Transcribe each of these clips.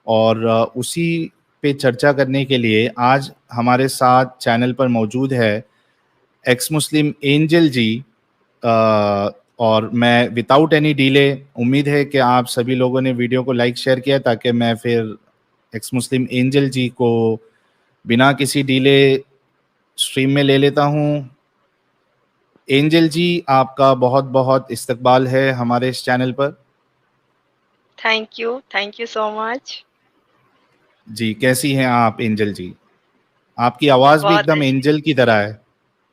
और उसी पे चर्चा करने के लिए आज हमारे साथ चैनल पर मौजूद है एक्स मुस्लिम एंजल जी। और मैं विदाउट एनी डिले, उम्मीद है कि आप सभी लोगों ने वीडियो को लाइक शेयर किया ताकि मैं फिर एक्स मुस्लिम एंजल जी को बिना किसी डिले स्ट्रीम में ले लेता हूं। एंजल जी, आपका बहुत बहुत इस्तकबाल है हमारे इस चैनल पर। Thank you so much. जी, कैसी हैं आप एंजल जी? आपकी आवाज़ भी बहुत एकदम अच्छी। एंजल की तरह है।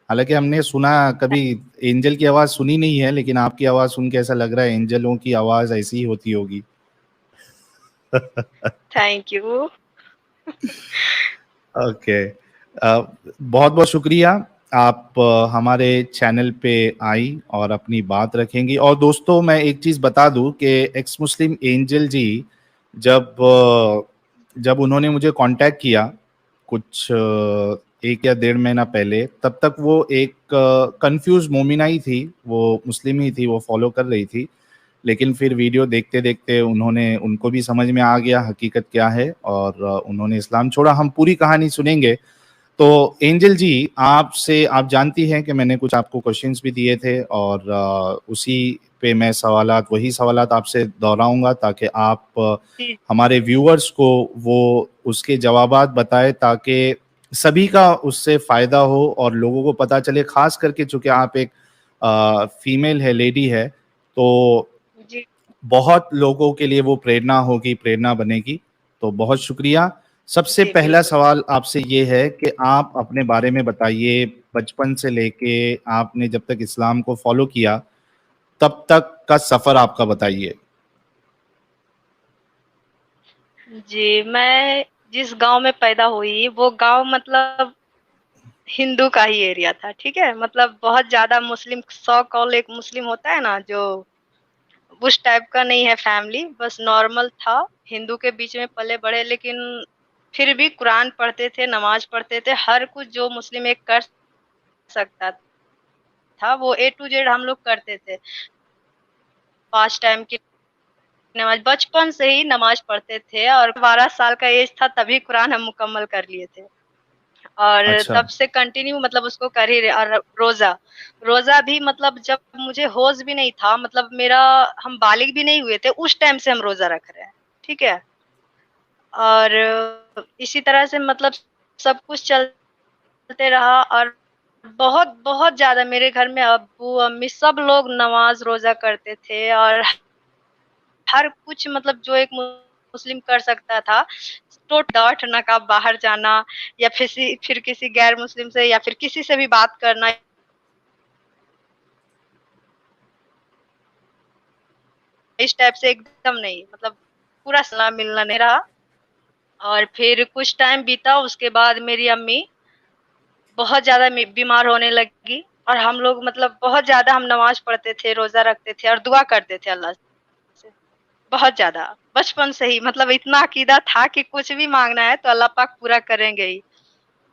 हालांकि हमने सुना, कभी एंजल की आवाज़ सुनी नहीं है, लेकिन आपकी आवाज़ सुन के ऐसा लग रहा है एंजलों की आवाज़ ऐसी ही होती होगी। Thank you. ओके, बहुत बहुत शुक्रिया। आप हमारे चैनल पे आई और अपनी बात रखेंगी। और दोस्तों, मैं एक चीज़ बता दूं कि एक्स मुस्लिम एंजल जी जब उन्होंने मुझे कांटेक्ट किया कुछ 1 या 1.5 महीना पहले, तब तक वो एक कंफ्यूज मोमिना ही थी। वो मुस्लिम ही थी, वो फॉलो कर रही थी। लेकिन फिर वीडियो देखते देखते उनको भी समझ में आ गया हकीकत क्या है, और उन्होंने इस्लाम छोड़ा। हम पूरी कहानी सुनेंगे। तो एंजल जी, आपसे, आप जानती हैं कि मैंने कुछ आपको क्वेश्चंस भी दिए थे, और उसी पे मैं वही सवालात आपसे दोहराऊंगा ताकि आप जी, हमारे व्यूअर्स को वो उसके जवाबात बताएं, ताकि सभी का उससे फ़ायदा हो और लोगों को पता चले। ख़ास करके चूँकि आप एक फीमेल है, लेडी है, तो जी, बहुत लोगों के लिए वो प्रेरणा होगी, प्रेरणा बनेगी। तो बहुत शुक्रिया। सबसे जी, पहला बिल्कुल। सवाल आपसे ये है कि आप अपने बारे में बताइए, बचपन से लेके आपने जब तक इस्लाम को फॉलो किया तब तक का सफर आपका बताइए। जी, मैं जिस गाँव में पैदा हुई, वो गाँव मतलब हिंदू का ही एरिया था, ठीक है? मतलब बहुत ज़्यादा मुस्लिम, सौ कॉल एक मुस्लिम होता है ना, जो उस टाइप का नहीं है फैमिली, बस नॉर्मल था। हिंदू के बीच में पले-बड़े, लेकिन फिर भी कुरान पढ़ते थे, नमाज़ पढ़ते थे, हर कुछ जो मुस्लिम एक कर सकता था, वो ए टू जेड हम लोग करते थे। 5 टाइम की नमाज़, बचपन से ही नमाज़ पढ़ते थे, और 12 साल का एज था तभी कुरान हम मुकम्मल कर लिए थे। और अच्छा। तब से कंटिन्यू मतलब उसको कर ही रहे। और रोज़ा, रोज़ा भी मतलब जब मुझे होश भी नहीं था, मतलब मेरा, हम बालिग भी नहीं हुए थे, उस टाइम से हम रोज़ा रख रहे हैं, ठीक है? और इसी तरह से मतलब सब कुछ चलते रहा। और बहुत ज़्यादा मेरे घर में अब्बू-अम्मी सब लोग नमाज़ रोज़ा करते थे, और हर कुछ मतलब जो एक मुस्लिम कर सकता था, तो डाँट नकाब बाहर जाना, या फिर किसी गैर मुस्लिम से या फिर किसी से भी बात करना, इस टाइप से एकदम नहीं, मतलब पूरा सलाह-मिलना नहीं रहा। और फिर कुछ टाइम बीता, उसके बाद मेरी अम्मी बहुत ज़्यादा बीमार होने लगी, और हम लोग मतलब बहुत ज़्यादा हम नमाज़ पढ़ते थे, रोज़ा रखते थे और दुआ करते थे अल्लाह से। बहुत ज़्यादा, बचपन से ही मतलब इतना अकीदा था कि कुछ भी माँगना है तो अल्लाह पाक पूरा करेंगे ही।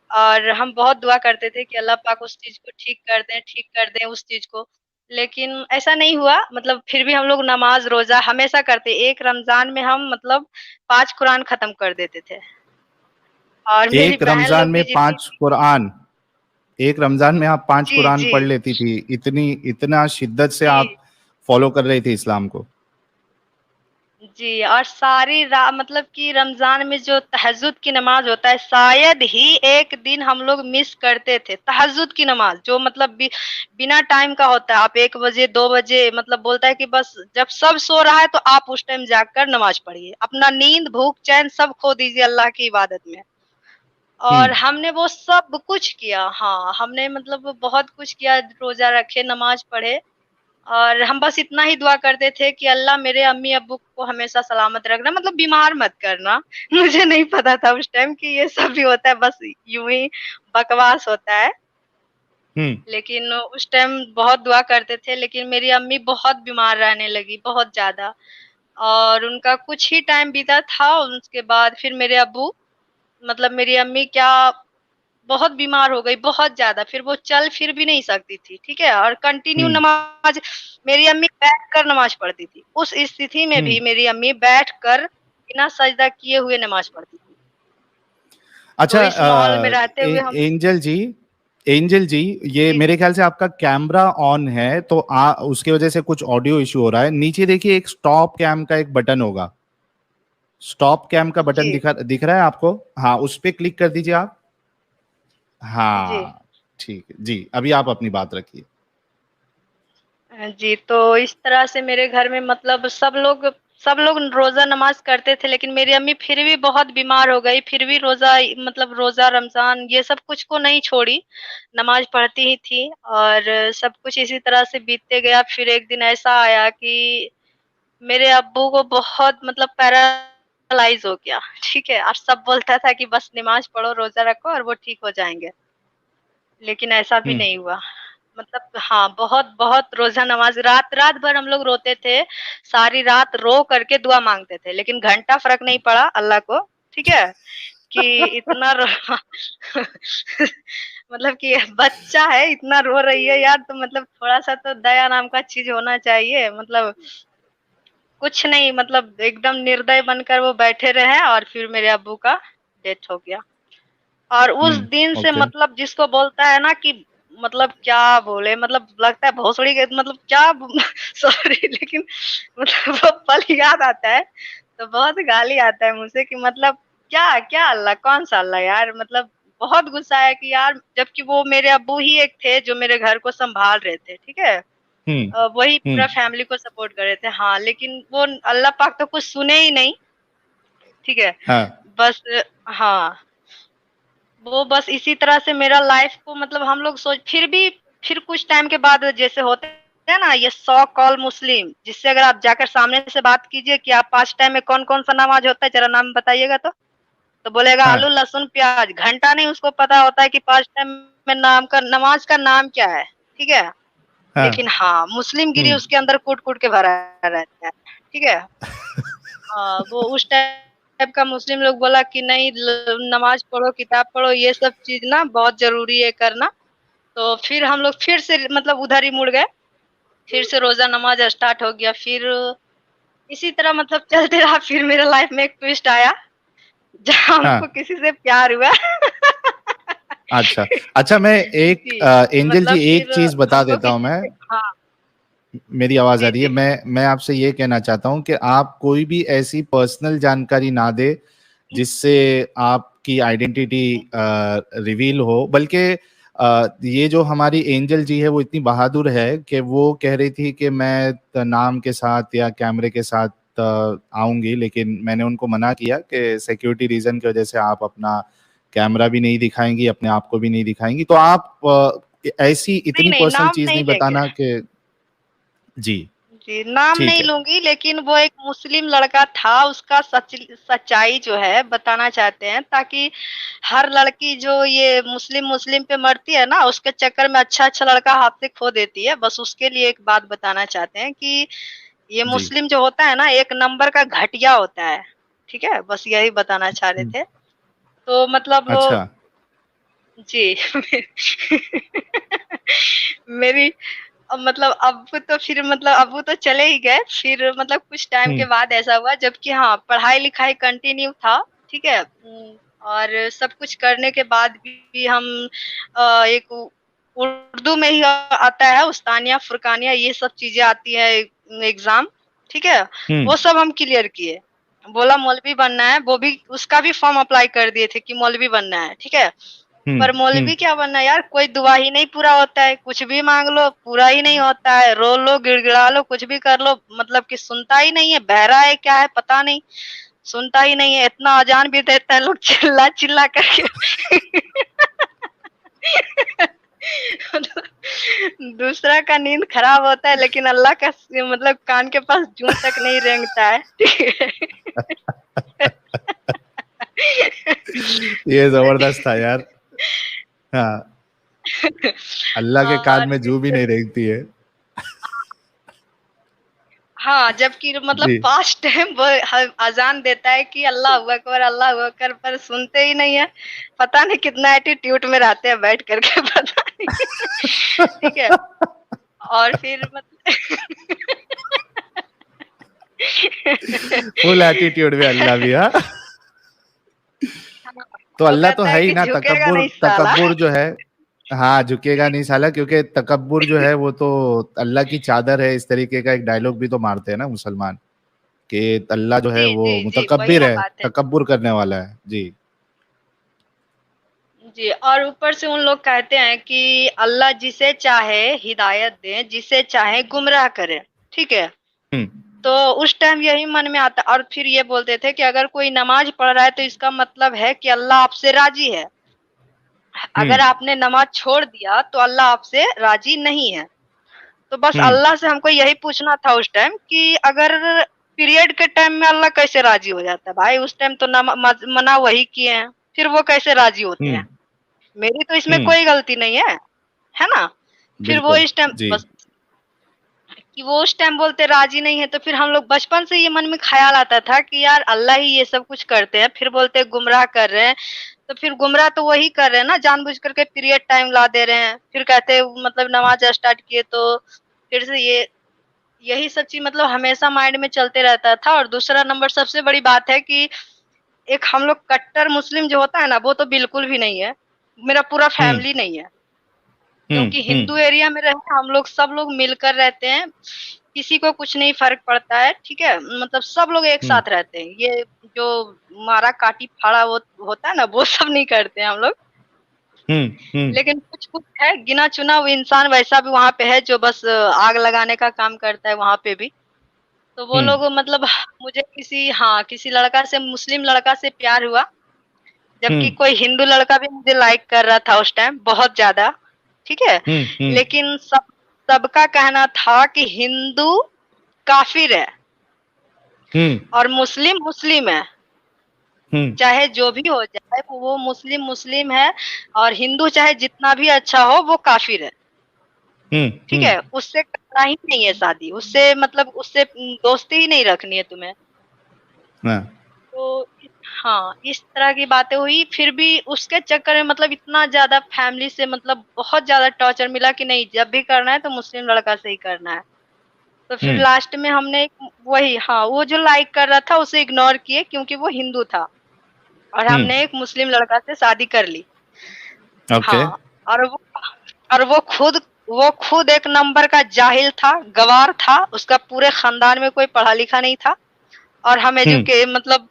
और हम बहुत दुआ करते थे कि अल्लाह पाक उस चीज़ को ठीक कर दें उस चीज़ को। लेकिन ऐसा नहीं हुआ, मतलब फिर भी हम लोग नमाज़, रोज़ा हमेशा करते। एक रमज़ान में हम मतलब 5 कुरान ख़त्म कर देते थे। और मेरी एक बहन रमजान लोग में भी जितनी 5 थी। कुरान? एक रमजान में आप 5 जी, कुरान जी। पढ़ लेती थी? इतना शिद्दत से जी। आप फॉलो कर रही थी इस्लाम को? जी, और सारी मतलब कि रमज़ान में जो तहज्जुद की नमाज़ होता है, शायद ही एक दिन हम लोग मिस करते थे। तहज्जुद की नमाज़ जो मतलब बिना टाइम का होता है। आप 1 बजे, 2 बजे मतलब बोलता है कि बस जब सब सो रहा है तो आप उस टाइम जाकर नमाज़ पढ़िए। अपना नींद, भूख, चैन सब खो दीजिए अल्लाह की इबादत में। और हम्म। हमने वो सब कुछ किया। हाँ, हमने मतलब बहुत कुछ किया, रोज़ा रखे, नमाज़ पढ़े। और हम बस इतना ही दुआ करते थे कि अल्लाह मेरे अम्मी-अब्बू को हमेशा सलामत रखना, मतलब बीमार मत करना। मुझे नहीं पता था उस टाइम कि ये सब भी होता है, बस यूँ ही बकवास होता है। हम्म। लेकिन उस टाइम बहुत दुआ करते थे, लेकिन मेरी अम्मी बहुत बीमार रहने लगी, बहुत ज़्यादा। और उनका कुछ ही टाइम बीता था, उसके बाद फिर मेरे अब्बू, मतलब मेरी अम्मी क्या, बहुत बीमार हो गई, बहुत ज़्यादा। फिर वो चल फिर भी नहीं सकती थी, ठीक है? और कंटिन्यू हम्म। नमाज़, मेरी अम्मी बैठकर नमाज़ पढ़ती थी। उस स्थिति में हम्म। भी मेरी अम्मी बैठकर बिना सजदा किए हुए नमाज पढ़ती थी। अच्छा, तो इस माहौल में रहते हुए हम एंजल जी, ये जी, मेरे ख्याल से आपका कैमरा ऑन है, तो उसके वजह से कुछ ऑडियो इशू हो रहा है। नीचे देखिए, एक स्टॉप कैम का एक बटन होगा, स्टॉप कैम का बटन जी, दिख रहा है आपको? हाँ, उस पे क्लिक कर दीजिए आप। जी। हाँ, ठीक है जी, अभी आप अपनी बात रखिए। जी, तो इस तरह से मेरे घर में मतलब सब लोग रोज़ा नमाज़ करते थे, लेकिन मेरी अम्मी फिर भी बहुत बीमार हो गई, फिर भी मतलब रोज़ा, रमज़ान ये सब कुछ को नहीं छोड़ी, नमाज़ पढ़ती ही थी और सब कुछ इसी तरह से बीतते गया। फिर एक दिन ऐसा आया कि मेरे अब्बू को बहुत मतलब पैरालाइज़ हो गया, ठीक है? और सब बोलता था कि बस नमाज़ पढ़ो, रोज़ा रखो और वो ठीक हो जाएँगे। लेकिन ऐसा भी हम्म। नहीं हुआ। मतलब हाँ, बहुत-बहुत रोज़ा नमाज़ रात-रात भर हम लोग रोते थे, सारी रात रो करके दुआ माँगते थे, लेकिन घंटा फ़र्क नहीं पड़ा अल्लाह को, ठीक है? कि इतना रो मतलब कि बच्चा है, इतना रो रही है यार, तो मतलब थोड़ा-सा तो दया नाम का चीज़ होना चाहिए। मतलब कुछ नहीं, मतलब एकदम निर्दयी बनकर वो बैठे रहे और फिर मेरे अब्बू का डेथ हो गया। और उस दिन से ओके। मतलब जिसको बोलता है ना कि मतलब क्या बोले, मतलब लगता है भोसड़ी के मतलब क्या सॉरी, लेकिन मतलब वो पल याद आता है तो बहुत गाली आता है मुझसे कि मतलब क्या क्या अल्लाह, कौन सा अल्लाह यार, मतलब बहुत गुस्सा है कि यार, जबकि वो मेरे अब्बू ही एक थे जो मेरे घर को संभाल रहे थे, ठीक है? हम्म। वही पूरा हम्म। फैमिली को सपोर्ट कर रहे थे, हाँ, लेकिन वो अल्लाह पाक तो कुछ सुने ही नहीं, ठीक है? हाँ। बस हाँ, वो बस इसी तरह से मेरा लाइफ को मतलब हम लोग सोच फिर कुछ टाइम के बाद जैसे होते हैं ना ये सौ कॉल मुस्लिम, जिससे अगर आप जाकर सामने से बात कीजिए कि आप 5 टाइम में कौन-कौन सा नमाज़ होता है, ज़रा नाम बताइएगा तो? तो बोलेगा आलू, हाँ। लहसुन, प्याज, घंटा नहीं उसको पता होता है कि 5 टाइम में नाम का नमाज़ का नाम क्या है, ठीक है? हाँ। लेकिन हाँ, मुस्लिम गिरी हम्म। उसके अंदर कूट-कूट के भरा रहता है, ठीक है? वो उस टाइप का मुस्लिम लोग बोला कि नहीं, नमाज पढ़ो, किताब पढ़ो, ये सब चीज़ ना बहुत ज़रूरी है करना। तो फिर हम लोग फिर से मतलब उधर ही मुड़ गए, फिर से रोज़ा नमाज़ स्टार्ट हो गया। फिर इसी तरह मतलब चलते रहा, फिर मेरे लाइफ में एक ट्विस्ट आया, जहाँ हमको हाँ। किसी से प्यार हुआ। अच्छा। अच्छा, मैं एक जी, एंजल जी, मतलब एक फिर चीज बता हमको देता हूं किसी मैं। से हाँ, मेरी आवाज आ जी, रही है? जी। मैं आपसे ये कहना चाहता हूं कि आप कोई भी ऐसी पर्सनल जानकारी ना दे जिससे आपकी आइडेंटिटी रिवील हो। बल्कि ये जो हमारी एंजल जी है, वो इतनी बहादुर है कि वो कह रही थी कि मैं नाम के साथ या कैमरे के साथ आऊंगी, लेकिन मैंने उनको मना किया कि सिक्योरिटी रीजन की वजह से आप अपना कैमरा भी नहीं दिखाएंगी, अपने आप को भी नहीं दिखाएंगी। तो आप ऐसी नहीं, इतनी नहीं, पर्सनल नाम चीज नहीं नहीं लेंगे। बताना कि। जी। जी, नाम ठीक नहीं है। लूँगी, लेकिन वो एक मुस्लिम लड़का था, उसका सच्चाई जो है बताना चाहते हैं, ताकि हर लड़की जो ये मुस्लिम पे मरती है ना, उसके चक्कर में अच्छा-अच्छा लड़का हाथ से खो देती है। बस उसके लिए एक बात बताना चाहते हैं कि ये जी। मुस्लिम जो होता है ना, एक नंबर का घटिया होता है, ठीक है? बस यही बताना चाह रहे हम्म। थे। तो मतलब अच्छा। जी। मेरी मतलब अब्बू तो चले ही गए, फिर मतलब कुछ टाइम के हम्म। बाद ऐसा हुआ जबकि हाँ, पढ़ाई-लिखाई कंटिन्यू था, ठीक है? और सब कुछ करने के बाद भी हम एक उर्दू में ही आता है उस्तानिया, फुरकानिया ये सब चीज़ें आती है एग्ज़ाम, ठीक है? हम्म। वो सब हम क्लियर किए। बोला मौलवी बनना है, वो भी उसका भी फॉर्म अप्लाई कर दिए थे कि मौलवी बनना है, ठीक है? हम्म। पर हम्म। मौलवी क्या बनना है यार, कोई दुआ ही नहीं पूरा होता है, कुछ भी माँग लो, पूरा ही नहीं होता है, रो लो, गिड़गिड़ा लो, कुछ भी कर लो, मतलब कि सुनता ही नहीं है, बहरा है क्या है पता नहीं, सुनता ही नहीं है, इतना अज़ान भी देता है लोग चिल्ला-चिल्ला करके। मतलब दूसरा का नींद खराब होता है, लेकिन अल्लाह का मतलब कान के पास जूँ तक नहीं रेंगता है, ठीक है? ये जबरदस्त था यार। हाँ। अल्लाह के कान और में जूं भी फिर नहीं रेंगती है। हाँ, जबकि मतलब जी। 5 टाइम वो अज़ान देता है कि अल्लाहू अकबर, पर सुनते ही नहीं है। पता नहीं कितना एटीट्यूड में रहते हैं बैठ कर के, पता नहीं। ठीक है? और फिर फुल एटीट्यूड में अल्लाह भी, हाँ। तो वो अल्लाह तो कहता है है ही कि ना, झुकेगा तकब्बुर नहीं साला। तकब्बुर जो है, हाँ झुकेगा नहीं साला, क्योंकि तकब्बुर जो है वो तो अल्लाह की चादर है, इस तरीके का एक डायलॉग भी तो मारते हैं ना मुसलमान, कि अल्लाह जो है जी, वो जी, जी, वही मुतकब्बिर ना है, बात है। तकब्बुर करने वाला है जी। जी, और ऊपर से उन लोग कहते हैं कि अल्लाह जिसे चाहे हिदायत दे, जिसे चाहे गुमराह करे, ठीक है? हम्म तो उस टाइम यही मन में आता, और फिर ये बोलते थे कि अगर कोई नमाज़ पढ़ रहा है तो इसका मतलब है कि अल्लाह आपसे राज़ी है। अगर हम्म आपने नमाज़ छोड़ दिया तो अल्लाह आपसे राज़ी नहीं है। तो बस हम्म अल्लाह से हमको यही पूछना था उस टाइम कि अगर पीरियड के टाइम में अल्लाह कैसे राज़ी हो जाता है? भाई उस टाइम तो मना वही किए हैं, फिर वो कैसे राज़ी होते हैं? हम्म मेरी तो इसमें हम्म कोई गलती नहीं है ना? फिर वो बिल्कुल इस टाइम जी। बस कि वो उस टाइम बोलते राज़ी नहीं है, तो फिर हम लोग बचपन से ये मन में ख़्याल आता था कि यार अल्लाह ही ये सब कुछ करते हैं, फिर बोलते गुमराह कर रहे हैं, तो फिर गुमराह तो वही कर रहे हैं ना, जानबूझ कर के पीरियड टाइम ला दे रहे हैं। फिर कहते हैं मतलब नमाज़ स्टार्ट किए तो फिर से ये यही सब चीज़ मतलब हमेशा माइंड में चलते रहता था, और दूसरा नंबर सबसे बड़ी बात है कि एक हम लोग कट्टर मुस्लिम जो होता है ना, वो तो बिल्कुल भी नहीं है। मेरा पूरा हम्म फैमिली नहीं है। हम्म क्योंकि हम्म हिंदू एरिया में रहते हैं हम लोग, सब लोग मिलकर रहते हैं, किसी को कुछ नहीं फ़र्क पड़ता है, ठीक है? मतलब सब लोग एक हम्म साथ रहते हैं। ये जो मारा-काटी फाड़ा वो होता है ना, वो सब नहीं करते हैं हम लोग। हम्म लेकिन कुछ-कुछ है, गिना-चुना वो इंसान वैसा भी वहाँ पे है जो बस आग लगाने का काम करता है वहाँ पे भी। तो वो हम्म लोग मतलब मुझे किसी लड़का से, मुस्लिम लड़का से प्यार हुआ, जबकि हम्म कोई हिंदू लड़का भी मुझे लाइक कर रहा था उस टाइम बहुत ज़्यादा, ठीक है? हम्म लेकिन सबका कहना था कि हिंदू काफ़िर है हम्म और मुस्लिम मुस्लिम है। हम्म चाहे जो भी हो जाए, वो मुस्लिम मुस्लिम है, और हिंदू चाहे जितना भी अच्छा हो वो काफ़िर है, ठीक हम्म है? उससे करना ही नहीं है शादी, उससे मतलब उससे दोस्ती ही नहीं रखनी है तुम्हें। हाँ तो इस तरह की बातें हुई, फिर भी उसके चक्कर में मतलब इतना ज़्यादा फैमिली से मतलब बहुत ज़्यादा टॉर्चर मिला कि नहीं, जब भी करना है तो मुस्लिम लड़का से ही करना है। तो फिर हम्म लास्ट में हमने वो जो लाइक कर रहा था उसे इग्नोर किए क्योंकि वो हिंदू था, और हमने एक मुस्लिम लड़का से शादी कर ली। ओके हाँ, और वो वो खुद एक नंबर का जाहिल था, गँवार था, उसका पूरे खानदान में कोई पढ़ा-लिखा नहीं था, और हम हम्म मतलब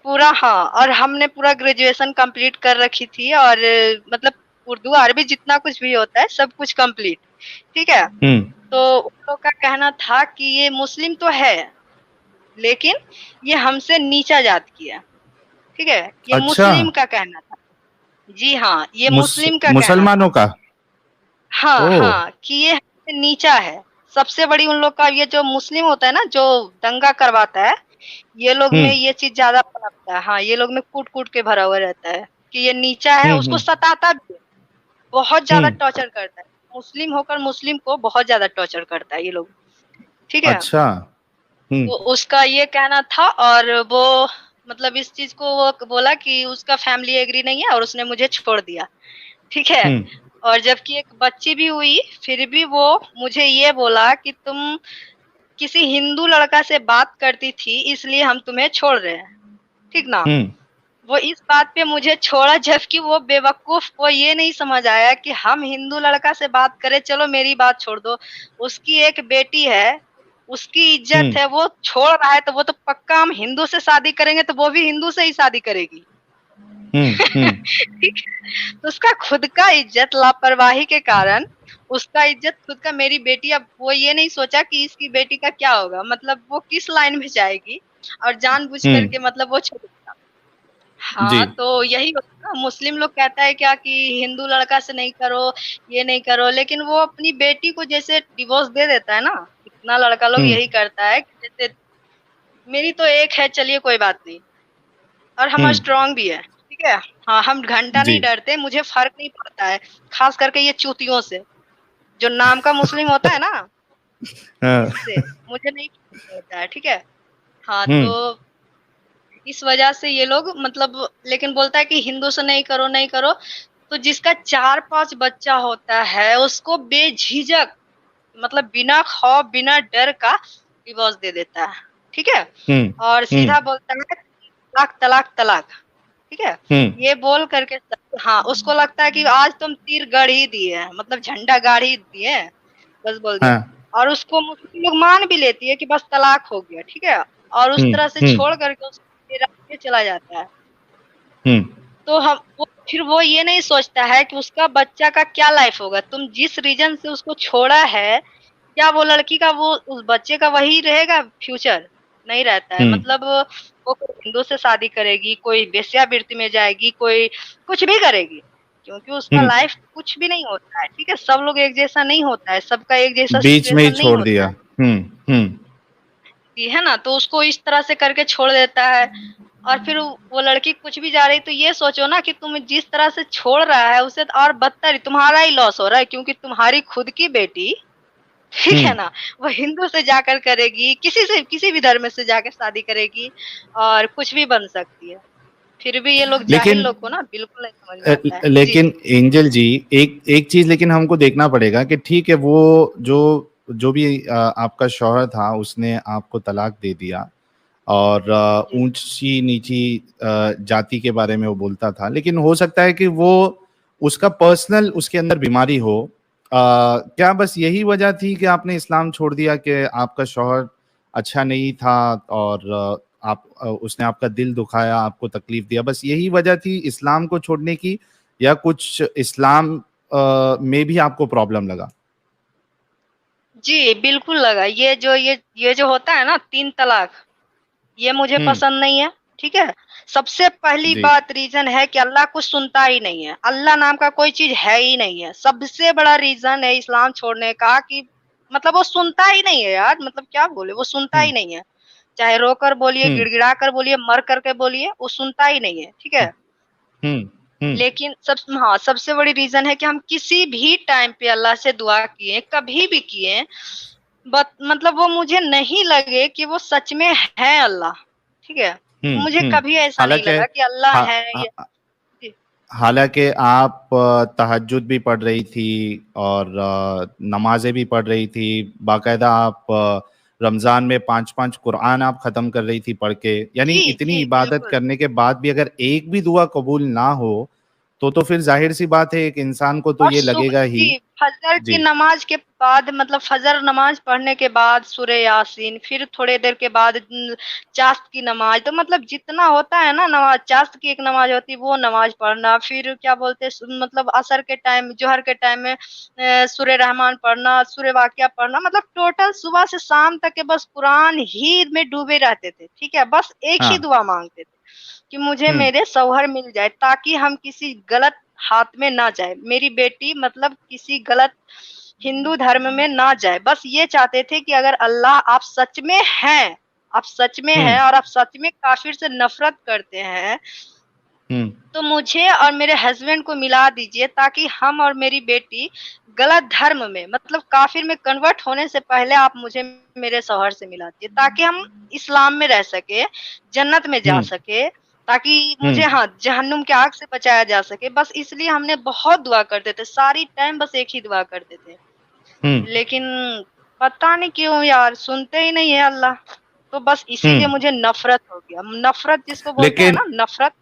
और हमने पूरा ग्रेजुएशन कंप्लीट कर रखी थी, और मतलब उर्दू, अरबी जितना कुछ भी होता है सब कुछ कंप्लीट, ठीक है? हम्म तो उन लोग का कहना था कि ये मुस्लिम तो है, लेकिन ये हमसे नीचा जात की है, ठीक है? ये अच्छा, मुस्लिम का कहना था। जी हाँ, ये मुस्लिम का कहना था। मुसलमानों का? हाँ, ओह हाँ, कि ये हमसे नीचा है। सबसे बड़ी उन लोग का ये जो मुस्लिम होता है ना, जो दंगा करवाता है, ये लोग में हम्म ये चीज़ ज़्यादा पनपता है। हाँ, ये लोग में कूट-कूट के भरा हुआ रहता है, कि ये नीचा है, उसको हम्म सताता भी है, बहुत ज़्यादा हम्म टॉर्चर करता है। मुस्लिम होकर मुस्लिम को बहुत ज़्यादा टॉर्चर करता है ये लोग, ठीक है? अच्छा हम्म तो उसका ये कहना था, और वो मतलब इस चीज़ को वो बोला कि उसका फैमिली एग्री नहीं है और उसने मुझे छोड़ दिया, ठीक है? हम्म और जबकि एक बच्ची भी हुई, फिर भी वो मुझे ये बोला कि तुम किसी हिंदू लड़का से बात करती थी, इसलिए हम तुम्हें छोड़ रहे हैं, ठीक ना? हम्म वो इस बात पे मुझे छोड़ा, जबकि वो बेवकूफ़ को ये नहीं समझ आया कि हम हिंदू लड़का से बात करें, चलो मेरी बात छोड़ दो। उसकी एक बेटी है, उसकी इज़्ज़त हम्म है, वो छोड़ रहा है तो वो तो पक्का हम हिंदू से शादी करेंगे तो वो भी हिंदू से ही शादी करेगी। हम्म ठीक है? तो उसका खुद का इज़्ज़त लापरवाही के कारण, उसका इज़्ज़त खुद का, मेरी बेटी, अब वो ये नहीं सोचा कि इसकी बेटी का क्या होगा, मतलब वो किस लाइन में जाएगी, और जानबूझ कर हम्म के मतलब वो छोड़ दिया। जी हाँ, तो यही होता है ना, मुस्लिम लोग कहता है क्या कि हिंदू लड़का से नहीं करो, ये नहीं करो, लेकिन वो अपनी बेटी को जैसे डिवोर्स दे देता है ना, इतना लड़का लोग हम्म यही करता है कि जैसे मेरी तो एक है, चलिए कोई बात नहीं, और हम हम्म स्ट्रॉन्ग भी है, ठीक है? हाँ, हम घंटा जी नहीं डरते, मुझे फ़र्क नहीं पड़ता है, ख़ास करके ये चूतियों से, जो नाम का मुस्लिम होता है ना, हाँ इससे मुझे नहीं फ़र्क पड़ता है, ठीक है? हाँ, हम्म तो इस वजह से ये लोग मतलब, लेकिन बोलता है कि हिंदू से नहीं करो, नहीं करो, तो जिसका 4-5 बच्चा होता है, उसको बेझिझक मतलब बिना खौफ, बिना डर का डिवोर्स दे देता है। ठीक है, हम्म और सीधा बोलता है तलाक तलाक तलाक, ठीक है, ये बोल करके हाँ उसको लगता है कि आज तुम तीर गड़ ही दिए हैं, मतलब झंडा गाड़ ही दिए हैं, बस बोल दिया। हाँ और उसको मुस्लिम लोग मान भी लेती है कि बस तलाक हो गया, ठीक है, और उस तरह से छोड़ करके उसको के चला जाता है। तो हम फिर वो ये नहीं सोचता है कि उसका बच्चा का क्या लाइफ होगा। तुम जिस रीजन से उसको छोड़ा है, क्या वो लड़की का वो उस बच्चे का वही रहेगा फ्यूचर? नहीं रहता है। मतलब वो कोई हिंदू से शादी करेगी, कोई वेश्यावृत्ति में जाएगी, कोई कुछ भी करेगी, क्योंकि उसका लाइफ कुछ भी नहीं होता है, ठीक है। सब लोग एक जैसा नहीं होता है, सबका एक जैसा बीच में ही सिचुएशन नहीं छोड़ होता दिया। है, हम्म है ना। तो उसको इस तरह से करके छोड़ देता है। और फिर वो लड़की कुछ भी जा रही, तो ये सोचो ना कि तुम जिस तरह से छोड़ रहा है उसे, तो और बदतर तुम्हारा ही लॉस हो रहा है, क्योंकि तुम्हारी खुद की बेटी, ठीक है ना, वो हिंदू से जाकर करेगी, किसी भी धर्म से जाकर शादी करेगी और कुछ भी बन सकती है। फिर भी ये लोग जाहिल लेकिन लोग को ना बिल्कुल नहीं समझ में आता है। जी लेकिन एंजल जी, एक एक चीज लेकिन हमको देखना पड़ेगा कि ठीक है, वो जो जो भी आपका शौहर था उसने आपको तलाक दे दिया, और जी ऊंची नीची जाति के बारे में वो बोलता था, लेकिन हो सकता है कि वो उसका पर्सनल उसके अंदर बीमारी हो। क्या बस यही वजह थी कि आपने इस्लाम छोड़ दिया कि आपका शौहर अच्छा नहीं था, और उसने आपका दिल दुखाया, आपको तकलीफ दिया, बस यही वजह थी इस्लाम को छोड़ने की, या कुछ इस्लाम में भी आपको प्रॉब्लम लगा? जी बिल्कुल लगा। ये जो होता है ना 3 तलाक, ये मुझे हम्म पसंद नहीं है, ठीक है। सबसे पहली जी बात रीजन है कि अल्लाह कुछ सुनता ही नहीं है, अल्लाह नाम का कोई चीज है ही नहीं है। सबसे बड़ा रीजन है इस्लाम छोड़ने का कि मतलब वो सुनता ही नहीं है यार, मतलब क्या बोले, वो सुनता ही हम्म नहीं है। चाहे रोकर बोलिए, हम्म गिड़गिड़ा कर बोलिए, मर करके बोलिए, वो सुनता ही नहीं है, ठीक है। हम्म हम्म लेकिन सबसे बड़ी रीजन है कि हम किसी भी टाइम पे अल्लाह से दुआ किए, कभी भी किए, बट मतलब वो मुझे नहीं लगे कि वो सच में है अल्लाह, ठीक है। मुझे कभी ऐसा नहीं हालांकि लगा कि अल्लाह हा, है हा, या जी, हालांकि आप तहज्जुद भी पढ़ रही थी, और नमाजें भी पढ़ रही थी, बाकायदा आप रमज़ान में 5-5 कुरान आप ख़त्म कर रही थी पढ़ के, यानी जी, इतनी जी, इबादत बिल्कुल। करने के बाद भी अगर एक भी दुआ कबूल ना हो, तो फिर जाहिर सी बात है एक इंसान को तो और ये लगेगा ही। जी, फजर की जी। नमाज के बाद, मतलब फजर नमाज पढ़ने के बाद सूरह यासीन, फिर थोड़ी देर के बाद चाश्त की नमाज, तो मतलब जितना होता है ना नमाज, चाश्त की एक नमाज होती है वो नमाज पढ़ना, फिर क्या बोलते हैं मतलब असर के टाइम, जोहर के टाइम में सूरह रहमान पढ़ना, सूरह वाक़िया पढ़ना, मतलब टोटल सुबह से शाम तक के बस कुरान ही में डूबे रहते थे, ठीक है। बस एक ही हाँ। दुआ मांगते थे कि मुझे हम्म मेरे शौहर मिल जाए, ताकि हम किसी गलत हाथ में ना जाए, मेरी बेटी मतलब किसी गलत हिंदू धर्म में ना जाए। बस ये चाहते थे कि अगर अल्लाह आप सच में हैं, आप सच में हैं हम्म और आप सच में काफिर से नफरत करते हैं, हम्म तो मुझे और मेरे हस्बैंड को मिला दीजिए, ताकि हम और मेरी बेटी गलत धर्म में, मतलब काफिर में कन्वर्ट होने से पहले आप मुझे मेरे शौहर से मिला दीजिए, ताकि हम इस्लाम में रह सके, जन्नत में जा हम्म सके, ताकि मुझे हम्म हाँ जहन्नुम के आग से बचाया जा सके। बस इसलिए हमने बहुत दुआ करते थे, सारी टाइम बस एक ही दुआ करते थे। हम्म लेकिन पता नहीं क्यों यार सुनते ही नहीं है अल्लाह। तो बस इसीलिए हम्म मुझे नफरत हो गया। नफरत जिसको बोलते हैं लेकिन ना, नफरत।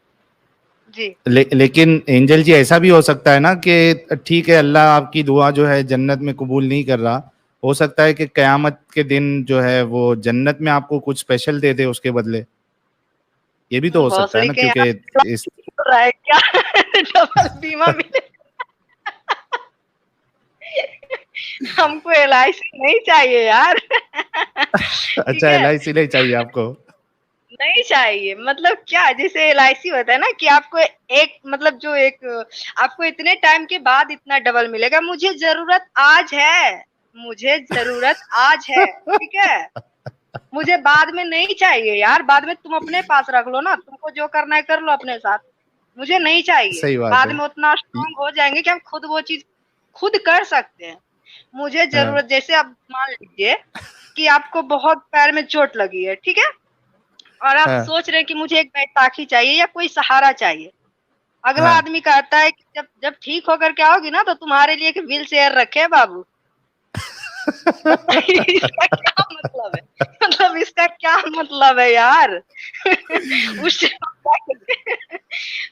जी। लेकिन एंजल जी, ऐसा भी हो सकता है ना कि ठीक है, अल्लाह आपकी दुआ जो है जन्नत में कबूल नहीं कर रहा, हो सकता है कि कयामत के दिन जो है वो जन्नत में आपको कुछ स्पेशल दे दे उसके बदले। ये भी तो हो सकता है भोसड़ी ना, के यहाँ क्योंकि इस हो रहा है क्या? डबल बीमा मिले। हमको एलआईसी नहीं चाहिए यार। ठीक अच्छा, है, एलआईसी नहीं चाहिए आपको? नहीं चाहिए। मतलब क्या, जैसे एलआईसी होता है ना कि आपको एक मतलब जो एक आपको इतने टाइम के बाद इतना डबल मिलेगा। मुझे जरूरत आज है, मुझे जरूरत आज है, ठीक है। मुझे बाद में नहीं चाहिए यार, बाद में तुम अपने पास रख लो ना, तुमको जो करना है कर लो अपने साथ। मुझे नहीं चाहिए। सही बात बाद है। में उतना य- स्ट्रांग हो जाएंगे कि हम खुद वो चीज खुद कर सकते हैं। मुझे हाँ जरूरत, जैसे आप मान लीजिए कि आपको बहुत पैर में चोट लगी है, ठीक है, और आप हाँ सोच रहे हैं कि मुझे एक बैसाखी चाहिए या कोई सहारा चाहिए। अगला हाँ आदमी कहता है कि जब जब ठीक होकर के आओगी ना, तो तुम्हारे लिए एक व्हील चेयर रखे हैं बाबू। बताइए इसका क्या मतलब है? मतलब इसका क्या मतलब है यार? उस टाइम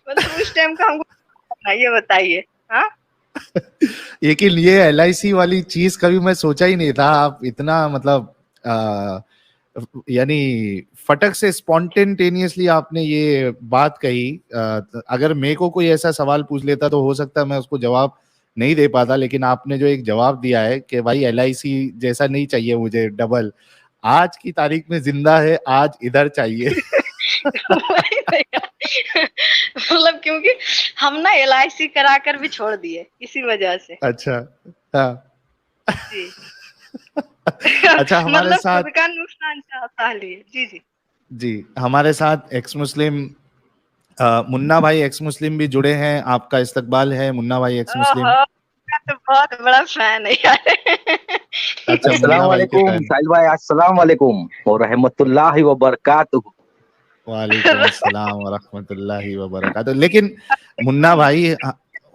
मतलब उस टाइम का हमको करना, ये बताइए। हाँ, लेकिन ये LIC वाली चीज कभी मैं सोचा ही नहीं था, आप इतना मतलब यानी फटक से स्पॉन्टेनियसली आपने ये बात कही। अगर मेरे को कोई ऐसा सवाल पूछ लेता तो हो सकता है मैं उसको जवाब नहीं दे पाता, लेकिन आपने जो एक जवाब दिया है कि भाई LIC जैसा नहीं चाहिए मुझे डबल, आज की तारीख में जिंदा है, आज इधर चाहिए। वही तो यार। मतलब क्योंकि हम ना LIC कराकर भी छोड़ दिए इसी वजह से। अच्छा, हाँ। जी। अच्छा, हमारे मतलब साथ, खुद का नुकसान चाहता लिए। जी, जी। जी, हमारे साथ एक्स मुस्लिम मुन्ना भाई एक्स मुस्लिम भी जुड़े हैं। आपका इस्तकबाल है मुन्ना भाई एक्स मुस्लिम। ओहो! मैं तो बहुत बड़ा फैन है यार। अच्छा, अस्सलाम मुन्ना भाई के वालेकुम फैन। साहिल भाई, अस्सलाम वालेकुम व रहमतुल्लाहि व बरकातुहू। वालेकुम अस्सलाम व रहमतुल्लाहि व बरकातहू। लेकिन मुन्ना भाई,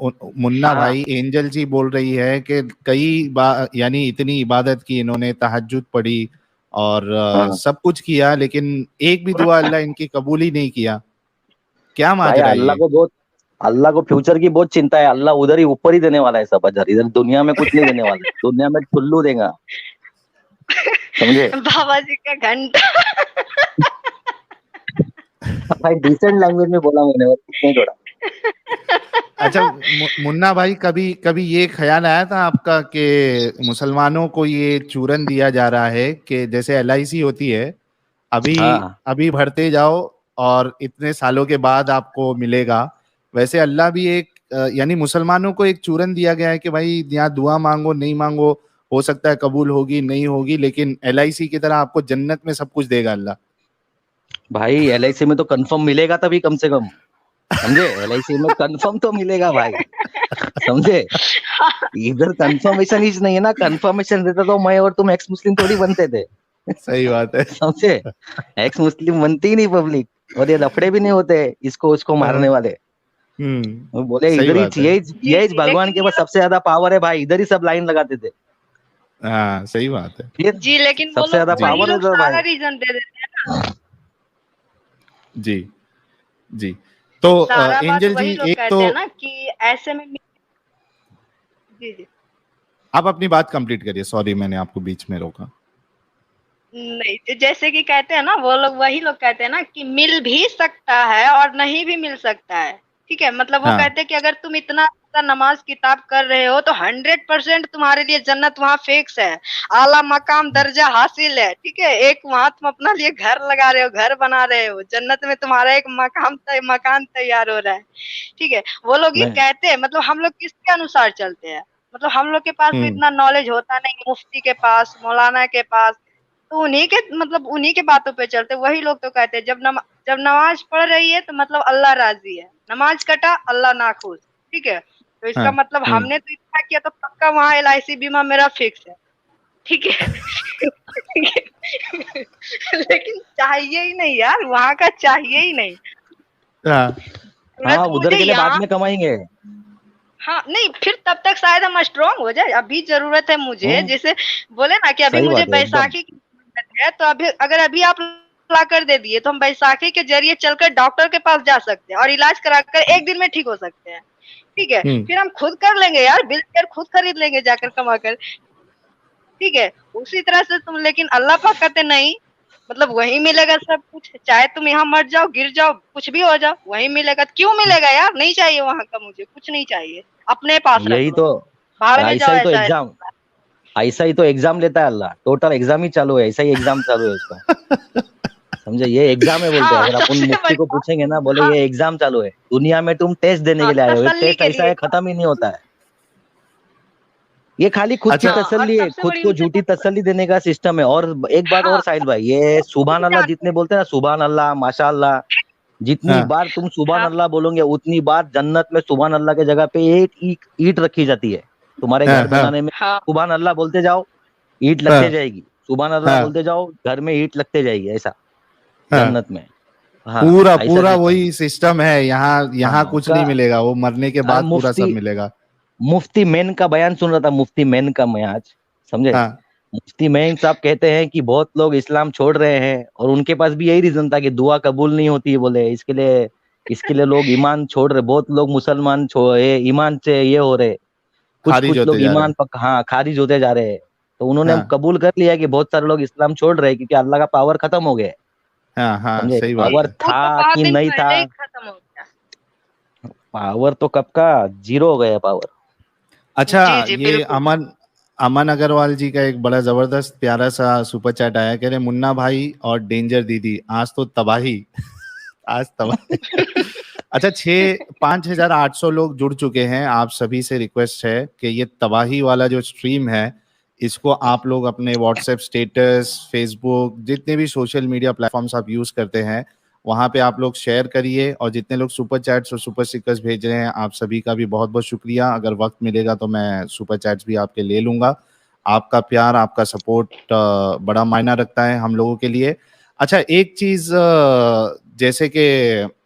मुन्ना हाँ भाई, एंजल जी बोल रही है कि कई बार यानी इतनी इबादत की इन्होंने, तहज्जुद पढ़ी और हाँ सब कुछ किया, लेकिन एक भी दुआ अल्लाह इनकी कबूल ही नहीं किया। क्या भाई, माजरा है ये? अल्लाह को फ्यूचर की बहुत चिंता है। अल्लाह उधर ही ऊपर ही देने वाला है सब अजर, इधर दुनिया में कुछ नहीं देने वाला, दुनिया में टुल्लू देगा, समझे। बाबा जी का घंटा। भाई डिसेंट लैंग्वेज में बोला मैंने, और कुछ नहीं छोड़ा। अच्छा, मुन्ना भाई, कभी कभी ये ख्याल आया था आपका कि मुसलमानों को ये चूरन दिया जा रहा है कि जैसे LIC होती है, अभी हाँ अभी भरते जाओ और इतने सालों के बाद आपको मिलेगा, वैसे अल्लाह भी एक यानी मुसलमानों को एक चूरन दिया गया है कि भाई यहाँ दुआ मांगो, नहीं मांगो, हो सकता है कबूल होगी नहीं होगी, लेकिन LIC की तरह आपको जन्नत में सब कुछ देगा अल्लाह। भाई, LIC में तो कंफर्म मिलेगा तभी, कम से कम, समझे। LIC में कंफर्म तो मिलेगा भाई, समझे। इधर कंफर्मेशन ही नहीं है ना, कंफर्मेशन देता तो मैं और तुम एक्स मुस्लिम थोड़ी बनते थे। सही बात है। समझे। एक्स मुस्लिम बनती ही नहीं पब्लिक, और ये लफड़े भी नहीं होते इसको उसको मारने वाले। वो बोले सही इधर ही बात है। जी, यही जी, भगवान लेकिन के ये पास सबसे ज्यादा पावर है भाई, इधर ही सब लाइन लगाते थे। हाँ, सही बात है। फिर जी, लेकिन वो सबसे लोग ज्यादा जी, वही पावर लोग उधर सारा भाई। रीज़न दे देते हैं ना, जी, जी। तो सारा बात एंजल जी, वही लोग एक तो कहते हैं ना कि ऐसे में। जी, जी। आप अपनी बात कंप्लीट करिए, सॉरी मैंने आपको बीच में रोका। नहीं, जैसे कि कहते हैं ना, वो लोग वही लोग कहते हैं ना कि मिल भी सकता है और नहीं भी मिल सकता है। ठीक है? मतलब वो हाँ, कहते हैं कि अगर तुम इतना नमाज किताब कर रहे हो तो 100% तुम्हारे लिए जन्नत वहाँ फिक्स है। आला मकाम दर्जा हासिल है। ठीक है? एक वहाँ तुम अपना लिए घर लगा रहे हो, घर बना रहे हो। जन्नत में तुम्हारा एक मकान तैयार हो रहा है। ठीक है? वो लोग ये नहीं कहते हैं, मतलब हम लोग किसके अनुसार चलते हैं? मतलब हम लोग के पास तो हम्म, इतना नॉलेज होता नहीं, मुफ्ती के पास, मौलाना के पास। तो उन्हीं के मतलब उन्हीं के बातों पे चलते। वही लोग तो कहते हैं जब नमाज पढ़ रही है तो मतलब अल्लाह राजी है, नमाज कटा अल्लाह नाखुश। ठीक है? तो इसका हाँ, मतलब हमने तो इतना किया तो पक्का वहाँ LIC बीमा मेरा फिक्स है। ठीक है? लेकिन चाहिए ही नहीं यार, वहाँ का चाहिए ही नहीं। हाँ, हाँ, तुरंत उधर मुझे के लिए बाद यहाँ। में कमाएंगे। हाँ, नहीं फिर तब तक शायद हम स्ट्रांग हो जाए। अभी ज़रूरत है मुझे, हम्म, जैसे बोले ना कि अभी सही मुझे बात है एकदम। बैसाखी की ज़रूरत है, तो अभी अगर अभी आप ला कर दे दिए, तो हम बैसाखी के ज़रिए चलकर डॉक्टर के पास जा सकते हैं और इलाज कराकर 1 दिन में ठीक हो सकते हैं। ठीक है? हम्म, फिर हम खुद कर लेंगे यार, बिल कर खुद खरीद लेंगे जाकर कमा कर। ठीक है? उसी तरह से तुम, लेकिन अल्लाह पाक कहते नहीं, मतलब वहीं मिलेगा सब कुछ। चाहे तुम यहाँ मर जाओ, गिर जाओ, कुछ भी हो जाओ, वहीं मिलेगा। क्यों मिलेगा यार? नहीं चाहिए वहाँ का मुझे, कुछ नहीं चाहिए। अपने पास रख यही लो। तो, भाड़ में जाओ, ऐसा है। ऐसा ही तो एग्जाम लेता है अल्लाह। टोटल एग्जाम ही चालू है, ऐसा ही एग्जाम चालू है उसका, समझे। ये एग्जाम है बोलते हैं, हाँ, अगर अपन सबसे मुफ्ती बड़ी को बात। पूछेंगे ना, बोले हाँ, ये एग्जाम चालू है, दुनिया में तुम टेस्ट देने हाँ, के लिए आए हो, ये तसल्ली टेस्ट के ऐसा लिए है, था। खत्म ही नहीं होता है। ये खाली खुद की अच्छा, हाँ, और तसल्ली है, सबसे खुद बड़ी को मुझे झूठी बात। तसल्ली देने का सिस्टम है। और एक बात और हाँ, साहिल भाई, ये खुद सुभान अल्लाह जानते जितने हैं। बोलते हैं ना, सुभान अल्लाह माशाअल्लाह, जितनी हाँ, बार तुम सुभान हाँ, अल्लाह बोलोगे उतनी बार जन्नत में सुभान अल्लाह के जगह पे एक ईट ईट रखी जाती है। तुम्हारे हाँ, घर हाँ, बनाने में हाँ, सुभान अल्लाह बोलते जाओ, ईट लगते हाँ, जाएगी। सुभान अल्लाह हाँ, बोलते जाओ, घर में ईट लगते जाएगी, ऐसा हाँ, जन्नत में। हाँ, पूरा ऐसा पूरा सिस्टम है। वही सिस्टम है यहाँ। यहाँ हाँ कुछ का नहीं मिलेगा, वो मरने के बाद पूरा मुफ्ती सब मिलेगा। मुफ्ती मेन का बयान सुन रहा था, मुफ्ती मेन का मैं आज, समझे। हाँ, मुफ्ती मयंक साहब कहते हैं कि बहुत लोग इस्लाम छोड़ रहे हैं और उनके पास भी यही रीजन था कि दुआ कबूल नहीं होती है, बोले इसके लिए लोग ईमान छोड़ रहे, बहुत लोग मुसलमान ईमान से ये हो रहे, खारिज कुछ होते लोग जा रहे हैं। हाँ खारिज होते जा रहे हैं। तो उन्होंने हाँ कबूल कर लिया कि बहुत सारे लोग इस्लाम छोड़ रहे हैं क्योंकि अल्लाह का पावर खत्म हो गया है। हाँ हाँ, समझे, सही बात जी, पावर है। वो तो था बहुत कि दिन नहीं था, पहले ही खत्म हो गया। पावर तो कब का जीरो हो गया पावर। अच्छा, जी, जी, ये बिल्कुल। अमन अमन अग्रवाल जी का एक बड़ा जबरदस्त प्यारा सा सुपर चैट आया, कह रहे मुन्ना भाई और डेंजर दीदी आज तो तबाही। आज तबाही। अच्छा, 5,800 लोग जुड़ चुके हैं। आप सभी से रिक्वेस्ट है कि ये तबाही वाला जो स्ट्रीम है, इसको आप लोग अपने व्हाट्सएप स्टेटस, फेसबुक, जितने भी सोशल मीडिया प्लेटफॉर्म्स आप यूज करते हैं, वहां पे आप लोग शेयर करिए। और जितने लोग सुपर चैट्स और सुपर स्टिकर्स भेज रहे हैं, आप सभी का भी बहुत बहुत शुक्रिया। अगर वक्त मिलेगा तो मैं सुपर चैट्स भी आपके ले लूंगा। आपका प्यार, आपका सपोर्ट बड़ा मायना रखता है हम लोगों के लिए। अच्छा, एक चीज, जैसे कि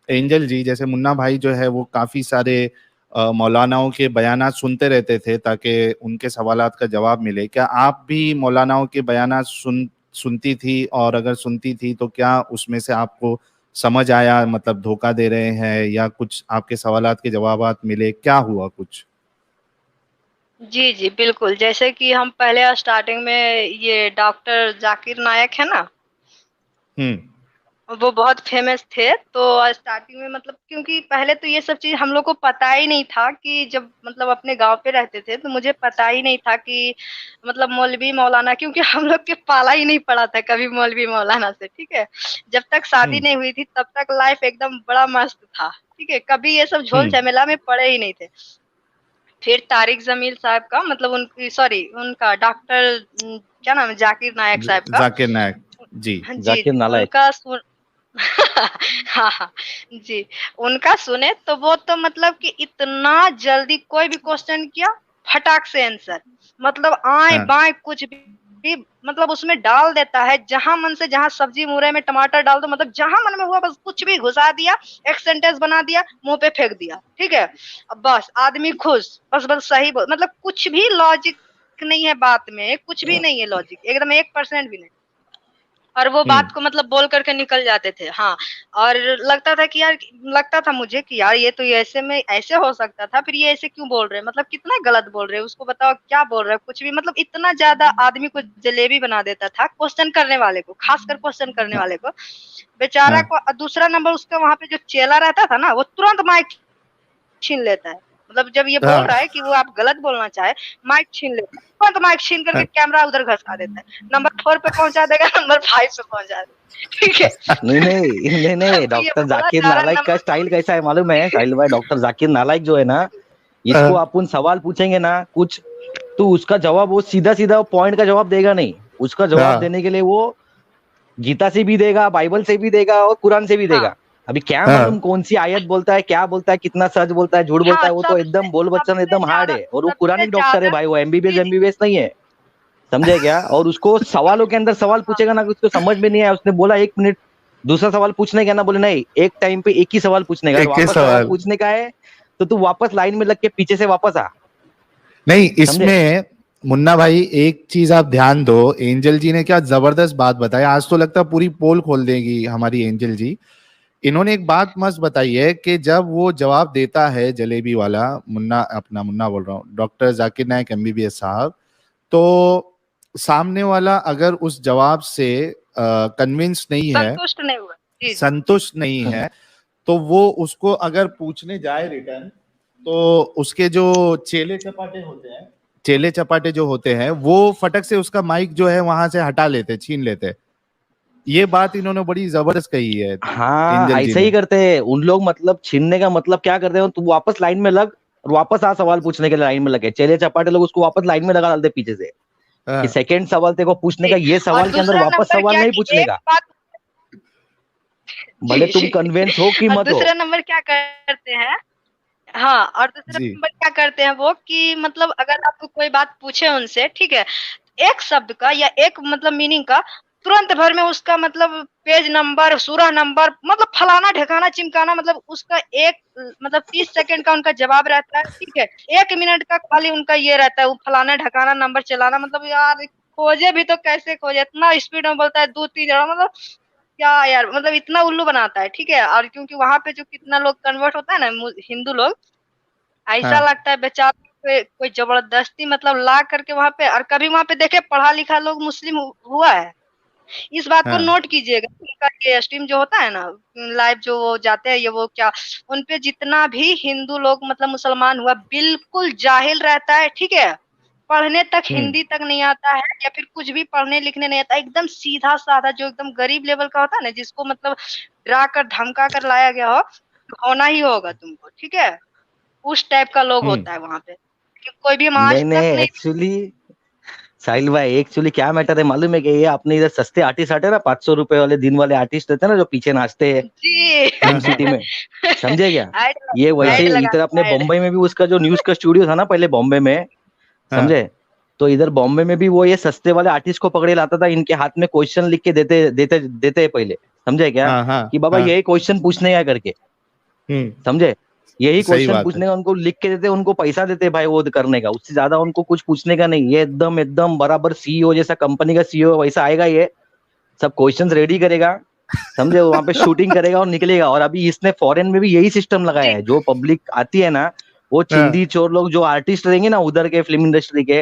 एंजल जी, जैसे मुन्ना भाई जो है वो काफी सारे मौलानाओं के बयानात सुनते रहते थे ताकि उनके सवालात का जवाब मिले। क्या आप भी मौलानाओं के बयानात सुनती थी? और अगर सुनती थी तो क्या उसमें से आपको समझ आया, मतलब धोखा दे रहे हैं, या कुछ आपके सवालात के जवाबात मिले, क्या हुआ कुछ? जी, जी, बिल्कुल। जैसे कि हम पहले स्टार्टिंग में ये डॉक्टर ज़ाकिर नायक है ना, हम्म। वो बहुत फ़ेमस थे। तो स्टार्टिंग में मतलब क्योंकि पहले तो ये सब चीज़ हम लोग को पता ही नहीं था कि जब मतलब अपने गाँव पे रहते थे, तो मुझे पता ही नहीं था कि मतलब मौलवी मौलाना, क्योंकि हम लोग के पाला ही नहीं पड़ा था कभी मौलवी मौलाना से, ठीक है? जब तक शादी हम्म। नहीं हुई थी तब तक लाइफ़ एकदम बड़ा मस्त था, ठीक है? कभी ये सब हम्म। झोल-झमेला में पड़े ही नहीं थे। फिर तारिक ज़मील साहब का मतलब उनकी सॉरी उनका डॉक्टर क्या नाम है? ज़ाकिर नायक साहब का। जाकिर नायक जी। हाँ जी, जाकिर नालायक। उनका सुन हाँ, हाँ, जी, उनका सुने तो वो तो मतलब कि इतना जल्दी कोई भी क्वेश्चन किया, फटाक से आंसर। मतलब हाँ। आएँ-बाएँ कुछ भी मतलब उसमें डाल देता है, जहाँ मन से जहाँ सब्जी मुरई में टमाटर डाल दो, मतलब जहाँ मन में हुआ बस कुछ भी घुसा दिया, एक सेंटेंस बना दिया, मुँह पे फेंक दिया, ठीक है? अब बस आदमी खुश, बस सही बोल मतलब कुछ भी लॉजिक नहीं है बात में, कुछ भी नहीं है लॉजिक, एकदम 1% भी नहीं। और वो हम्म। बात को मतलब बोल कर के निकल जाते थे। हाँ, और लगता था कि यार लगता था मुझे कि यार ये तो ये ऐसे में ऐसे हो सकता था, फिर ये ऐसे क्यों बोल रहे हैं? मतलब कितना गलत बोल रहे हैं, उसको बताओ क्या बोल रहे हैं? कुछ भी मतलब इतना ज़्यादा आदमी को जलेबी बना देता था क्वेश्चन करने वाले को, खासकर क्वेश्चन करने वाले को। बेचारा हाँ। को दूसरा नंबर उसका वहाँ पे जो चेला रहता था ना, वो तुरंत माइक छीन लेता है। मतलब जब ये बोल हाँ। रहा है कि वो आप गलत बोलना चाहे, माइक छीन लेता है। तुरंत माइक छीन करके हाँ। कैमरा उधर घसका देता है। नंबर 4 पे पहुँचा देगा, नंबर 5 पे पहुँचा देगा। ठीक है? नहीं नहीं नहीं नहीं, अब ये डॉक्टर बोला जाकिर जा रहा है नालायक का नंबर स्टाइल कैसा है मालूम है साहिल भाई? डॉक्टर जाकिर नालायक जो है ना, इसको हाँ। अपन सवाल पूछेंगे ना कुछ, तो उसका जवाब वो सीधा सीधा पॉइंट का जवाब देगा नहीं। उसका जवाब हाँ। देने के लिए वो गीता से भी देगा, बाइबल से भी देगा और कुरान से भी हाँ, देगा। अभी क्या मालूम हाँ। कौन सी आयत बोलता है, क्या बोलता है, कितना सच बोलता है, झूठ बोलता हाँ, है, वो तो एकदम बोल बच्चन एकदम हार्ड है। और वो सबसे कुरानिक डॉक्टर है ज़्यादा भाई, वो एमबीबीएस जी, जी। एमबीबीएस नहीं है। समझे क्या? और उसको सवालों के अंदर सवाल हाँ, पूछेगा ना, उसको समझ में नहीं आया, उसने बोला 1 मिनट दूसरा सवाल पूछने का ना, बोले नहीं एक टाइम पे एक ही सवाल पूछने का, अगर एक ही वापस सवाल सवाल। पूछने का है तो तू वापस लाइन में लग के पीछे से वापस आ। नहीं, समझे? इसमें मुन्ना भाई एक चीज आप ध्यान दो, एंजल जी ने क्या जबरदस्त बात बताई। आज तो लगता है पूरी पोल खोल देगी हमारी एंजल जी। इन्होंने एक बात मस्त बताई है कि जब वो जवाब देता है जलेबी वाला, मुन्ना, अपना मुन्ना बोल रहा हूँ, डॉक्टर जाकिर नायक एमबीबीएस साहब, तो सामने वाला अगर उस जवाब से कन्विंस नहीं है, संतुष्ट नहीं हुआ। जी, जी। संतुष्ट नहीं हम्म। है, तो वो उसको अगर पूछने जाए रिटर्न, तो उसके जो चेले चपाटे होते हैं, चेले चपाटे जो होते हैं, वो फटक से उसका माइक जो है वहां से हटा लेते, छीन लेते। ये बात इन्होंने बड़ी जबरदस्त कही है, हाँ एंजल जी ऐसे ही ने। करते हैं उन लोग, मतलब छीनने का मतलब क्या करते हैं, तू वापस लाइन में लग और वापस आ सवाल पूछने के लिए लाइन में लगे। चेले चपाटे लोग उसको वापस लाइन में लगा डालते पीछे से कि हाँ। सेकंड सवाल तेरे को पूछने जी, का, ये और सवाल के अंदर दूसरा वापस नंबर सवाल क्या नहीं कि पूछने एक का, बात भले जी, तुम जी। कन्विंस हो कि और मत हो। दूसरा नंबर क्या करते हैं हाँ, और दूसरा जी। नंबर क्या करते हैं वो कि मतलब अगर आपको कोई बात पूछे उनसे, ठीक है? एक शब्द का या एक मतलब मीनिंग का तुरंत भर में उसका मतलब पेज नंबर, सूरा नंबर मतलब फलाना-ढिकाना, चिमकाना मतलब उसका एक मतलब 30 सेकंड का उनका जवाब रहता है, ठीक है? 1 मिनट का खाली उनका ये रहता है, वो फलाना-ढिकाना नंबर चलाना मतलब यार खोजे भी तो कैसे खोजे, इतना स्पीड में बोलता है 2-3 जगह, मतलब क्या यार, मतलब इतना उल्लू बनाता है, ठीक है। और क्योंकि वहां पे जो कितना लोग कन्वर्ट होता है ना हिंदू लोग, ऐसा हाँ लगता है बेचारा कोई जबरदस्ती मतलब ला करके वहां पे। और कभी वहां पे देखे पढ़ा लिखा लोग मुस्लिम हुआ है, इस बात को हाँ नोट कीजिएगा। उनका ये स्ट्रीम जो होता है ना, लाइव जो वो जाते हैं, ये वो क्या, उनपे जितना भी हिंदू लोग मतलब मुसलमान हुआ, बिल्कुल जाहिल रहता है, ठीक है। पढ़ने तक हिंदी तक नहीं आता है, या फिर कुछ भी पढ़ने लिखने नहीं आता, एकदम सीधा साधा जो एकदम गरीब लेवल का होता है ना, जिसको मतलब डरा कर धमका कर लाया गया हो, होना ही होगा तुमको, ठीक है। उस टाइप का लोग हम्म होता है वहां पे, कि कोई भी नहीं आज तक नहीं, नहीं। एक्चुअली साहिल भाई एक्चुअली क्या मैटर है मालूम है कि ये अपने इधर सस्ते आर्टिस्ट आते हैं ना, 500 रुपए वाले दिन वाले आर्टिस्ट रहते हैं ना, जो पीछे नाचते हैं जी। फिल्म सिटी में, समझे क्या? ऐड ये वैसे ऐड ही लगा इधर अपने ऐड। बॉम्बे में भी उसका जो न्यूज का स्टूडियो था ना पहले बॉम्बे में, हाँ समझे? तो इधर बॉम्बे में भी वो ये सस्ते वाले आर्टिस्ट को पकड़े लाता था, इनके हाथ में क्वेश्चन लिख के देते देते देते हैं पहले, समझे क्या? हाँ हाँ कि बाबा हाँ यही क्वेश्चन पूछने का करके, हम्म समझे? यही सही क्वेश्चन बात है। पूछने का, उनको लिख के देते, उनको पैसा देते भाई वो करने का, उससे ज्यादा उनको कुछ पूछने का नहीं। ये एकदम एकदम बराबर सीईओ जैसा, कंपनी का सीईओ वैसा आएगा, ये सब क्वेश्चंस रेडी करेगा, समझे? वहां पे शूटिंग करेगा और निकलेगा। और अभी इसने फॉरेन में भी यही सिस्टम लगाया जी है, जो पब्लिक आती है ना, वो हाँ चिंदी चोर लोग जो आर्टिस्ट रहेंगे ना उधर के फिल्म इंडस्ट्री के,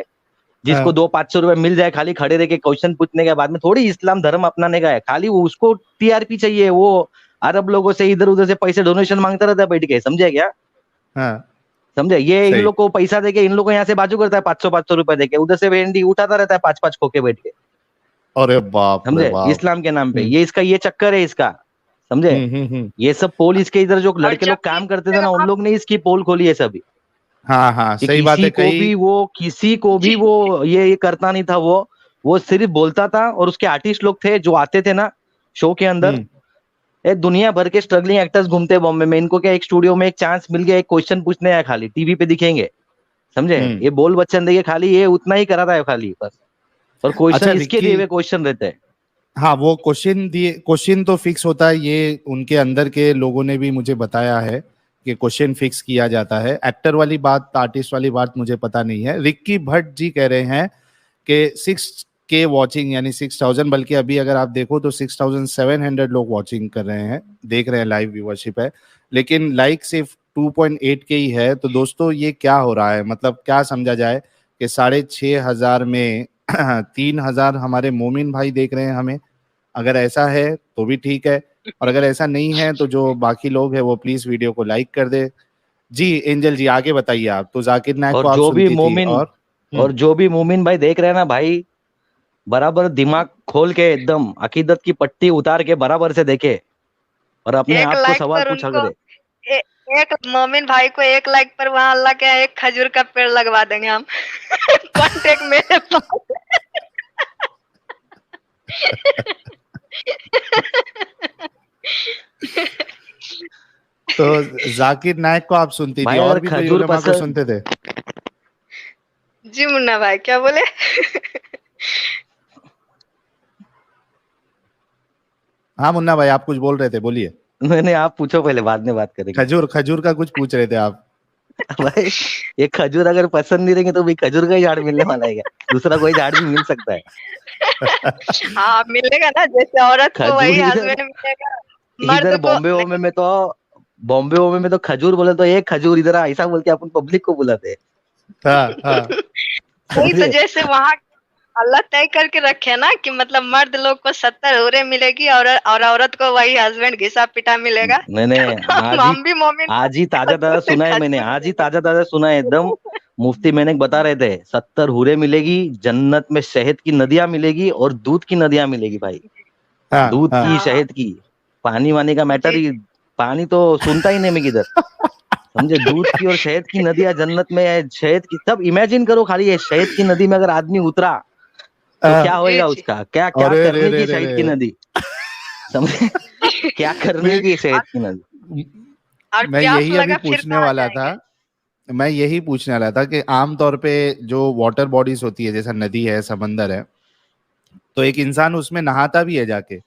जिसको हाँ 200-500 रुपए मिल जाए खाली खड़े रह के क्वेश्चन पूछने के बाद में, थोड़ी इस्लाम धर्म अपनाने का है, खाली वो उसको टीआरपी चाहिए, वो अरब लोगों से इधर उधर से पैसे डोनेशन मांगता रहता है बैठ के, समझे क्या? हाँ समझे? ये इन सही। लोग को पैसा देके, इन लोग को यहाँ से बाजू करता है 500-500 रुपए देके, उधर से वेंडी उठाता रहता है 5-5 खोके बैठ के, अरे बाप रे समझे? बाप। इस्लाम के नाम पे हम्म ये इसका ये चक्कर है इसका, समझे? हम्म। ये सब पोल इसके इधर जो और लड़के जब लोग भी काम करते थे ना, उन लोग ने इसकी पोल खोली है सभी, हाँ हाँ कि सही बात है। कई किसी को भी जी वो ये करता नहीं था। वो सिर्फ बोलता था, और उसके आर्टिस्ट लोग थे जो आते थे ना शो के अंदर, हम्म ये दुनिया भर के स्ट्रगलिंग एक्टर्स घूमते हैं बॉम्बे में, इनको क्या एक स्टूडियो में एक चांस मिल गया, एक क्वेश्चन पूछने आया, खाली टीवी पे दिखेंगे, समझे? हम्म। ये बोल बच्चन देंगे खाली, ये उतना ही करा था है खाली बस, और अच्छा क्वेश्चन इसके रिक्की, दिए हुए क्वेश्चन रहते हैं। हाँ वो क्वेश्चन दिए, क्वेश्चन तो फिक्स होता है, ये उनके अंदर के लोगों ने भी मुझे बताया है कि क्वेश्चन फिक्स किया जाता है। एक्टर वाली बात, आर्टिस्ट वाली बात मुझे पता नहीं है। रिक्की भट्ट जी कह रहे हैं कि 6K वॉचिंग यानी 6000, बल्कि अभी अगर आप देखो तो 6700 लोग वॉचिंग कर रहे हैं, देख रहे हैं, लाइव व्यूअरशिप है, लेकिन लाइक सिर्फ 2.8K ही है। तो दोस्तों ये क्या हो रहा है, मतलब क्या समझा जाए कि 6500 में 3000 हमारे मोमिन भाई देख रहे हैं हमें? अगर ऐसा है तो भी ठीक है, और अगर ऐसा नहीं है तो जो बाकी लोग हैं वो प्लीज वीडियो को लाइक कर दे। जी एंजल जी आगे बताइए आप। तो जाकिर नायक और को आप जो भी सुनती थी मोमिन और और जो भी मोमिन भाई देख रहे हैं ना भाई, बराबर दिमाग खोल के एकदम अकीदत की पट्टी उतार के बराबर से देखे, और अपने एक आप को लाइक सवाल पर पूछा उनको करे। ए, एक मोमिन भाई को एक लाइक पर वहां अल्लाह के यहाँ एक खजूर का पेड़ लगवा देंगे हम। कांटेक्ट मेरे पास। तो जाकिर नायक को आप सुनती थी, भाई अगर और भी कोई खजूर उलमा को पसंद, सुनते थे? जी मुन्ना भाई क्या बोले? हाँ मुन्ना भाई आप कुछ बोल रहे थे, बोलिए। मैंने आप पूछो पहले, बाद में बात करेंगे। खजूर, खजूर का कुछ पूछ रहे थे आप। भाई ये खजूर अगर पसंद नहीं रहेंगे तो भी खजूर का ही झाड़ मिलने वाला है क्या? दूसरा कोई झाड़ भी मिल सकता है। हाँ मिलेगा ना, जैसे औरत को वही खजूर इधर हस्बैंड मिलेगा, इधर मर्द को बॉम्बे ओमे में तो खजूर बोले तो एक खजूर, इधर ऐसा बोल के अपन पब्लिक को बुलाते हैं, हाँ हाँ वही तो समझे? जैसे वहां अल्लाह तय करके रखे ना कि मतलब मर्द लोग को 70 हुरे मिलेगी, और औरत को वही हस्बैंड घिसा पिटा मिलेगा। मैंने तो हम भी मोमिन आज ही ताजा ताजा सुना है, मैंने खजूर आज ही ताजा ताजा सुना है एकदम। मुफ्ती मैंने बता रहे थे 70 हुरे मिलेगी, जन्नत में शहद की नदियां मिलेगी, और दूध की नदियां मिलेगी भाई, हाँ दूध हाँ की, हाँ शहद की। पानी वानी का मैटर जी ही, पानी तो सुनता ही नहीं मैं किधर, समझे? दूध की और शहद की नदियां जन्नत में है, शहद की। तब इमेजिन करो खाली, ये शहद की नदी में अगर आदमी उतरा तो क्या हाँ। जी होएगा जी उसका, क्या क्या अरे रे करने रे की रे शहद रे। की नदी, समझे? क्या करने मैं की शहद की नदी। और मैं प्यास यही अभी लगा फिर पूछने कहाँ वाला था। जाएंगे? मैं यही पूछने वाला था कि आमतौर पे जो वाटर बॉडीज होती है, जैसा नदी है, समंदर है, तो एक इंसान उसमें नहाता भी है जाके।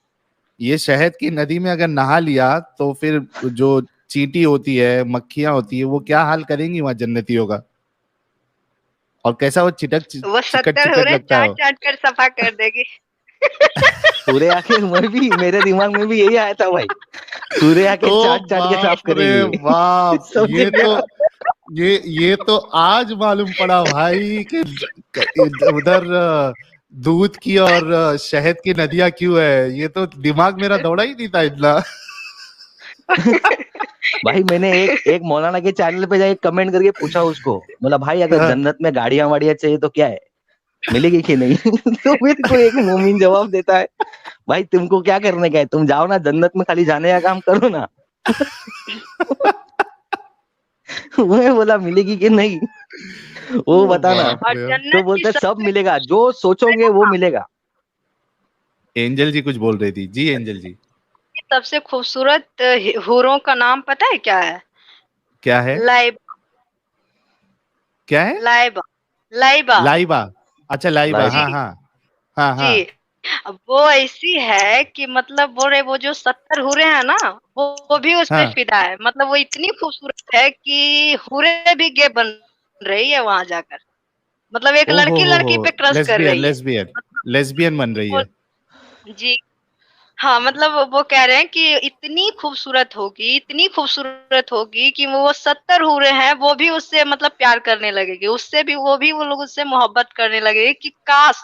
ये शहद की नदी में अगर नहा लिया तो फिर जो चींटी होती है, मक्खियां होती है, वो क्या हाल करेंगी वहां जन्नतियों का? और कैसा वो चिटक वो चिकट 70 चिकट हो रहे लगता है चाट चाट कर सफा कर देगी। सूर्य आके मेरे दिमाग में भी यही आया था भाई, सूर्य आके ओ चाट चाट के साफ बाप रे करेगी। बाप, समझ ये गया? तो ये तो आज मालूम पड़ा भाई कि उधर दूध की और शहद की नदियां क्यों है, ये तो दिमाग मेरा दौड़ा ही नहीं था इतना। भाई मैंने एक मौलाना के चैनल पे जाके कमेंट करके पूछा उसको, बोला भाई अगर जन्नत में गाड़ियां वाड़ियां चाहिए तो क्या है, मिलेगी कि नहीं? तो मेरे को एक मोमिन जवाब देता है, भाई तुमको क्या करने का है, तुम जाओ ना जन्नत में, खाली जाने का काम करो ना। मैं बोला मिलेगी कि नहीं, वो बताना। बाप और रे। तो जन्नत की बोलते सब सबसे मिलेगा, जो सोचोगे वो मिलेगा। एंजल जी कुछ बोल रही थी जी, एंजल जी सबसे खूबसूरत हूरों का नाम पता है क्या है? क्या है, लाइबा। क्या है? लाइबा। लाइबा। लाइबा, अच्छा लाइबा, लाइबा। हाँ हाँ हाँ हाँ जी। अब वो ऐसी है कि मतलब वो जो 70 हूरे हैं ना, वो भी उस पे हाँ, फिदा है। मतलब वो इतनी खूबसूरत है कि हूरे भी गे बन रही है वहां जाकर। मतलब एक ओ लड़की हो, लड़की पे क्रश कर लेस्बियन रही है। लेस्बियन लेस्बियन बन रही वो है। जी। हाँ, मतलब वो कह रहे हैं कि इतनी खूबसूरत होगी कि वो 70 हूरें हैं, वो भी उससे मतलब प्यार करने लगेगी। उससे भी वो लोग उससे मोहब्बत करने लगेगी कि काश!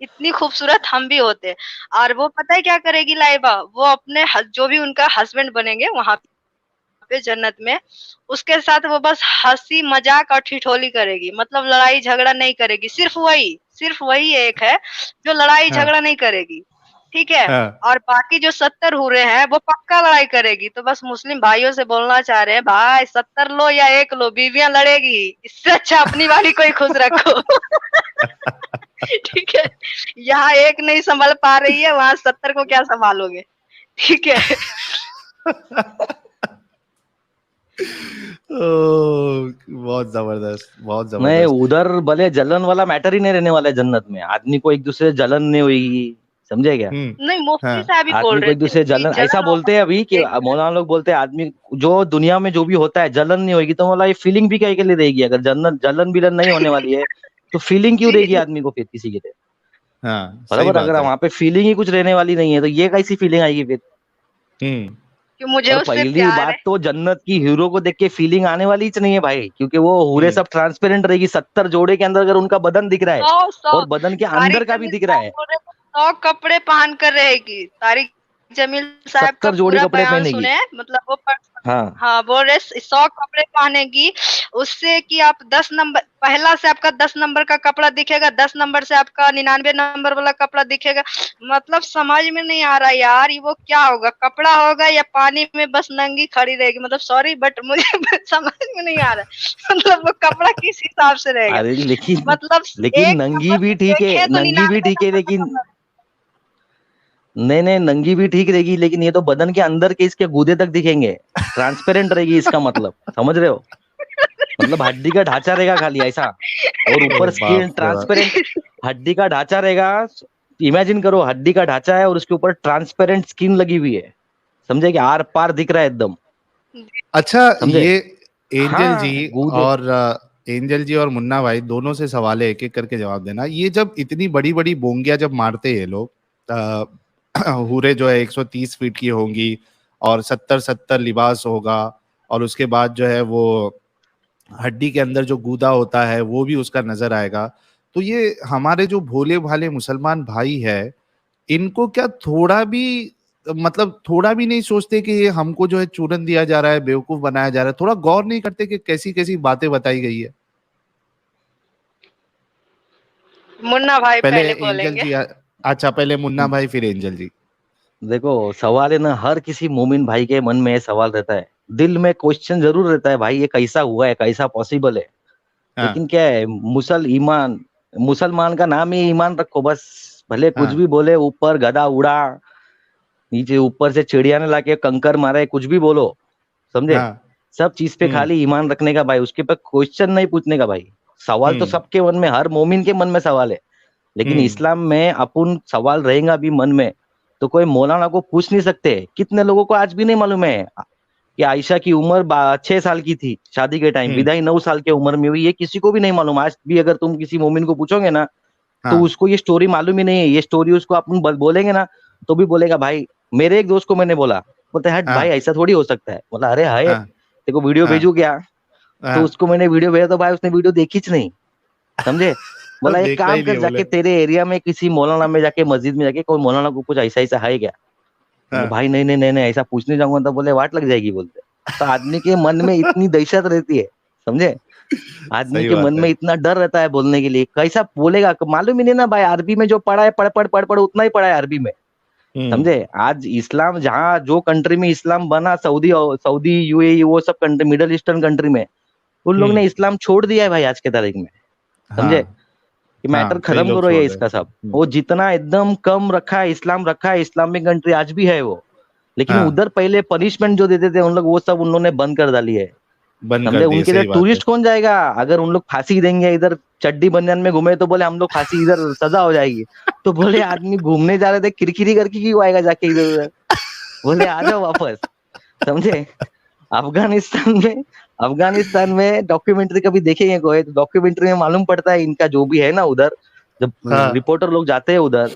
इतनी खूबसूरत हम भी होते। और वो पता है क्या करेगी लाइबा? वो अपने जो भी उनका हस्बैंड बनेंगे वहाँ पे जन्नत में, उसके साथ वो बस हँसी-मज़ाक और ठिठोली करेगी। मतलब लड़ाई-झगड़ा नहीं करेगी। सिर्फ़ वही एक है जो हाँ लड़ाई-झगड़ा नहीं करेगी। ठीक है? हाँ और बाकी जो 70 हूरें हैं, वो पक्का लड़ाई करेगी। तो बस मुस्लिम भाइयों से बोलना चाह रहे हैं, भाई 70 लो या 1 लो, बीवियाँ लड़ेगी। इससे अच्छा अपनी वाली को ही खुश रखो। ठीक है? यहाँ 1 नहीं सँभल पा रही है, वहाँ 70 को क्या सँभालोगे? ठीक है? बहुत जबरदस्त, बहुत नहीं, जबरदस्त। उधर भले जलन वाला मैटर ही नहीं रहने वाला है जन्नत में, आदमी को एक दूसरे से जलन नहीं होगी। समझे क्या? नहीं, मुफ्ती हाँ साहब ही बोल आदमी को रहे एक थे दूसरे से कि जलन, ऐसा जलन बोलते हैं अभी कि होगी। मौलाना लोग बोलते हैं आदमी जो दुनिया में जो भी होता है जलन नहीं होगी, तो बोला ये फीलिंग भी क्या के लिए रहेगी? अगर जन्नत जलन बिलन नहीं होने वाली है तो फीलिंग क्यों रहेगी जी, आदमी को फिर किसी के लिए? हाँ सही बराबर, बात अगर है। वहां पे फीलिंग ही कुछ रहने वाली नहीं है तो ये कैसी फीलिंग आएगी फिर? हम्म। कि मुझे और उससे पहली प्यार है। बात तो जन्नत की हीरो को देख के फीलिंग आने वाली ही नहीं है भाई, क्योंकि वो हूरे हम्म। सब ट्रांसपेरेंट रहेगी। 70 जोड़े के अंदर अगर उनका बदन दिख रहा है 100 और बदन के अंदर तारिक का भी जमील दिख रहा साहब है, बोल रहे थे 100 कपड़े पहन कर रहेगी। तारिक जमील साहब का 70 जोड़ी पूरा कपड़े बयान पहनेगी। सुने। मतलब वो हाँ हाँ, बोल रहे 100 कपड़े पहनेगी। उससे कि आप 10 नंबर, पहला से आपका 10 नंबर का कपड़ा दिखेगा, 10 नंबर से आपका 99 नंबर वाला कपड़ा दिखेगा। मतलब समझ में नहीं आ रहा यार, ये वो क्या होगा? कपड़ा होगा या पानी में बस नंगी खड़ी रहेगी? मतलब सॉरी बट मुझे समझ में नहीं आ रहा। मतलब वो कपड़ा किस हिसाब से रहेगा? अरे लेकिन मतलब लेकिन एक नंगी नंबर भी से ठीक है, देखें तो नंगी भी 99 ठीक है, नंबर का लेकिन कपड़ा। नहीं नहीं, नंगी भी ठीक रहेगी, लेकिन ये तो बदन के अंदर के इसके गूदे तक दिखेंगे, ट्रांसपेरेंट रहेगी इसका मतलब, समझ रहे हो? मतलब हड्डी का ढांचा रहेगा खाली ऐसा, और ओ ऊपर स्किन बाप रे बाप। ट्रांसपेरेंट। हड्डी का ढांचा रहेगा, इमेजिन करो हड्डी का ढांचा है और उसके ऊपर ट्रांसपेरेंट स्किन लगी हुई है, समझे? कि आर पार दिख रहा है एकदम, अच्छा, समझे? ये एंजल जी हाँ गूदे। और एंजल जी और मुन्ना भाई दोनों से सवाल है, एक एक करके जवाब देना। ये जब इतनी बड़ी बड़ी बोंगियां जब मारते हैं लोग, हूरे जो है 130 फीट की होंगी और 70-70 लिबास होगा, और उसके बाद जो है वो हड्डी के अंदर जो गूदा होता है वो भी उसका नजर आएगा। तो ये हमारे जो भोले भाले मुसलमान भाई है, इनको क्या थोड़ा भी, मतलब थोड़ा भी नहीं सोचते कि ये हमको जो है चूरन दिया जा रहा है, बेवकूफ बनाया जा रहा है? थोड़ा गौर नहीं करते कि कैसी कैसी बातें बताई गई है? मुन्ना भाई पहले पहले एंजल बोलेंगे। जी अच्छा, पहले मुन्ना भाई फिर एंजल जी। देखो सवाल है ना, हर किसी मोमिन भाई के मन में ये सवाल रहता है, दिल में क्वेश्चन जरूर रहता है, भाई ये कैसा हुआ है, कैसा पॉसिबल है? हाँ। लेकिन क्या है, मुसलमान का नाम ही ईमान रखो बस। भले कुछ हाँ। भी बोले, ऊपर गधा उड़ा, नीचे ऊपर से चिड़िया ने लाके कंकर मारे, कुछ भी बोलो, समझे? हाँ। सब चीज पे हम्म। खाली ईमान रखने का भाई, उसके पे क्वेश्चन नहीं पूछने का भाई। सवाल तो हम्म। सबके मन में, हर मोमिन के मन में सवाल है, लेकिन हम्म। इस्लाम में अपन सवाल रहेगा भी मन में तो कोई मौलाना को पूछ नहीं सकते। कितने लोगों को आज भी नहीं मालूम है कि आयशा की उम्र 6 साल की थी शादी के टाइम, विदाई 9 साल की उम्र में हुई, ये किसी को भी नहीं मालूम। आज भी अगर तुम किसी मोमिन को पूछोगे ना तो हाँ उसको ये स्टोरी मालूम ही नहीं है। ये स्टोरी उसको अपन बोलेंगे ना तो भी बोलेगा भाई, मेरे एक दोस्त को मैंने बोला, बोलते हट भाई हाँ ऐसा थोड़ी हो सकता है। बोला अरे हाय हाँ देखो वीडियो हाँ भेजू क्या? तो हाँ उसको मैंने वीडियो भेजा तो भाई उसने वीडियो देखी च नहीं, समझे। बोला एक देखा ही काम नहीं कर, है जाके बोले। तेरे एरिया में किसी मौलाना में जाके, मस्जिद में जाके, कोई मौलाना को कुछ ऐसा ऐसा है क्या? बोले हाँ भाई नहीं नहीं नहीं नहीं, ऐसा पूछने जाऊंगा तो बोले वाट लग जाएगी बोलते। तो आदमी के मन में इतनी दहशत रहती है, समझे। आदमी सही के मन बात है। में इतना डर रहता है बोलने के लिए, कैसा बोलेगा मालूम ही नहीं ना भाई। अरबी में जो पढ़ा है, पढ़ पढ़ पढ़ पढ़ उतना ही पढ़ा है अरबी में, हम्म समझे। आज इस्लाम जहाँ जो कंट्री में इस्लाम बना, सऊदी सऊदी यूएई वो सब कंट्री, मिडल ईस्टर्न कंट्री में, उन लोग ने हम्म इस्लाम छोड़ दिया है भाई आज के तारीख में, समझे। हाँ कि मैटर हाँ कई खत्म लोग करो ये छोड़ रहे इसका सब। हैं। वो जितना एकदम कम रखा है, इस्लाम रखा है, इस्लामिक कंट्री आज भी है वो, लेकिन हाँ उधर पहले पनिशमेंट जो देते थे उन लोग, वो सब उन लोगों ने बंद कर डाली है, बंद समझे। कर दिए, उनके इधर सही बात है। टूरिस्ट कौन जाएगा? अगर उन लोग फांसी देंगे इधर चड्डी बनियान में घूमे तो बोले हम लोग फांसी, इधर सजा हो जाएगी। तो बोले आदमी घूमने जा रहे थे, किरकिरी करके क्यों आएगा जाके इधर उधर? बोले आ जाओ वापस, समझे। अफगानिस्तान में डॉक्यूमेंट्री कभी देखेंगे कोई तो डॉक्यूमेंट्री में मालूम पड़ता है इनका जो भी है ना उधर, जब हाँ रिपोर्टर लोग जाते हैं उधर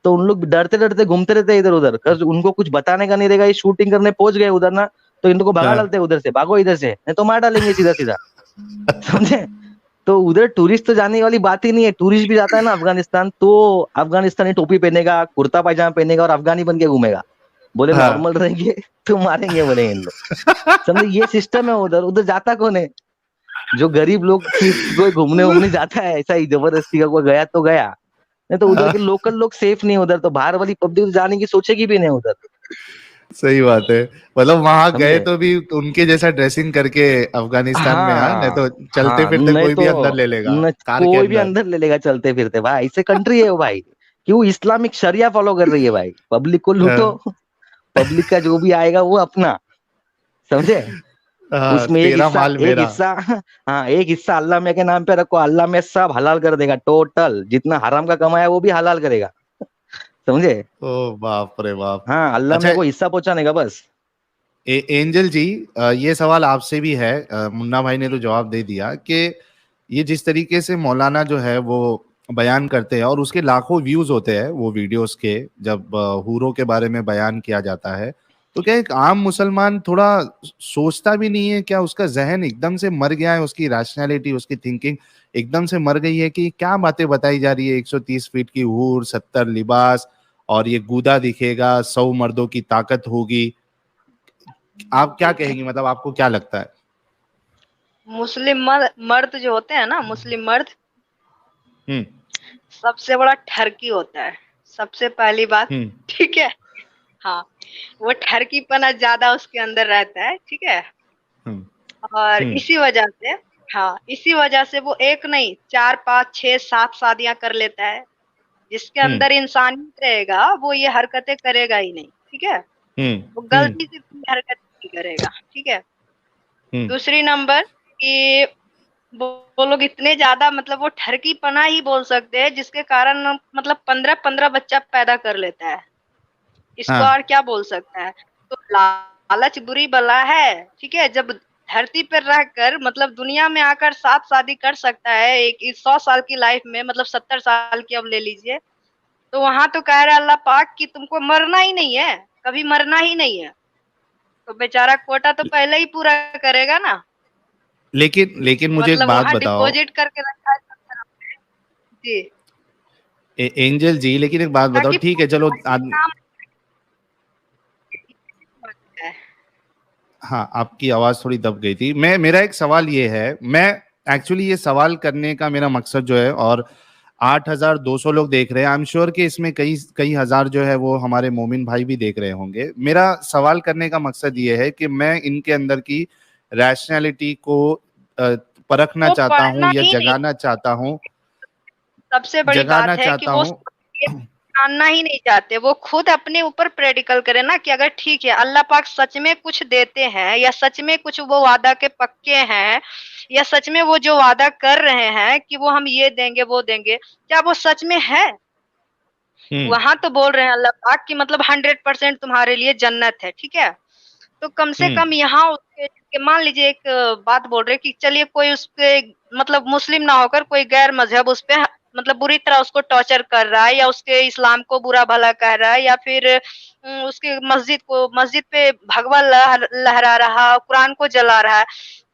तो उन लोग डरते डरते घूमते रहते हैं इधर उधर, उनको कुछ बताने का नहीं रहेगा। ये शूटिंग करने पहुंच गए उधर ना तो इनको भगा हाँ डालते हैं उधर से, भागो इधर से नहीं तो मार डालेंगे सीधा सीधा, समझे। तो उधर टूरिस्ट तो जाने वाली बात ही नहीं है। टूरिस्ट भी जाता है ना अफगानिस्तान तो अफगानिस्तानी टोपी पहनेगा, कुर्ता पायजामा पहनेगा और अफगानी बन के घूमेगा। बोले हाँ नॉर्मल रहेंगे तो मारेंगे बोले इन लोग, समझे। ये सिस्टम है उधर। उधर जाता कौन है? जो गरीब लोग कोई घूमने उमने जाता है ऐसा ही जबरदस्ती का, कोई गया तो गया, नहीं तो उधर हाँ, के लोकल लोग सेफ नहीं। उधर तो बाहर वाली पब्लिक जाने की सोचेगी भी नहीं उधर, सही बात है। मतलब वहां गए समझे। तो भी उनके जैसा ड्रेसिंग करके अफगानिस्तान में, हाँ, नहीं तो हाँ चलते हाँ, फिरते नहीं कोई तो भी अंदर ले लेगा न, कार के कोई भी अंदर। अंदर ले लेगा चलते फिरते भाई। ऐसे कंट्री है वो भाई, कि वो इस्लामिक शरिया फॉलो कर रही है भाई। पब्लिक को लूटो, हाँ पब्लिक का जो भी आएगा वो अपना, समझे। हाँ, उसमें तेरा माल एक मेरा। हिस्सा हाँ एक हिस्सा अल्लाह में के नाम पे रखो, अल्लाह में सब हलाल कर देगा। टोटल जितना हराम का कमाया वो भी हलाल करेगा, समझे। ओ बाप रे बाप। हाँ अल्लाह अच्छा में को हिस्सा पहुंचाने का बस। एंजल जी, ये सवाल आपसे भी है। मुन्ना भाई ने तो जवाब दे दिया कि ये जिस तरीके से मौलाना जो है वो बयान करते हैं और उसके लाखों व्यूज होते हैं वो वीडियोस के, जब हूरों के बारे में बयान किया जाता है, तो क्या एक आम मुसलमान थोड़ा सोचता भी नहीं है? क्या उसका जहन एकदम से मर गया है? उसकी रैशनैलिटी, उसकी थिंकिंग एकदम से मर गई है कि क्या बातें बताई जा रही है? 130 फीट की हूर, 70 लिबास, और ये गूदा दिखेगा, 100 मर्दों की ताकत होगी। आप क्या कहेंगी? मतलब आपको क्या लगता है? मुस्लिम मर्द जो होते हैं ना, मुस्लिम मर्द हम्म सबसे बड़ा ठरकी होता है, सबसे पहली बात। हम्म ठीक है। हाँ, वो ठरकीपना ज्यादा उसके अंदर रहता है, ठीक है। हम्म और हम्म इसी वजह से, हाँ, इसी वजह से वो एक नहीं 4 5 6 7 शादियां कर लेता है। जिसके हम्म अंदर इंसानियत रहेगा वो ये हरकतें करेगा ही नहीं, ठीक है। हम्म वो हम्म गलती से कोई हरकत नहीं करेगा, ठीक है। हम्म दूसरी नंबर कि वो लोग इतने ज्यादा, मतलब वो ठरकीपना ही बोल सकते हैं जिसके कारण मतलब 15-15 बच्चा पैदा कर लेता है। इसको हाँ और क्या बोल सकता है? तो लालच बुरी बला है, ठीक है। जब धरती पर रहकर मतलब दुनिया में आकर 7 शादी कर सकता है एक 100 साल की लाइफ में, मतलब 70 साल की अब ले लीजिए, तो वहां तो कह रहा है अल्लाह पाक कि तुमको मरना ही नहीं है, कभी मरना ही नहीं है। तो बेचारा कोटा तो पहले ही पूरा करेगा ना। लेकिन लेकिन मुझे एक मतलब बात वहां बताओ, डिपॉजिट करके रखा है 70 रुपए। जी। एंजल जी, लेकिन एक बात बताओ, ताकि ठीक है चलो काम है। हाँ, आपकी आवाज थोड़ी दब गई थी। मेरा एक सवाल ये है, मैं एक्चुअली ये सवाल करने का मेरा मकसद जो है, और 8,200 लोग देख रहे हैं, आई एम श्योर कि इसमें कई कई हजार जो है वो हमारे मोमिन भाई भी देख रहे होंगे। मेरा सवाल करने का मकसद ये है कि मैं इनके अंदर की रैशनैलिटी को परखना वो चाहता हूँ पढ़ना या ही नहीं, जगाना चाहता हूँ, सबसे बड़ी जगाना बात है कि चाहता वो हूँ। जानना ही नहीं चाहते। वो खुद अपने ऊपर प्रैक्टिकल करे ना कि अगर ठीक है अल्लाह पाक सच में कुछ देते हैं, या सच में कुछ वो वादा के पक्के हैं, या सच में वो जो वादा कर रहे हैं कि वो हम ये देंगे वो देंगे, क्या वो सच में है? हम्म वहां तो बोल रहे हैं अल्लाह पाक कि मतलब 100% तुम्हारे लिए जन्नत है, ठीक है। तो कम से कम यहाँ उसके मान लीजिए एक बात बोल रहे कि चलिए कोई उस पे मतलब मुस्लिम ना होकर कोई गैर मजहब उस पे मतलब बुरी तरह उसको टॉर्चर कर रहा है या उसके इस्लाम को बुरा भला कह रहा है या फिर उसके मस्जिद पे भगवा लहरा रहा, कुरान को जला रहा है,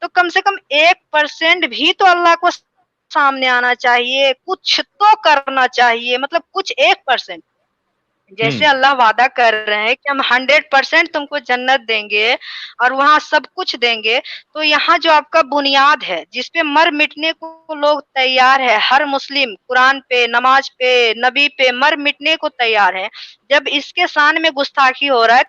तो कम से कम 1% भी तो अल्लाह को सामने आना चाहिए, कुछ तो करना चाहिए, मतलब कुछ 1%। जैसे अल्लाह वादा कर रहे हैं कि हम 100% तुमको जन्नत देंगे और वहाँ सब कुछ देंगे, तो यहाँ जो आपका बुनियाद है, जिस पे मर मिटने को लोग तैयार है, हर मुस्लिम कुरान पे, नमाज पे, नबी पे मर मिटने को तैयार है। जब इसके शान में गुस्ताखी हो रहा है,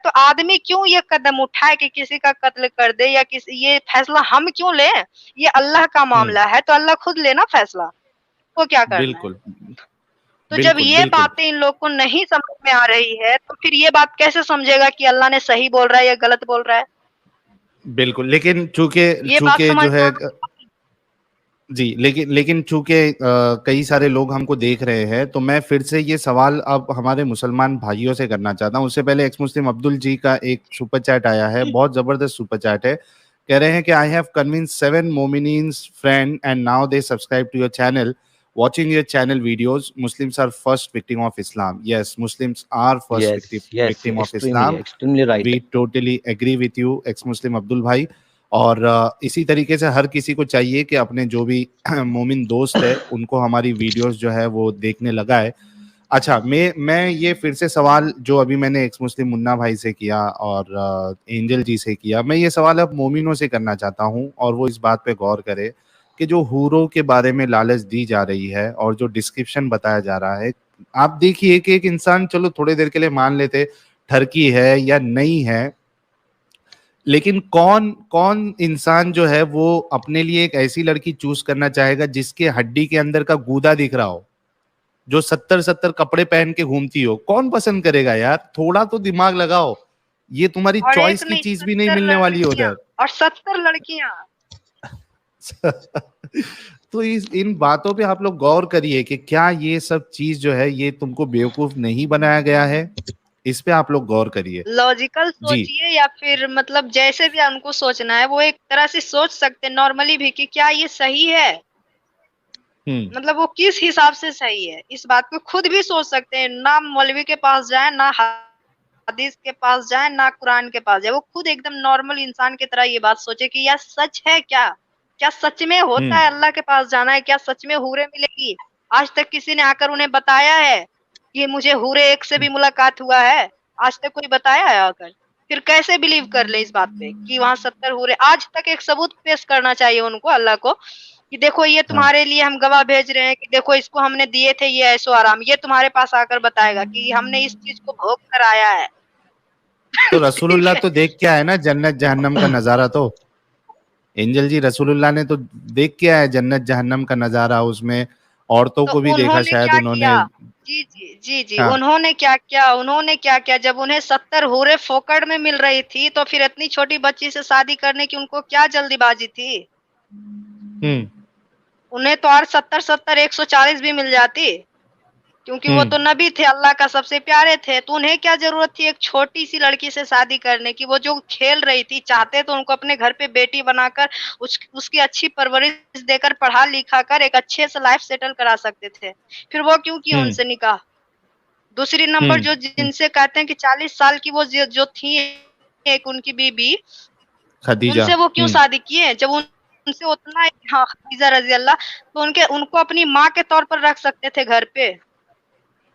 तो आदमी क्यों ये कदम उठाए कि किसी का कत्ल कर दे या किसी ये फैसला हम क्यों लें? ये अल्लाह का मामला है, तो अल्लाह खुद ले ना फैसला, वो क्या करना है? बिल्कुल, तो जब बिल्कुल, ये बिल्कुल। बातें इन लोग को नहीं समझ में आ रही है, तो फिर ये बात कैसे समझेगा कि अल्लाह ने सही बोल रहा है या गलत बोल रहा है? बिल्कुल, लेकिन चूँकि ये बात चूँकि जो है समझना जी, लेकिन चूँकि कई सारे लोग हमको देख रहे हैं, तो मैं फिर से ये सवाल अब हमारे मुसलमान भाइयों से करना चाहता हूँ। उससे पहले एक्स मुस्लिम अब्दुल जी का एक सुपर चैट आया है, बहुत ज़बरदस्त सुपर चैट है। कह रहे हैं कि आई हैव कन्विंस्ड 7 मोमिनीन्स friend and now they subscribe to your channel, watching your channel videos. Muslims are first victim of Islam. Yes, Muslims are first victim of Islam. extremely right. We totally agree with you, ex-Muslim Abdul भाई। और इसी तरीके से हर किसी को चाहिए कि अपने जो भी मोमिन दोस्त है उनको हमारी वीडियोस जो है वो देखने लगाए। अच्छा, मैं ये फिर से सवाल जो अभी मैंने एक्स मुस्लिम मुन्ना भाई से किया और एंजल जी से किया, मैं ये सवाल अब मोमिनों से करना चाहता हूँ और वो इस बात पे गौर करे कि जो हूरों के बारे में लालच दी जा रही है और जो डिस्क्रिप्शन बताया जा रहा है, आप देखिए कि एक इंसान, चलो थोड़ी देर के लिए मान लेते ठरकी है या नहीं है, लेकिन कौन कौन इंसान जो है वो अपने लिए एक ऐसी लड़की चूज करना चाहेगा जिसके हड्डी के अंदर का गूदा दिख रहा हो, जो 70 कपड़े पहन के घूमती हो? कौन पसंद करेगा यार? थोड़ा तो दिमाग लगाओ, ये तुम्हारी और चॉइस एक की नहीं चीज भी नहीं 70 मिलने वाली है लड़कियां उधर। और 70 लड़कियां। तो इन बातों पे आप लोग गौर करिए कि क्या ये सब चीज जो है ये तुमको बेवकूफ नहीं बनाया गया है? इस पे आप लोग गौर करिए लॉजिकल जी। सोचिए या फिर मतलब जैसे भी उनको सोचना है वो एक तरह से सोच सकते हैं नॉर्मली भी कि क्या ये सही है, मतलब वो किस हिसाब से सही है, इस बात को खुद भी सोच सकते हैं। ना मौलवी के पास जाए, ना हदीस के पास जाए, ना कुरान के पास जाए, वो खुद एकदम नॉर्मल इंसान की तरह ये बात सोचे कि यह सच है क्या? क्या सच में होता है अल्लाह के पास जाना है? क्या सच में हूरें मिलेगी? आज तक किसी ने आकर उन्हें बताया है कि मुझे हूरे एक से भी मुलाकात हुआ है? आज तक कोई बताया है आकर? फिर कैसे बिलीव कर ले इस बात पे कि वहाँ 70 हूरे? आज तक एक सबूत पेश करना चाहिए उनको, अल्लाह को, कि देखो ये तुम्हारे लिए हम गवाह भेज रहे हैं कि देखो इसको हमने दिए थे ये ऐशो आराम, ये तुम्हारे पास आकर बताएगा कि हमने इस चीज को भोग कर आया है। तो रसूलुल्लाह तो देख के आए ना जन्नत जहन्नम का नजारा। तो एंजल जी, रसूलुल्लाह ने तो देख के आए जन्नत जहन्नम का नजारा, उसमें औरतों तो को भी देखा शायद क्या उन्होंने। किया? जी जी जी जी, हाँ। उन्होंने क्या किया? उन्होंने क्या किया? जब उन्हें 70 हूरें फोकट में मिल रही थी, तो फिर इतनी छोटी बच्ची से शादी करने की उनको क्या जल्दीबाजी थी? उन्हें तो और 70 140 भी मिल जाती, क्योंकि वो तो नबी थे, अल्लाह का सबसे प्यारे थे। तो उन्हें क्या जरूरत थी एक छोटी सी लड़की से शादी करने की? वो जो खेल रही थी, चाहते तो उनको अपने घर पे बेटी बनाकर उसकी अच्छी परवरिश देकर पढ़ा लिखा कर एक अच्छे से लाइफ सेटल करा सकते थे। फिर वो क्यों किए उनसे निकाह? दूसरी नंबर जो जिनसे कहते हैं कि 40 साल की वो जो थी एक उनकी बीबी, खदीजा, उनसे वो क्यों शादी किए? जब उनसे उतना हाँ, खदीजा रजी अल्लाह, तो उनको अपनी माँ के तौर पर रख सकते थे घर पे।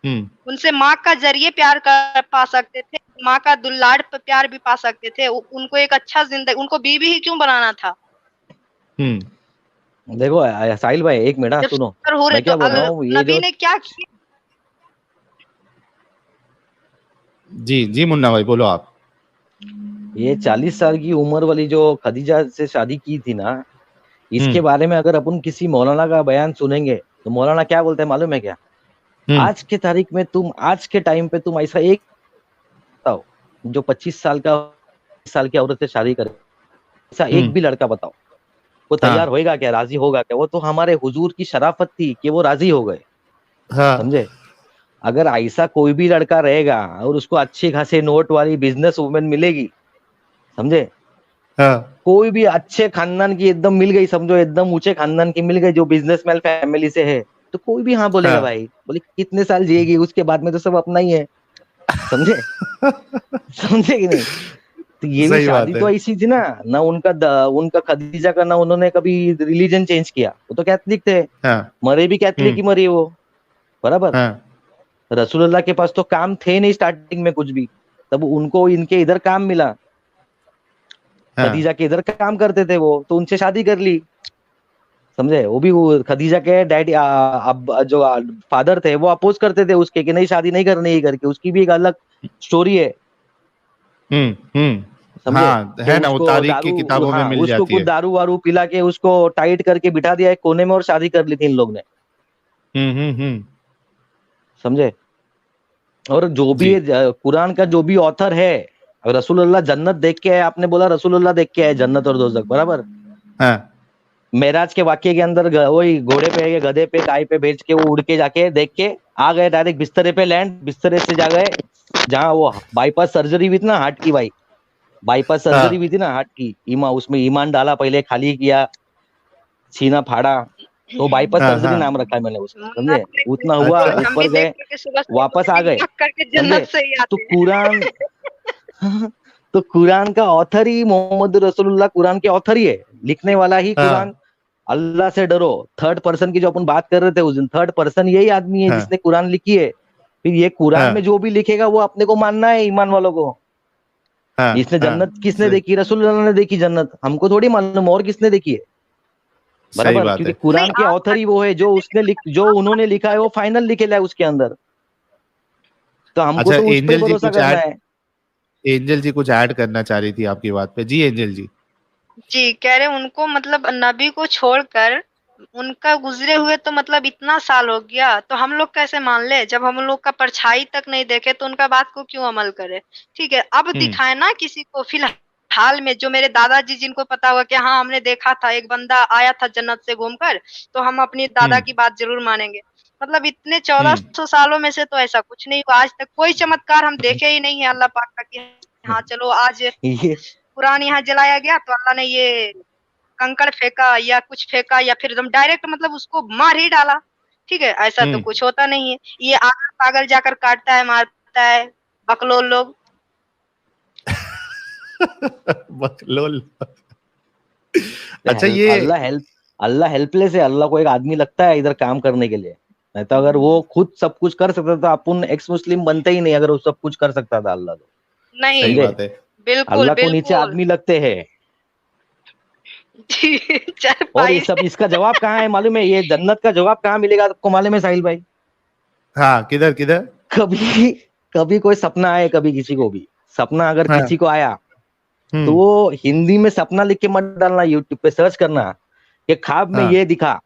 उनसे माँ का जरिए प्यार पा सकते थे, माँ का दुलार प्यार भी पा सकते थे। उनको एक अच्छा जिंदगी, उनको बीवी ही क्यों बनाना था? देखो साहिल भाई, एक मिनट सुनो, मैं क्या बोल रहा हूँ, ये नबी ने क्या किया? जी जी मुन्ना भाई बोलो आप। ये 40 साल की उम्र वाली जो खदीजा से शादी की थी ना, इसके बारे में अगर अपन किसी मौलाना का बयान सुनेंगे तो मौलाना क्या बोलते हैं मालूम है क्या? आज के तारीख में तुम, आज के टाइम पे तुम ऐसा एक बताओ जो 25 साल की औरत से शादी करे, ऐसा एक भी लड़का बताओ, वो तैयार होएगा क्या? राजी होगा क्या? वो तो हमारे हुजूर की शराफत थी कि वो राजी हो गए। समझे? अगर ऐसा कोई भी लड़का रहेगा और उसको अच्छी खासी नोट वाली बिजनेस वुमेन मिलेगी समझे। हाँ, कोई भी अच्छे खानदान की एकदम मिल गई, समझो एकदम ऊंचे खानदान की मिल गई, जो बिजनेसमैन फैमिली से है, तो कोई भी हाँ बोलेगा हाँ। भाई। बोले कितने साल जिएगी, उसके बाद में तो सब अपना ही है, समझे। समझे कि नहीं। तो ये भी सही बात शादी है। तो ऐसी थी ना, ना उनका खदीजा का, ना उन्होंने कभी रिलीजन चेंज किया, वो तो कैथलिक थे, हाँ। मरे भी कैथलिक ही मरे वो, बराबर। हाँ। रसूलुल्लाह के पास तो काम थे नहीं स्टार्टिंग में कुछ भी, तब उनको इनके इधर काम मिला, हाँ। खदीजा के इधर काम करते थे वो, तो उनसे शादी कर ली, समझे। वो भी वो खदीजा के डैडी अब जो फादर थे वो अपोज करते थे उसके, कि नहीं शादी नहीं करनी है करके, उसकी भी एक अलग स्टोरी है, हम्म। समझे। हाँ, कि है ना, वो उसको तारीख की दारू, किताबों में हाँ मिल उसको जाती कुछ है। दारू वारू पिला के उसको टाइट करके बिठा दिया एक कोने में, और शादी कर ली थी इन लोग ने, हम्म। समझे। और जो भी जी। कुरान का जो भी ऑथर है, अगर रसूलुल्लाह जन्नत देख के आए, आपने बोला रसूलुल्लाह देख के आए जन्नत और दोजख, बराबर। हाँ। मेराज के वाक्य के अंदर वही घोड़े पे या गधे पे गाय पे भेज के वो उड़ के जाके देख के आ गए, डायरेक्ट बिस्तरे पे लैंड, बिस्तरे से जा गए जहाँ वो बाईपास सर्जरी हुई थी ना हार्ट की, भाई बाईपास सर्जरी हाँ। हुई थी ना हार्ट की, उसमें ईमान डाला, पहले खाली किया, सीना फाड़ा, तो बाईपास हाँ। सर्जरी हाँ। नाम रखा है मैंने उसका, मुन्ना समझे। बोले उतना कि हुआ, अच्छा। हम भी ऊपर देख गए, करके सुबह वापस आ सुबह गए, भाग करके समझे। जन्नत से ही तो आते कुरान तो कुरान का ऑथर ही मोहम्मद रसूलुल्लाह, कुरान के ऑथर ही है, लिखने वाला ही कुरान। हाँ। अल्लाह से डरो, थर्ड पर्सन की जो अपन बात कर रहे थे उस दिन, थर्ड पर्सन यही आदमी है हाँ। जिसने कुरान लिखी है। फिर ये कुरान में हाँ। जो भी लिखेगा वो अपने को मानना है, ईमान वालों को। हाँ। इसने जन्नत हाँ। किसने देखी, रसूलुल्लाह ने देखी जन्नत, हमको थोड़ी मालूम और किसने देखी है, सही बराबर। बात क्योंकि है। नहीं कुरान के आप ऑथर ही वो है, जो उसने जो उन्होंने लिखा है वो फाइनल लिखेला है उसके अंदर, तो हमको अच्छा, तो उस पर एंजल जी भरोसा कुछ करना ऐड है। एंजल जी कुछ ऐड करना चाह रही थी आपकी बात पे। जी एंजल जी। जी, कह रहे उनको मतलब नबी को छोड़कर उनका गुज़रे हुए तो मतलब इतना साल हो गया, तो हम लोग कैसे मान लें? जब हम लोग का परछाई तक नहीं देखे तो उनका बात को क्यों अमल करें? ठीक है, अब हम्म। दिखाएँ ना किसी को फिलहाल में, जो मेरे दादाजी जिनको पता होगा कि हाँ, हमने देखा था एक बंदा आया था जन्नत से घूमकर, तो हम अपनी दादा हम्म। की बात ज़रूर मानेंगे। मतलब इतने हम्म। 1400 सालों में से तो ऐसा कुछ नहीं हुआ, आज तक कोई चमत्कार हम देखे ही नहीं है अल्लाह पाक का कि हाँ, चलो आज ये कुरान यहाँ जलाया गया तो अल्लाह ने ये कंकड़ फेंका या कुछ फेंका या फिर एकदम डायरेक्ट मतलब उसको मार ही डाला। ठीक है? ऐसा तो हम्म। कुछ होता नहीं है। ये पागल जाकर काटता है, मारता है, बकलोल लोग। बकलोल। अच्छा, ये अल्लाह हेल्पलेस है, अल्लाह को एक आदमी लगता है इधर काम करने के लिए, नहीं तो अगर वो खुद सब कुछ कर सकता था, अपन एक्स मुस्लिम बनते ही नहीं, अगर वो सब कुछ कर सकता था अल्लाह, तो सही नहीं, समझे। बात है। बिल्कुल, अल्लाह को नीचे बिल्कुल। आदमी लगते हैं। जी, और ये चारपाई सब से इसका जवाब कहाँ है मालूम है, ये जन्नत का जवाब कहाँ मिलेगा आपको मालूम है साहिल भाई। हाँ, किधर किधर। कभी कभी कोई सपना आए, कभी किसी को भी सपना अगर हाँ। किसी को आया, तो हम्म। वो हिंदी में सपना लिख के मत डालना, यूट्यूब पे सर्च करना कि ख्वाब में हाँ। ये दिखा,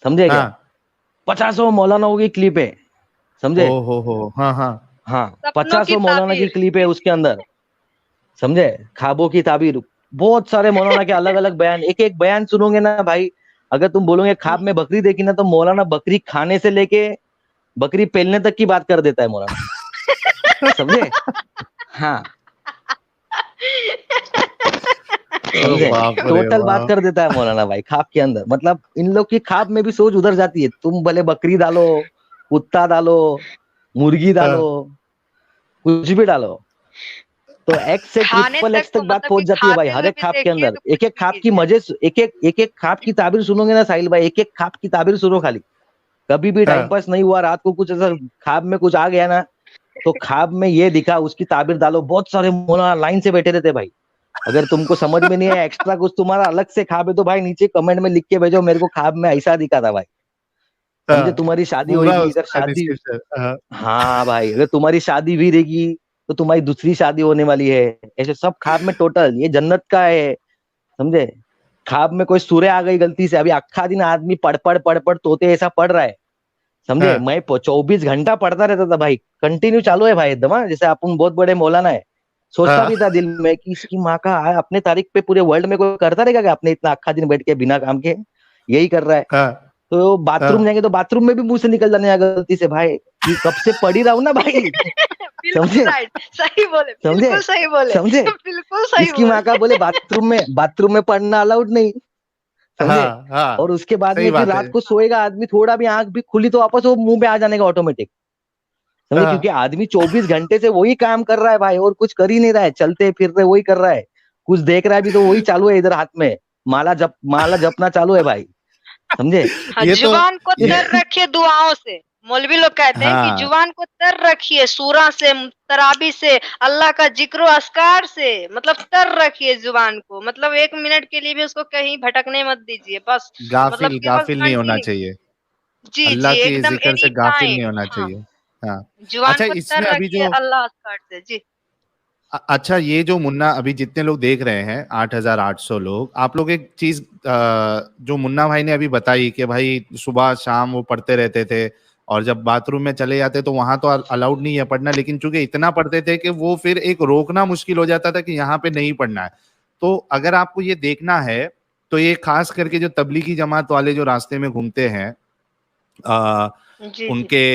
समझे क्या। हाँ। 50 मौलानाओं की क्लिप है, ओ समझे। हो। हाँ। हाँ। हाँ, सपनों की 50 मौलाना की ताबीर। क्लिप है उसके अंदर, समझे। ख्वाबों की ताबीर, बहुत सारे मौलाना के अलग अलग बयान, एक एक बयान सुनोगे ना भाई, अगर तुम बोलोगे ख्वाब में बकरी देखी ना, तो मौलाना बकरी खाने से लेके बकरी पेलने तक की बात कर देता है मौलाना, समझे। हाँ, ओ समझे, बाप रे टोटल बात बाप। कर देता है मौलाना भाई ख्वाब के अंदर। मतलब इन लोग की ख्वाब में भी सोच उधर जाती है, तुम भले बकरी डालो, कुत्ता डालो, मुर्गी डालो, हाँ। कुछ भी डालो, तो एक्स से खाने ट्रिपल तक एक्स तो तक बात मतलब कि पहुंच जाती है भाई, खाते हर हुए एक भी ख्वाब के देखिए अंदर। तो एक कुछ एक भी ख्वाब की कीजिए। मजे, एक एक ख्वाब की ताबीर सुनोगे ना साहिल भाई, एक एक ख्वाब की ताबीर सुनो खाली। कभी भी टाइम हाँ। पास नहीं हुआ, रात को कुछ ऐसा ख्वाब में कुछ आ गया ना, तो ख्वाब में ये दिखा उसकी ताबीर डालो, बहुत सारे मौलाना लाइन से बैठे रहते भाई। अगर तुमको समझ में नहीं है, एक्स्ट्रा कुछ तुम्हारा अलग से ख्वाब है, तो भाई नीचे कमेंट में लिख के भेजो, मेरे को ख्वाब में ऐसा दिखा था भाई, समझे। हाँ। तुम्हारी शादी पूरा होगी, अगर उसका शादी, डिस्क्रिप्शन। हाँ। हाँ भाई, अगर तुम्हारी शादी भी रहेगी तो तुम्हारी दूसरी शादी होने वाली है, ऐसे सब ख्वाब में टोटल, ये जन्नत का है, समझे। ख्वाब में कोई सूर्य आ गई गलती से, अभी अक्खा दिन आदमी पढ़ तोते ऐसा पढ़ रहा है, समझे। हाँ। मैं 24 घंटा पढ़ता रहता था भाई, कंटिन्यू चालू है भाई एकदम, हाँ, जैसे अपन बहुत बड़े मौलाना है। सोचता हाँ। भी था दिल में कि इसकी माँ का अपने तारीख पे पूरे वर्ल्ड में कोई करता रहेगा क्या, अपने इतना अक्खा दिन बैठ के बिना काम के यही कर रहा है। हाँ। तो बाथरूम हाँ। जाएंगे तो बाथरूम में भी मुंह से निकल जाने गलती से भाई, कि कब से पढ़ ही रहा हूँ ना भाई। बिल्कुल समझे? राइट, सही बोले, समझे? बिल्कुल सही बोले, समझे? बिल्कुल सही इसकी माँ का बोले बाथरूम में पढ़ना अलाउड नहीं, समझे? हाँ हाँ और उसके बाद सही में फिर बात है। रात को सोएगा आदमी, थोड़ा भी आंख भी खुली तो वापस वो मुंह पे आ जाने का ऑटोमेटिक, समझे? हाँ क्योंकि आदमी 24 घंटे से वही काम कर रहा है भाई, और कुछ कर ही नहीं रहा है, चलते फिर रहे वही कर रहा है, कुछ देख रहा है भी तो वही चालू है, इधर हाथ में माला जपना चालू है भाई, समझे? हाँ, ये तो जुबान को ये, तर रखिए दुआओं से। मौलवी लोग कहते हैं कि हाँ जुबान को तर रखिए सूरा से, तराबी से, अल्लाह का जिक्र अस्कार से, मतलब तर रखिए जुबान को, मतलब 1 मिनट के लिए भी उसको कहीं भटकने मत दीजिए, बस मतलब गाफिल केवल गाफिल नहीं होना कंटिन्यू। चाहिए, जी, अल्लाह जी, के एकदम जिक्र एनी से गाफिल नहीं टाइम। होना हाँ, चाहिए। हाँ जुबान अच्छा को इसमें तर अभी रखिए जो अल्लाह अस्कार से। जी। अच्छा ये जो मुन्ना अभी जितने लोग देख रहे हैं 8,800 लोग, आप लोग एक चीज जो मुन्ना भाई ने अभी बताई कि भाई सुबह शाम वो पढ़ते रहते थे और जब बाथरूम में चले जाते तो वहां तो अलाउड नहीं है पढ़ना, लेकिन चूंकि इतना पढ़ते थे कि वो फिर एक रोकना मुश्किल हो जाता था कि यहाँ पे नहीं पढ़ना है। तो अगर आपको ये देखना है तो ये खास करके जो तबलीगी जमात वाले जो रास्ते में घूमते हैं जी, जी। उनके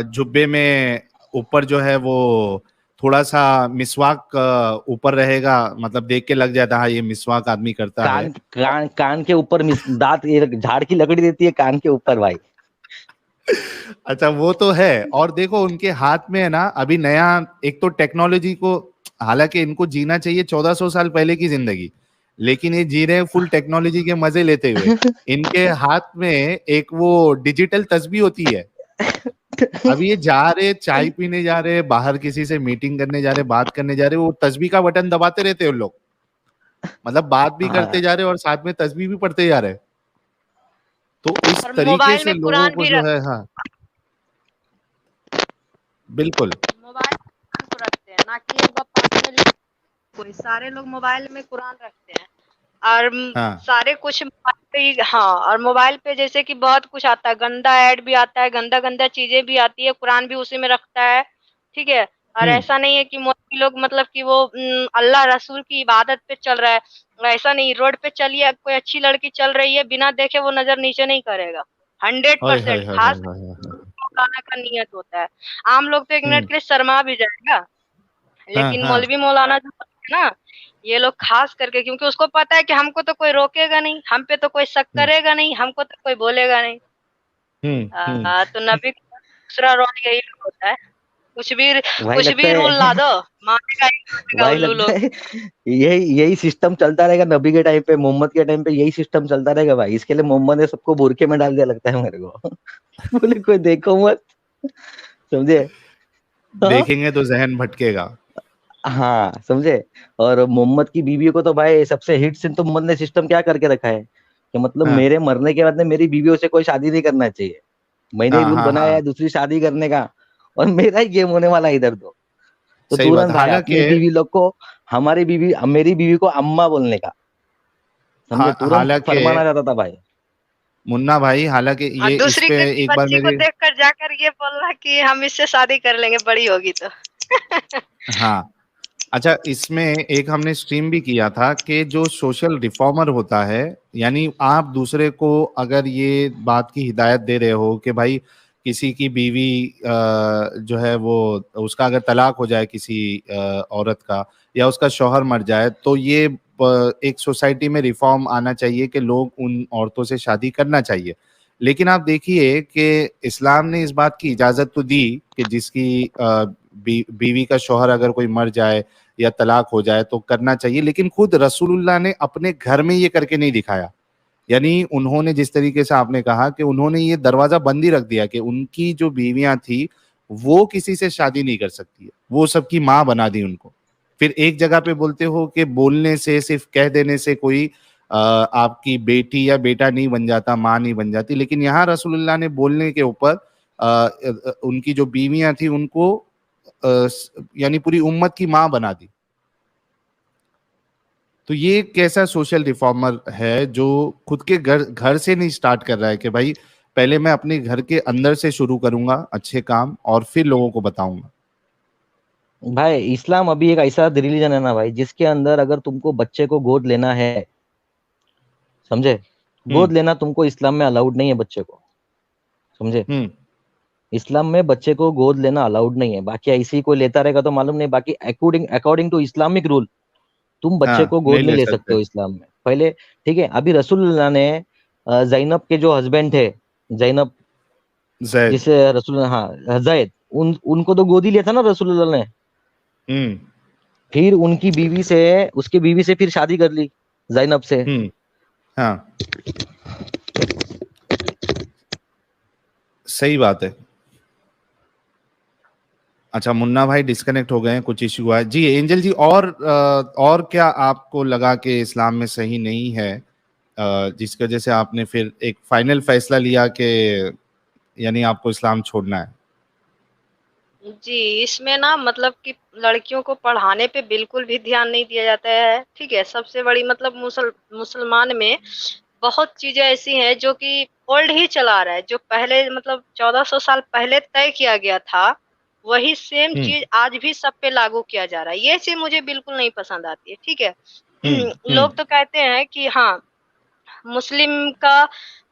जुब्बे में ऊपर जो है वो थोड़ा सा मिसवाक ऊपर रहेगा, मतलब देख के लग जाता है ये मिसवाक आदमी करता है। कान के ऊपर दांत, ये झाड़ की लकड़ी देती है कान के ऊपर भाई। अच्छा वो तो है, और देखो उनके हाथ में है ना अभी नया, एक तो टेक्नोलॉजी को, हालांकि इनको जीना चाहिए 1400 साल पहले की जिंदगी, लेकिन ये जी रहे हैं फुल टेक्नोलॉजी के मजे लेते हुए। इनके हाथ में एक वो डिजिटल तस्बीह होती है, अभी ये जा रहे चाय पीने जा रहे, बाहर किसी से मीटिंग करने जा रहे, बात करने जा रहे, वो तस्बीह का बटन दबाते रहते हैं उन लोग, मतलब बात भी करते हाँ, जा रहे और साथ में तस्बीह भी पढ़ते जा रहे। तो इस और तरीके मोबाइल से में लोगों कुरान को भी जो रख है, हाँ बिल्कुल, मोबाइल में कुरान को रखते हैं, ना कि एक पास में कोई, सारे लोग मोबाइल में कुरान रखते हैं। और हाँ सारे कुछ मोबाइल पे ही, हाँ, और मोबाइल पे जैसे कि बहुत कुछ आता है, गंदा ऐड भी आता है, गंदा गंदा चीजें भी आती है, कुरान भी उसी में रखता है। ठीक है। और हम्म ऐसा नहीं है कि मोदी लोग मतलब कि वो अल्लाह रसूल की इबादत पे चल रहा है, ऐसा नहीं। रोड पे चलिए, कोई अच्छी लड़की चल रही है, बिना देखे वो नजर नीचे नहीं करेगा। हाय हाय 100% हाय हाय खास हाय हाय, मौलाना का नियत होता है। आम लोग तो 1 मिनट हम्म के लिए शर्मा भी जाएगा, हाँ लेकिन हाँ मौलवी मौलाना जो होते हैं ना, ये लोग खास करके, क्योंकि उसको पता है कि हमको तो कोई रोकेगा नहीं, हम पे तो कोई शक हम्म करेगा नहीं, हमको तो कोई बोलेगा नहीं। हम्म। तो नबी का दूसरा रोल यही होता है, कुछ भी भाई कुछ लगता भी रूल ला है दो, मानेगा ही मानेगा भाई उल्लू लगता लोग। है यही यही सिस्टम चलता रहेगा, नबी के टाइम पे, मोहम्मद के टाइम पे यही सिस्टम चलता रहेगा भाई। इसके लिए मोहम्मद ने सबको बुरके में डाल दिया लगता है मेरे को। बोले कोई देखो मत, समझे? हाँ, देखेंगे तो जहन भटकेगा। हाँ, समझे? और मोहम्मद की बीवी को तो भाई सबसे हिट सीन तो मोहम्मद ने सिस्टम क्या करके रखा है कि मतलब हाँ मेरे मरने के बाद में मेरी बीवियों से कोई शादी नहीं करना चाहिए, मैंने ही हाँ रूल हाँ बनाया हाँ है दूसरी शादी करने का, और मेरा ही गेम होने वाला है इधर तो सही बात, तुरंत भाई हालांकि अपनी बीवी लोग को, मेरी बीवी को अम्मा बोलने का, समझे? तुरंत हालांकि फरमान आ जाता था भाई। मुन्ना भाई, हालांकि और ये इस दूसरी पे किसी एक बार बच्ची को मेरी, देखकर जाकर ये बोलना कि हम इससे शादी कर लेंगे बड़ी होगी तो। हाँ अच्छा इसमें एक हमने स्ट्रीम भी किया था कि जो सोशल रिफॉर्मर होता है, यानी आप दूसरे को अगर ये बात की हिदायत दे रहे हो कि भाई किसी की बीवी जो है वो, उसका अगर तलाक हो जाए किसी औरत का, या उसका शौहर मर जाए, तो ये एक सोसाइटी में रिफॉर्म आना चाहिए कि लोग उन औरतों से शादी करना चाहिए। लेकिन आप देखिए कि इस्लाम ने इस बात की इजाजत तो दी कि जिसकी बीवी का शौहर अगर कोई मर जाए या तलाक हो जाए तो करना चाहिए, लेकिन खुद रसूलुल्लाह ने अपने घर में ये करके नहीं दिखाया। यानी उन्होंने जिस तरीके से आपने कहा कि उन्होंने ये दरवाजा बंद ही रख दिया कि उनकी जो बीवियां थी वो किसी से शादी नहीं कर सकती है, वो सबकी माँ बना दी उनको। फिर एक जगह पे बोलते हो कि बोलने से, सिर्फ कह देने से कोई आपकी बेटी या बेटा नहीं बन जाता, माँ नहीं बन जाती, लेकिन यहाँ रसूलुल्लाह ने बोलने के ऊपर उनकी जो बीवियां थी उनको यानी पूरी उम्मत की माँ बना दी। तो ये कैसा सोशल रिफॉर्मर है जो खुद के घर घर से नहीं स्टार्ट कर रहा है कि भाई पहले मैं अपने घर के अंदर से शुरू करूंगा अच्छे काम और फिर लोगों को बताऊंगा। भाई इस्लाम अभी एक ऐसा रिलीजन है ना भाई, जिसके अंदर अगर तुमको बच्चे को गोद लेना है, समझे? हम्म गोद लेना तुमको इस्लाम में अलाउड नहीं है बच्चे को, समझे? हम्म इस्लाम में बच्चे को गोद लेना अलाउड नहीं है, बाकी ऐसे ही कोई लेता रहेगा तो मालूम नहीं, बाकी according according to Islamic rule तुम बच्चे को हाँ, गोद नहीं में ले ले सकते सकते। हो इस्लाम में पहले। ठीक है, अभी रसूलुल्लाह ने जैनब के जो हस्बैंड थे, जैनब जैद। जिसे रसूल, हाँ जैद, उनको तो गोद ही लिया था ना रसूलुल्लाह ने। हम्म। फिर उनकी बीवी से, उसकी बीवी से फिर शादी कर ली, जैनब से। हम्म। हाँ, सही बात है। अच्छा, मुन्ना भाई डिस्कनेक्ट हो गए हैं, कुछ इश्यू हुआ है जी। एंजल जी, और क्या आपको लगा कि इस्लाम में सही नहीं है, जिसकी वजह से आपने फिर एक फाइनल फैसला लिया कि यानी आपको इस्लाम छोड़ना है? जी, इसमें ना मतलब कि लड़कियों को पढ़ाने पे बिल्कुल भी ध्यान नहीं दिया जाता है, ठीक है? सबसे बड़ी मतलब मुसलमान में बहुत चीज़ें ऐसी हैं जो कि ओल्ड ही चला आ रहा है, जो पहले मतलब 1400 साल पहले तय किया गया था, वही सेम हम्म। चीज़ आज भी सब पे लागू किया जा रहा है। ये चीज़ मुझे बिल्कुल नहीं पसंद आती है, ठीक है? हम्म। हम्म। लोग तो कहते हैं कि हाँ, मुस्लिम का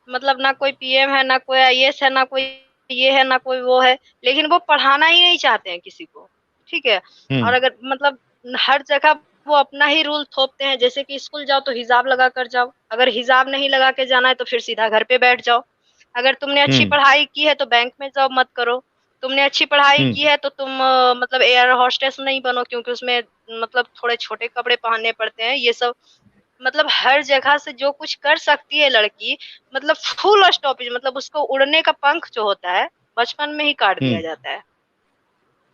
मतलब ना कोई पीएम है, ना कोई आईएएस है, ना कोई ये है, ना कोई वो है, लेकिन वो पढ़ाना ही नहीं चाहते हैं किसी को, ठीक है? और हम्म। अगर मतलब हर जगह वो अपना ही रूल थोपते हैं, जैसे कि स्कूल जाओ तो हिजाब लगा कर जाओ, अगर हिजाब नहीं लगा के जाना है तो फिर सीधा घर पे बैठ जाओ। अगर तुमने अच्छी हम्म। पढ़ाई की है तो बैंक में जॉब मत करो, तुमने अच्छी पढ़ाई हम्म। की है तो तुम मतलब एयर होस्टेस नहीं बनो, क्योंकि उसमें मतलब थोड़े छोटे कपड़े पहनने पड़ते हैं, ये सब मतलब हर जगह से जो कुछ कर सकती है लड़की, मतलब फुल स्टॉपेज, मतलब उसको उड़ने का पंख जो होता है, बचपन में ही काट दिया हम्म। जाता है।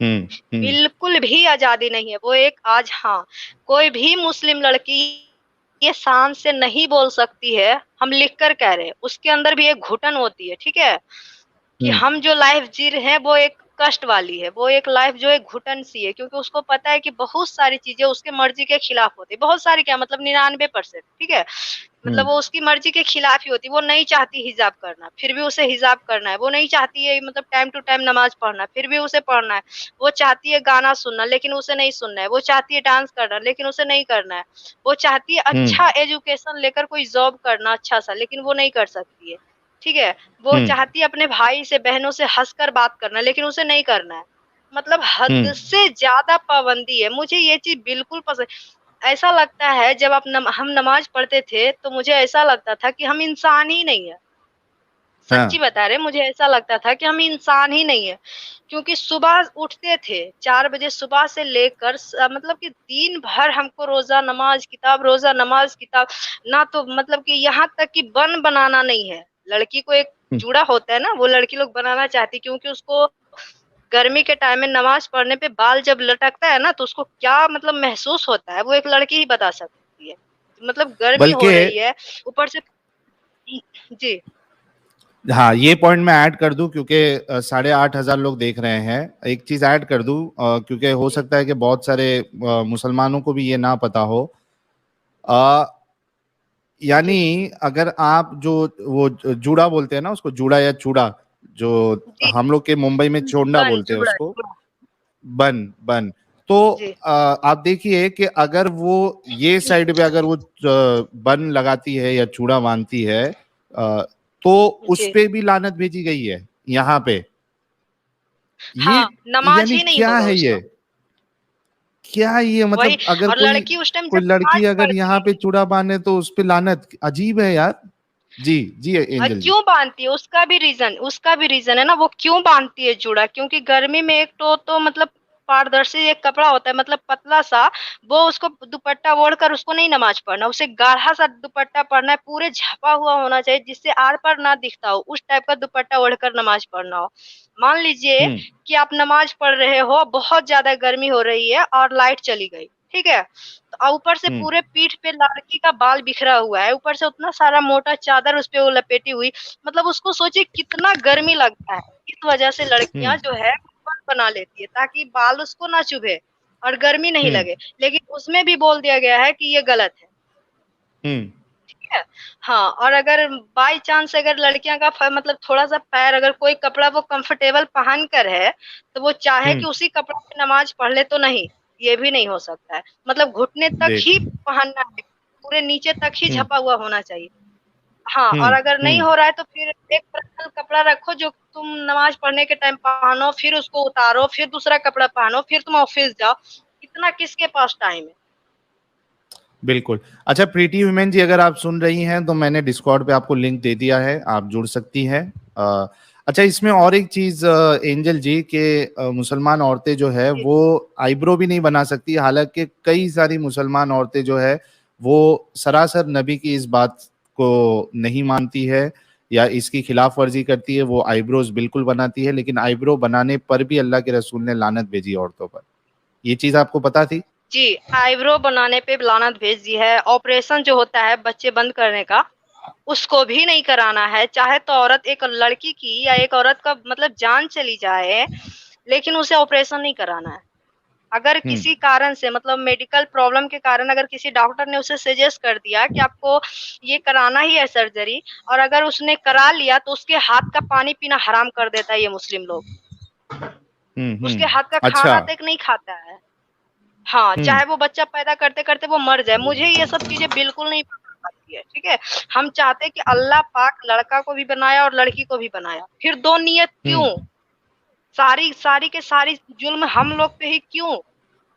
हम्म। हम्म। बिल्कुल भी आज़ादी नहीं है। वो एक आज हाँ, कोई भी मुस्लिम लड़की ये शान से नहीं बोल सकती है, हम लिख कर कह रहे हैं, उसके अंदर भी एक घुटन होती है, ठीक है? कि हम्म। हम जो लाइफ जी रहे हैं वो एक कष्ट वाली है, वो एक लाइफ जो एक घुटन सी है, क्योंकि उसको पता है कि बहुत सारी चीजें उसके मर्जी के खिलाफ होती है, बहुत सारी क्या मतलब 99%, ठीक है? मतलब हम्म। वो उसकी मर्जी के खिलाफ ही होती है। वो नहीं चाहती हिजाब करना, फिर भी उसे हिजाब करना है। वो नहीं चाहती है मतलब टाइम टू टाइम नमाज पढ़ना, फिर भी उसे पढ़ना है। वो चाहती है गाना सुनना, लेकिन उसे नहीं सुनना है। वो चाहती है डांस करना, लेकिन उसे नहीं करना है। वो चाहती है हम्म। अच्छा एजुकेशन लेकर कोई जॉब करना अच्छा सा, लेकिन वो नहीं कर सकती है, ठीक है? वो हम्म। चाहती है अपने भाई से, बहनों से हँसकर बात करना, लेकिन उसे नहीं करना है। मतलब हद हम्म। से ज़्यादा पाबंदी है। मुझे ये चीज़ बिल्कुल पसंद, ऐसा लगता है जब हम नमाज़ पढ़ते थे, तो मुझे ऐसा लगता था कि हम इंसान ही नहीं है। सच्ची हाँ। बता रहे हैं, मुझे ऐसा लगता था कि हम इंसान ही नहीं है। क्योंकि सुबह उठते थे 4 बजे, सुबह से लेकर मतलब कि दिन भर हमको रोज़ा नमाज़ किताब, रोज़ा नमाज़ किताब, ना तो मतलब कि यहाँ तक कि बन बनाना नहीं है। लड़की को एक हम्म। जूड़ा होता है ना, वो लड़की लोग बनाना चाहती, क्योंकि उसको गर्मी के टाइम में नमाज़ पढ़ने पे बाल जब लटकता है ना, तो उसको क्या मतलब महसूस होता है, वो एक लड़की ही बता सकती है। मतलब गर्मी हो बल्कि रही है, ऊपर से जी, हाँ, ये पॉइंट मैं ऐड कर दूं, क्योंकि 8,500 लोग देख रहे हैं। एक चीज ऐड कर दूं, क्योंकि हो जी, सकता है कि बहुत सारे मुसलमानों को भी ये ना पता हो। अ, जी, यानी अगर आप जो वो जूड़ा बोलते हैं ना, उसको जूड़ा या चूड़ा, जो जी, हम लोग के मुंबई में चोंडा बन बोलते हैं चूड़ा उसको, चूड़ा, बन बन। तो जी, आप देखिए कि अगर वो ये साइड पे अगर वो बन लगाती है या चूड़ा बांधती है, तो उस जी। पे भी लानत भेजी गई है यहाँ पे। ये हाँ, नमाज़ यानी ही नहीं क्या होगा है ये? उसका। क्या ये वही, मतलब, अगर और कोई लड़की उस टाइम कोई जब लड़की नमाज़ अगर यहाँ पढ़ती पे चूड़ा बांधे तो उस पे लानत, अजीब है यार। जी जी एंजल जी। क्यों बाँधती है, उसका भी रीज़न है ना, वो क्यों बाँधती है जूड़ा? क्योंकि गर्मी में एक तो मतलब पारदर्शी एक कपड़ा होता है, मतलब पतला-सा, वो उसको दुपट्टा ओढ़कर उसको नहीं नमाज़ पढ़ना, उसे गाढ़ा-सा दुपट्टा पढ़ना है, पूरे झपा हुआ होना चाहिए, जिससे आर-पार ना दिखता हो, उस टाइप का दुपट्टा ओढ़कर नमाज़ पढ़ना हो। मान लीजिए हम्म। कि आप नमाज़ पढ़ रहे हो, बहुत ज़्यादा गर्मी हो रही है और लाइट चली गई, ठीक है? तो ऊपर से हम्म। पूरे पीठ पे लड़की का बाल बिखरा हुआ है, ऊपर से उतना सारा मोटा चादर उस पे वो लपेटी हुई, मतलब उसको सोचिए कितना गर्मी लगता है। इस वजह से लड़कियाँ हम्म। जो है बन बना लेती है, ताकि बाल उसको ना चुभे और गर्मी नहीं हम्म। लगे। लेकिन उसमें भी बोल दिया गया है कि ये गलत है, हम्म। ठीक है? हाँ, और अगर बाय चांस अगर लड़कियाँ का मतलब थोड़ा-सा पैर, अगर कोई कपड़ा वो कंफर्टेबल पहन कर है, तो वो चाहे कि हम्म। उसी कपड़े में नमाज़ पढ़ ले तो नहीं, ये भी नहीं हो सकता है। मतलब घुटने तक देख। ही पहनना है, पूरे नीचे तक ही हम्म। झपा हुआ होना चाहिए। हाँ, और अगर नहीं हम्म। हो रहा है तो फिर एक पर्सनल कपड़ा रखो जो तुम नमाज पढ़ने के टाइम पहनो, फिर उसको उतारो, फिर दूसरा कपड़ा पहनो, फिर तुम ऑफिस जाओ। इतना किसके पास टाइम है? बिल्कुल। अच्छा प्रीति वुमेन जी, अगर आप सुन रही हैं तो मैंने डिस्कॉर्ड पे आपको लिंक दे दिया है, आप जुड़ सकती हैं। अच्छा इसमें और एक चीज एंजल जी के मुसलमान औरतें जो है जी, वो आईब्रो भी नहीं बना सकती, हालांकि कई सारी मुसलमान औरतें जो है वो सरासर नबी की इस बात को नहीं मानती है या इसकी खिलाफ वर्जी करती है, वो आईब्रोज बिल्कुल बनाती है, लेकिन आईब्रो बनाने पर भी अल्लाह के रसूल ने लानत भेजी औरतों पर। ये चीज आपको पता थी? जी, आईब्रो बनाने पे लानत भेज दी है। ऑपरेशन जो होता है बच्चे बंद करने का, उसको भी नहीं कराना है। चाहे तो औरत, एक लड़की की या एक औरत का मतलब जान चली जाए, लेकिन उसे ऑपरेशन नहीं कराना है। अगर हम्म किसी कारण से मतलब मेडिकल प्रॉब्लम के कारण अगर किसी डॉक्टर ने उसे सजेस्ट कर दिया कि आपको ये कराना ही है सर्जरी, और अगर उसने करा लिया तो उसके हाथ का पानी पीना हराम कर देता है ये मुस्लिम लोग। उसके हाथ का अच्छा। खाना तक नहीं खाता है। हाँ, हम्म चाहे वो बच्चा पैदा करते-करते वो मर जाए। मुझे ये सब चीज़ें बिल्कुल नहीं पसंद आती है, ठीक है? हम चाहते हैं कि अल्लाह पाक लड़का को भी बनाया और लड़की को भी बनाया। फिर 2 नियत क्यों? हम्म सारी सारी के सारी जुल्म हम लोग पे ही क्यों?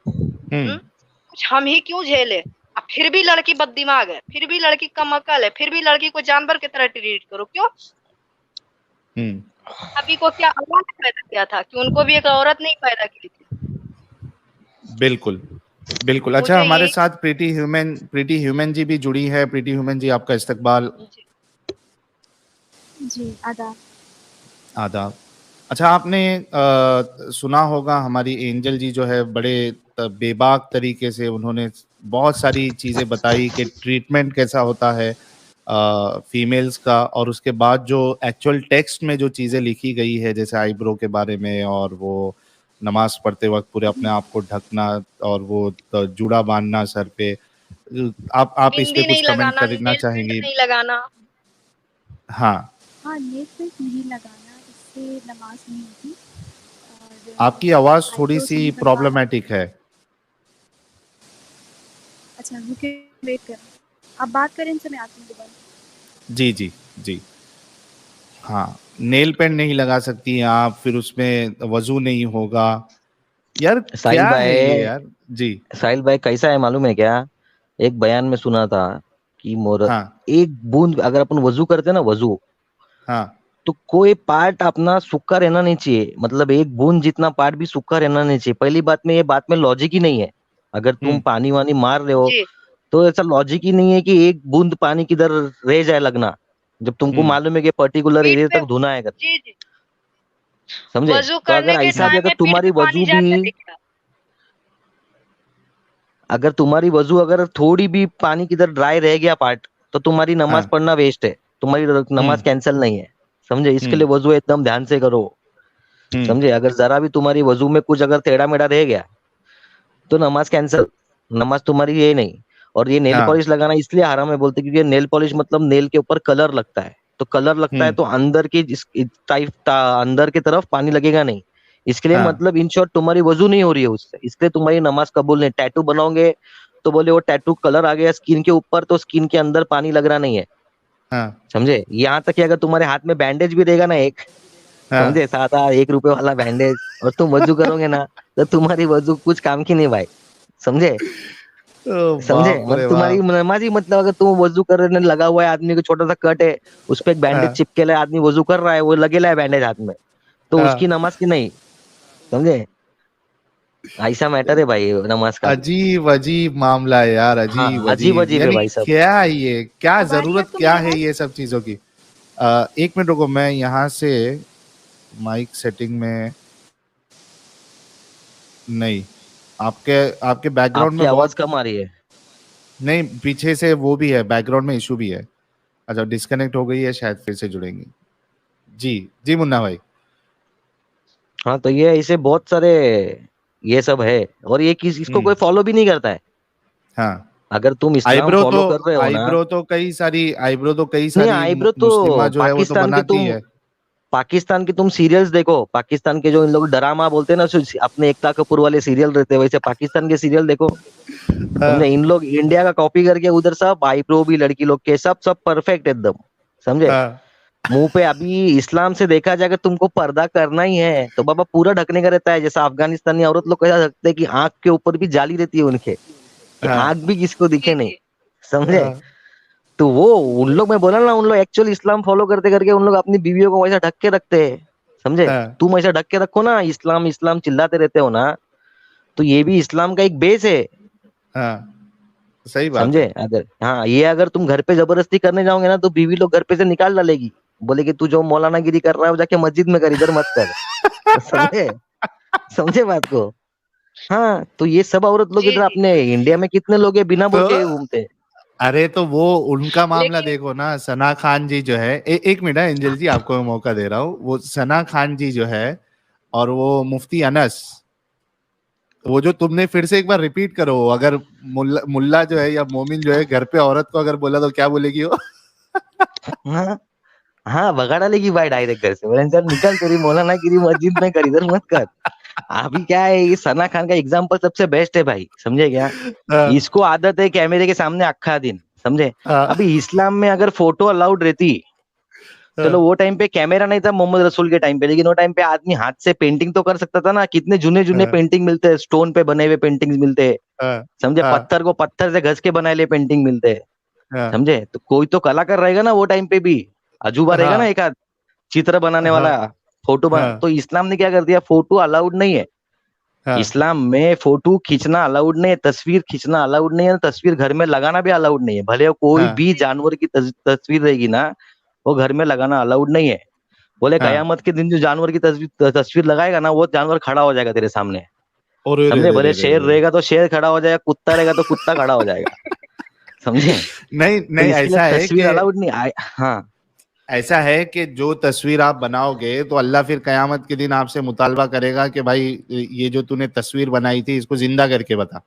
हम्म कुछ हम ही क्यों झेले? फिर भी लड़की बददिमाग है, फिर भी लड़की कम अकल है, फिर भी लड़की को जानवर की तरह ट्रीट करो, क्यों? हम्म सभी को क्या अल्लाह ने पैदा किया था कि उनको भी एक औरत ने ही पैदा की थी? बिल्कुल बिल्कुल। अच्छा मुझे हमारे यही साथ प्रीति ह्यूमन जी भी जुड़ी है। प्रीति ह्यूमन जी, आपका इस्तकबाल। जी, जी, आदाब। आदाब। अच्छा आपने सुना होगा हमारी एंजल जी जो है बड़े बेबाक तरीके से उन्होंने बहुत सारी चीज़ें बताई कि ट्रीटमेंट कैसा होता है फीमेल्स का, और उसके बाद जो एक्चुअल टेक्स्ट में जो चीज़ें लिखी गई है जैसे आईब्रो के बारे में, और वो नमाज पढ़ते वक्त पूरे अपने आप को ढकना, और वो जूड़ा बांधना सर पे, आप इस पे बिंदी कुछ नहीं कमेंट लगाना, करना नेल पेंट चाहेंगी? नहीं लगाना। हाँ। हाँ, नेल पेंट नहीं लगाना, इससे नमाज नहीं होती। और आपकी आवाज़ थोड़ी आईब्रोज सी नहीं बनवाना। प्रॉब्लमेटिक है। अच्छा, रुकिए, वेट करें। आप बात करें, इनसे मैं आती हूँ दोबारा। जी जी जी। हाँ, नेल पेंट नहीं लगा सकती हैं आप, फिर उसमें वजू नहीं होगा। यार साहिल क्या है ये भाई, यार? जी। साहिल भाई कैसा है मालूम है क्या? एक बयान में सुना था कि मोर हाँ एक बूंद अगर अपन वजू करते हैं ना, वजू, हाँ। तो कोई पार्ट अपना सूखा रहना नहीं चाहिए। मतलब एक बूंद जितना पार्ट भी सूखा रहना नहीं चाहिए। पहली बात में ये बात में लॉजिक ही नहीं है। अगर तुम हम्म पानी वानी मार रहे हो जी, तो ऐसा लॉजिक ही नहीं है कि एक बूंद पानी किधर रह जाए लगना, जब तुमको हम्म मालूम है कि पर्टिकुलर पीठ एरिया पे तक धोना है अगर। जी, जी। समझे? वज़ू तो अगर करने के ऐसा भी, टाइम अगर में पीठ पे तुम्हारी पानी वजू भी, जाता है क्या? अगर तुम्हारी वजू अगर थोड़ी भी पानी किधर ड्राई रह गया पार्ट, तो तुम्हारी नमाज हाँ। पढ़ना वेस्ट है, तुम्हारी नमाज हम्म कैंसिल नहीं है। समझे? इसके लिए हम्म वजू एकदम ध्यान से करो। हम्म समझे? अगर जरा भी तुम्हारी वजू में कुछ अगर टेढ़ा मेढ़ा रह गया तो नमाज कैंसिल, नमाज तुम्हारी ये नहीं। और ये नेल हाँ। पॉलिश लगाना इसलिए हराम है बोलते क्योंकि नेल पॉलिश मतलब नेल के ऊपर कलर लगता है, तो कलर लगता है हम्म तो अंदर की अंदर की तरफ पानी लगेगा नहीं। इसके लिए हाँ मतलब इन शॉर्ट तुम्हारी वजू नहीं हो रही है उससे, इसलिए तुम्हारी नमाज कबूल नहीं। टैटू बनाओगे तो बोले वो टैटू कलर आ गया स्किन के ऊपर, तो स्किन के अंदर पानी लग रहा नहीं है। हाँ समझे? यहाँ तक कि अगर तुम्हारे हाथ में बैंडेज भी रहेगा ना एक, हाँ। समझे, सादा 1 रुपए वाला बैंडेज, और तुम वजू करोगे ना तो तुम्हारी वजू कुछ काम की नहीं भाई। समझे? ओ समझे? बाप मतलब रे तुम्हारी बाप। नमाज ही, मतलब अगर तुम वजू करने लगा हुआ है, आदमी को छोटा सा कट है, उस पे एक बैंडेज हाँ चिपके है, आदमी वजू कर रहा है, वो लगेला है बैंडेज हाथ में, तो उसकी हाँ। नमाज की नहीं। समझे? ऐसा मैटर है भाई नमाज का भी। अजीब अजीब मामला है यार, हाँ, अजीब अजीब अजीब, अजीब है यानी भाई सब। क्या है ये, क्या अब आ रही है जरूरत आपको क्या मेरी है आवाज? ये सब चीजों की? एक मिनट रुको, मैं यहाँ से माइक सेटिंग में, नहीं, आपके आपके बैकग्राउंड आपकी में आवाज बहुत, कम आ रही है। नहीं पीछे से वो भी है, बैकग्राउंड में इशू भी है। अच्छा डिस्कनेक्ट हो गई है, शायद फिर से जुड़ेंगी। जी जी मुन्ना भाई। हाँ, तो ये ऐसे बहुत सारे ये सब है, और ये किस इसको कोई हम्म। फॉलो भी नहीं करता है। हाँ। अगर तुम इस्लाम आईब्रो तो फॉलो कर रहे हो ना, आईब्रो तो कई नहीं सारी आईब्रो तो मुस्लिमा जो है वो तो पाकिस्तान के बनाती तुम है। पाकिस्तान की तुम सीरियल्स देखो, पाकिस्तान के जो इन लोग ड्रामा बोलते हैं ना, अपने एकता कपूर वाले सीरियल रहते हैं, वैसे पाकिस्तान के सीरियल देखो। समझे? हाँ इन लोग इंडिया का कॉपी करके उधर सब आईब्रो भी लड़की लोग के सब सब परफेक्ट एकदम। समझे। हाँ, मुंह पे अभी इस्लाम से देखा जाए, अगर तुमको पर्दा करना ही है तो बाबा पूरा ढकने का रहता है। जैसा अफगानिस्तानी औरत लोग कैसा ढकते हैं कि आंख के ऊपर भी जाली रहती है उनके, कि हाँ, आंख भी किसको दिखे जी, नहीं, जी। समझे। हाँ, तो वो उन लोग, मैं बोला ना, उन लोग एक्चुअल इस्लाम फॉलो करते करके उन लोग अपनी बीवियों को वैसा ढक के रखते हैं, समझे। हाँ, तुम ऐसा ढक के रखो ना, इस्लाम इस्लाम चिल्लाते रहते हो ना, तो ये भी इस्लाम का एक बेस है, हाँ, सही बात समझे। है। अगर हाँ, ये अगर तुम घर पे जबरदस्ती करने जाओगे ना, तो बीवी लोग घर पे से निकाल डालेगी, बोले कि तू जो मौलाना गिरी कर रहा है वो जाके मस्जिद में कर, इधर मत कर। समझे, समझे बात को। हाँ, तो ये सब औरत लोग जी, इधर जी। अपने इंडिया में कितने लोग हैं बिना तो बुर्के के घूमते हैं। अरे तो वो उनका मामला लेकिन देखो ना, सना खान जी जो है, एक मिनट है एंजल जी, आपको मैं मौका दे रहा हूँ। वो सना खान जी जो है और वो मुफ्ती अनस, वो जो तुमने फिर से एक बार रिपीट करो, अगर मुल्ला मुल्ला जो है या मोमिन जो है घर पे औरत को अगर बोला तो क्या बोलेगी वो? हाँ, हाँ, भगा डालेगी भाई डायरेक्ट घर से, बोले चल निकल, तेरी मौलाना गिरी मस्जिद में कर, इधर मत कर। अभी क्या है, ये सना खान का एग्जाम्पल सबसे बेस्ट है भाई, समझे क्या। हाँ, इसको आदत है कैमरे के सामने अक्खा दिन, समझे। हाँ, अभी इस्लाम में अगर फोटो अलाउड रहती, चलो हाँ, वो टाइम पे कैमरा नहीं था मोहम्मद रसूल के टाइम पे, लेकिन वो टाइम पे आदमी हाथ से पेंटिंग तो कर सकता था ना। कितने जुने जुने हाँ, पेंटिंग मिलते हैं, स्टोन पे बने हुए पेंटिंग्स मिलते हैं, हाँ, समझे। हाँ, पत्थर को पत्थर से घस के बनाए हुए पेंटिंग मिलते हैं, हाँ, समझे। तो कोई तो कलाकार रहेगा ना वो टाइम पे भी, अजूबा रहेगा ना हाँ, एक आध चित्र बनाने हाँ, वाला, फोटो बना। हाँ, तो इस्लाम ने क्या कर दिया, फोटो अलाउड नहीं है हाँ, इस्लाम में। फोटो खींचना अलाउड नहीं है, तस्वीर खींचना अलाउड नहीं है, तस्वीर घर में लगाना भी अलाउड नहीं है। भले वो कोई हाँ, भी जानवर की तस्वीर रहेगी ना, वो घर में लगाना अलाउड नहीं है। बोले हाँ। कयामत के दिन जो जानवर की तस्वीर लगाएगा ना, वो जानवर खड़ा हो जाएगा तेरे सामने, और रे समझे। रे भले रे रे शेर रे। रहेगा तो शेर खड़ा हो जाएगा, कुत्ता रहेगा तो कुत्ता खड़ा हो जाएगा, समझे। नहीं तो नहीं, इसके लिए ऐसा है तस्वीर कि अलाउड नहीं हाँ, ऐसा है कि जो तस्वीर आप बनाओगे तो अल्लाह फिर कयामत के दिन आपसे मुतालबा करेगा कि भाई ये जो तूने तस्वीर बनाई थी इसको जिंदा करके बता।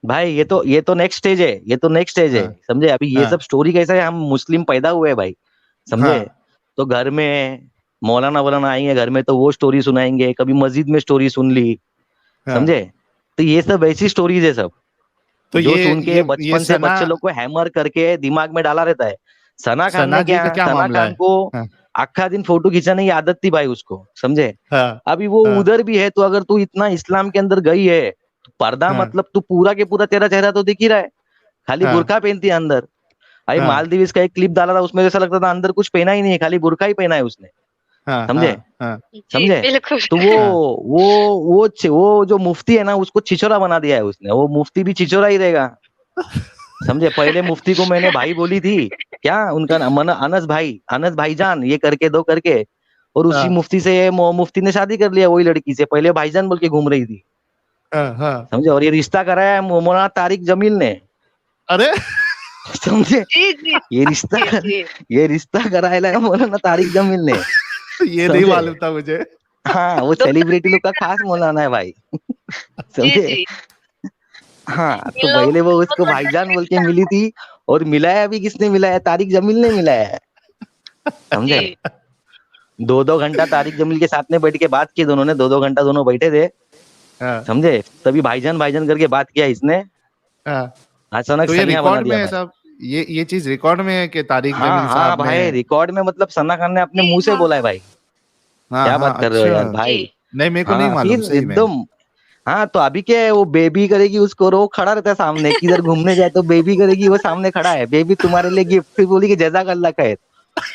भाई ये तो नेक्स्ट स्टेज है, ये तो नेक्स्ट स्टेज है, हाँ, समझे। अभी ये सब हाँ, स्टोरी कैसा है, हम मुस्लिम पैदा हुए हैं भाई, समझे। हाँ, तो घर में मौलाना वौलाना आएंगे घर में, तो वो स्टोरी सुनाएंगे, कभी मस्जिद में स्टोरी सुन ली, हाँ। समझे। तो ये सब ऐसी स्टोरीज है सब, तो जो सुन के ये बचपन से सना बच्चे लोग को हैमर करके दिमाग में डाला रहता है। सना खान सना ने जी क्या, का क्या सना मामला खान है? को हाँ, आखा दिन फोटो खींचाने की आदत थी भाई उसको, समझे। हाँ, अभी वो हाँ, उधर भी है, तो अगर तू इतना इस्लाम के अंदर गई है, तो पर्दा हाँ, मतलब तू पूरा के पूरा तेरा चेहरा तो दिख ही रहा है, खाली हाँ, बुरखा पहनती है अंदर। अरे हाँ, मालदीव का एक क्लिप डाला था, उसमें ऐसा लगता था अंदर कुछ पहना ही नहीं है, खाली बुरखा ही पहना है उसने, हाँ, समझे। हाँ, हाँ, जी, समझे। बिल्कुल। तो वो हाँ, वो वो जो मुफ्ती है ना, उसको छिछोरा बना दिया है उसने, वो मुफ्ती भी छिछोरा ही रहेगा, समझे। पहले मुफ्ती को मैंने भाई बोली थी, क्या उनका नाम अनस भाईजान, ये करके दो करके, और उसी हाँ, मुफ्ती से मुफ्ती ने शादी कर लिया वही लड़की से, पहले भाईजान बोल के घूम रही थी, हाँ, हाँ। समझे। और ये रिश्ता कराया है मौलाना तारिक जमील ने, अरे समझे। जी, जी, ये रिश्ता जी, कर, जी। ये रिश्ता कराया है मौलाना तारिक जमील ने, ये नहीं समझे। मालूम था मुझे। हाँ, वो दो सेलिब्रिटी लोग का खास मौलाना है भाई, जी, समझे। जी। हाँ, इन तो लोगों पहले वो को उसको तो भाईजान बोल के मिली थी, और मिलाया भी किसने मिलाया, तारिक जमील ने मिलाया है, समझे। जी, 2-2 घंटा तारिक जमील के साथ में बैठ के बात की दोनों ने, 2-2 घंटा दोनों बैठे थे, हाँ, समझे। तभी भाईजान भाईजान करके बात किया इसने, हाँ। अचानक तो ये सनिया बना रिकॉर्ड में दिया है भाई। सब, ये चीज रिकॉर्ड में है कि तारिक हाँ जमील हाँ साहब ने? भाई, रिकॉर्ड में, मतलब सना खान ने अपने जी, मुंह से हाँ, बोला है हाँ। भाई। हाँ, क्या हाँ, बात कर रहे हो यार अच्छा। जी, भाई। नहीं, मेरे को नहीं हाँ, मालूम फिर सही में। एकदम। हाँ, तो अभी क्या है, वो बेबी करेगी उसको, और वो खड़ा रहता है सामने, किधर घूमने जाए तो बेबी करेगी, वो सामने खड़ा है, बेबी तुम्हारे लिए गिफ्ट, फिर बोली कि जज़ाकल्लाह खैर।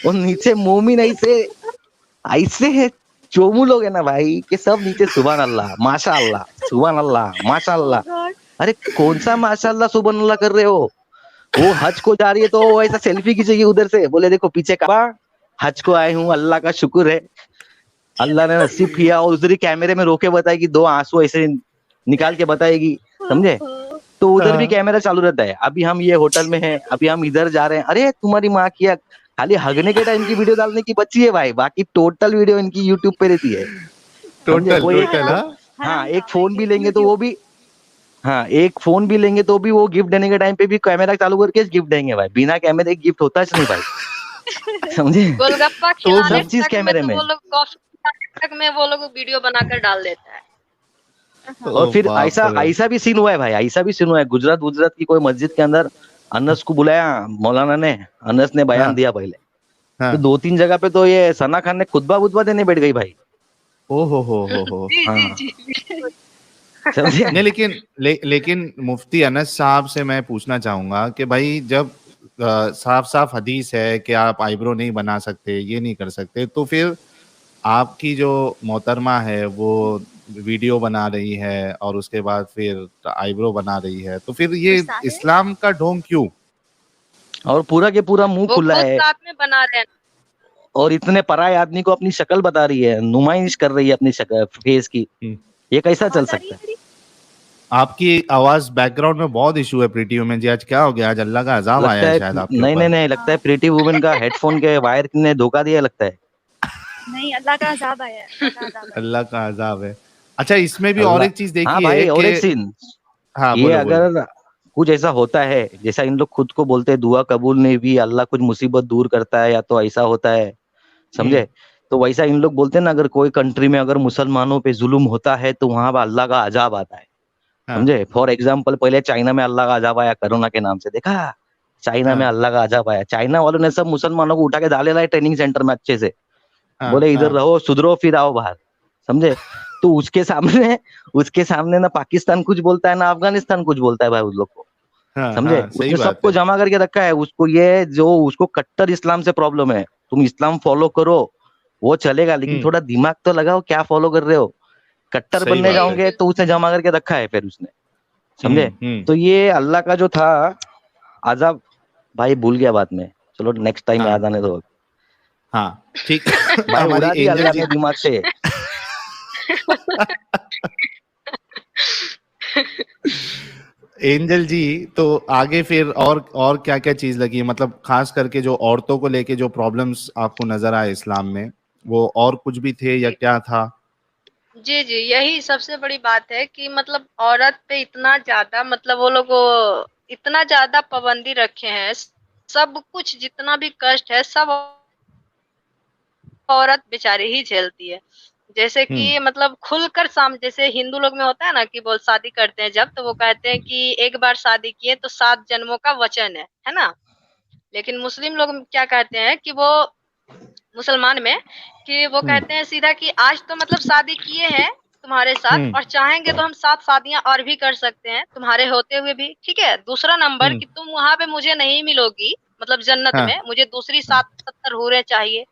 और नीचे मोमिन ऐसे ऐसे है, चोमू लोग है ना भाई, कि सब नीचे सुभान अल्लाह माशाअल्लाह, सुभान अल्लाह ओह माशाअल्लाह। गॉड! अरे कौन सा माशाअल्लाह सुभान अल्लाह कर रहे हो। वो हज को जा रही है तो वो ऐसा सेल्फी खींचेगी उधर से, बोले देखो पीछे काबा, हज को आए हूँ, अल्लाह का शुक्र है, अल्लाह ने नसीब किया। और उधर ही कैमरे में रोके बताएगी, 2 आंसू ऐसे निकाल के बताएगी, समझे। ओह! तो उधर भी हाँ, कैमरा चालू रहता है, अभी हम ये होटल में हैं, अभी हम इधर जा रहे हैं, अरे तुम्हारी माँ की खाली हगने के टाइम की वीडियो डालने की बची है भाई, बाकी टोटल वीडियो इनकी यूट्यूब पे रहती है, समझे। टोटल कोई एक टोटल, हराम हाँ। हाँ, हराम एक काम है फोन भी ये लेंगे तो यूट्यूब। वो भी, हाँ, एक फोन भी लेंगे तो भी वो गिफ्ट देने के टाइम पे भी कैमरा चालू करके गिफ्ट देंगे भाई, बिना कैमरे के गिफ्ट होता नहीं भाई, समझे। गोलगप्पा तो खिलाने सब चीज तक में कैमरे तो में। वो लोग कॉफी पिलाने तक में वो लोग वीडियो बनाकर डाल देता है। हाँ। और ओ फिर बाप ऐसा रे। ऐसा भी सीन हुआ है भाई, ऐसा भी सीन हुआ है, गुजरात की कोई मस्जिद के अंदर अनस को बुलाया मौलाना ने, अनस ने बयान हाँ, दिया पहले, हाँ। तो 2-3 जगह पे तो ये सना खान ने खुतबा वुतबा देने बैठ गई भाई। ओ हो। जी हाँ। जी बिल्कुल। समझे? नहीं लेकिन मुफ्ती अनस साहब से मैं पूछना चाहूंगा कि भाई जब साफ साफ हदीस है कि आप आईब्रो नहीं बना सकते, ये नहीं कर सकते, तो फिर आपकी जो मोहतरमा है वो वीडियो बना रही है और उसके बाद फिर आईब्रो बना रही है, तो फिर ये सारे इस्लाम का ढोंग क्यों? और पूरा के पूरा मुंह वो खुला खुद है साथ में बना रहे हैं। और इतने पराये आदमी को अपनी शक्ल बता रही है, नुमाइश कर रही है अपनी शक्ल फेस की। हम्म। ये कैसा चल आवाज आ रही सकता है है? मेरी? आपकी आवाज बैकग्राउंड में बहुत इशू है प्रीति वुमेन जी, आज क्या हो गया? आज अल्लाह का अजाब आया लगता है है शायद आपके नहीं नहीं ऊपर। नहीं, लगता है हाँ। प्रीति वुमेन का हेडफोन के वायर ने धोखा दिया लगता है। नहीं, अल्लाह का अज़ाब आया है, अल्लाह का अज़ाब आया है। अल्लाह का अजाब है। अच्छा, इसमें भी और अल्लाह। एक चीज हाँ देखिए भाई, और कि एक सीन, हाँ, ये बोलो बोलो। अगर कुछ ऐसा होता है जैसा इन लोग खुद को बोलते हैं दुआ कबूल नहीं भी, अल्लाह कुछ मुसीबत दूर करता है या तो ऐसा होता है, हम्म। समझे? तो वैसा इन लोग बोलते हैं ना, अगर कोई कंट्री में अगर मुसलमानों पे जुल्म होता है तो वहां पर अल्लाह का अजाब आता है, हाँ समझे? फॉर एग्जाम्पल, पहले चाइना में अल्लाह का अजाब आया कोरोना के नाम से, देखा? चाइना में हाँ अल्लाह का अजाब आया, चाइना वालों ने सब मुसलमानों को उठा के डाले लाए ट्रेनिंग सेंटर में अच्छे से, हाँ बोले इधर हाँ रहो, सुधरो, फिर आओ बाहर, समझे? तो उसके सामने ना पाकिस्तान कुछ बोलता है ना अफगानिस्तान कुछ बोलता है भाई उस लोग को, हाँ समझे? हाँ, सही उसने बात सबको है। जमा करके रखा है, उसको ये जो उसको कट्टर इस्लाम से प्रॉब्लम है, तुम इस्लाम फॉलो करो वो चलेगा, लेकिन हम्म। थोड़ा दिमाग तो लगाओ, क्या फॉलो कर रहे हो? कट्टर सही बनने बात है। जाओगे तो उसने जमा करके रखा है फिर उसने, समझे? हम्म। तो ये अल्लाह का जो था अजाब, भाई भूल गया बाद में, चलो नेक्स्ट टाइम हाँ याद आने दो। हाँ, ठीक। भाई हमारी उड़ा दी एंजल अल्लाह जी। ने दिमाग से। एंजल जी, तो आगे फिर और क्या क्या चीज लगी, मतलब खास करके जो औरतों को लेके जो प्रॉब्लम्स आपको नजर आए इस्लाम में, वो और कुछ भी थे या जी क्या था? जी जी, यही सबसे बड़ी बात है कि मतलब औरत पे इतना ज्यादा, मतलब वो लोग इतना ज्यादा पाबंदी रखे हैं। सब कुछ जितना भी कष्ट है सब औरत बेचारी ही झेलती है। जैसे हम्म। कि मतलब खुलकर जैसे हिंदू लोग में होता है ना कि वो शादी करते हैं जब, तो वो कहते हैं कि एक बार शादी किए तो 7 जन्मों का वचन है ना? लेकिन मुस्लिम लोग क्या कहते हैं कि वो मुसलमान में, कि वो हम्म। कहते हैं सीधा कि आज तो मतलब शादी किए हैं तुम्हारे साथ, हम्म। और चाहेंगे तो हम 7 शादियां और भी कर सकते हैं तुम्हारे होते हुए भी, ठीक है? दूसरा नंबर हम्म। कि तुम वहां पे मुझे नहीं मिलोगी, मतलब जन्नत हाँ में मुझे दूसरी 7-70 हूरें चाहिए,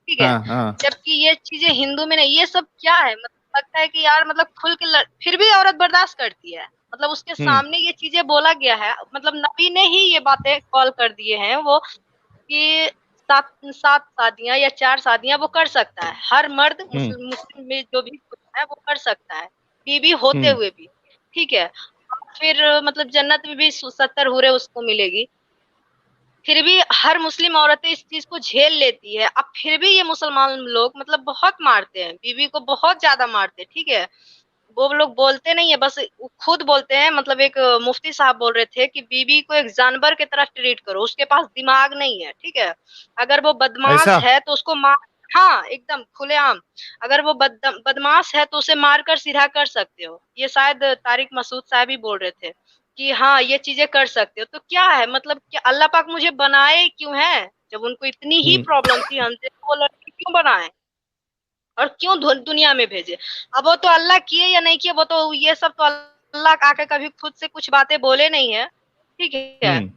ठीक है? हाँ हाँ। जबकि ये चीजें हिंदू में नहीं। ये सब क्या है? मतलब लगता है कि यार मतलब खुल के फिर भी औरत बर्दाश्त करती है। मतलब उसके हम्म। सामने ये चीजें बोला गया है, मतलब नबी ने ही ये बातें कॉल कर दिए हैं वो, कि 7 शादियां या 4 शादियां वो कर सकता है। हर मर्द हम्म। मुस्लिम में जो भी है वो कर सकता है, बीवी होते हम्म। हुए भी, ठीक है? और फिर मतलब जन्नत में भी 70 हूरें उसको मिलेगी। फिर भी हर मुस्लिम औरतें इस चीज को झेल लेती है। अब फिर भी ये मुसलमान लोग मतलब बहुत मारते हैं, बीवी को बहुत ज्यादा मारते हैं, ठीक है? वो लोग बोलते नहीं है, बस खुद बोलते हैं। मतलब एक मुफ्ती साहब बोल रहे थे कि बीवी को एक जानवर की तरह ट्रीट करो, उसके पास दिमाग नहीं है, ठीक है? अगर वो ऐसा? बदमाश है तो उसको मार, हाँ एकदम खुलेआम। अगर वो बदमाश है तो उसे मारकर सीधा कर सकते हो। ये शायद तारिक मसूद साहब ही बोल रहे थे कि हाँ ये चीजें कर सकते हो। तो क्या है मतलब कि अल्लाह पाक मुझे बनाए क्यों है? जब उनको इतनी ही हम्म। प्रॉब्लम थी हमसे, तो वो लड़की क्यों बनाए और क्यों दुनिया में भेजे? अब वो तो अल्लाह किए या नहीं किए, वो तो ये सब तो अल्लाह आके कभी खुद से कुछ बातें बोले नहीं है, ठीक है? हम्म।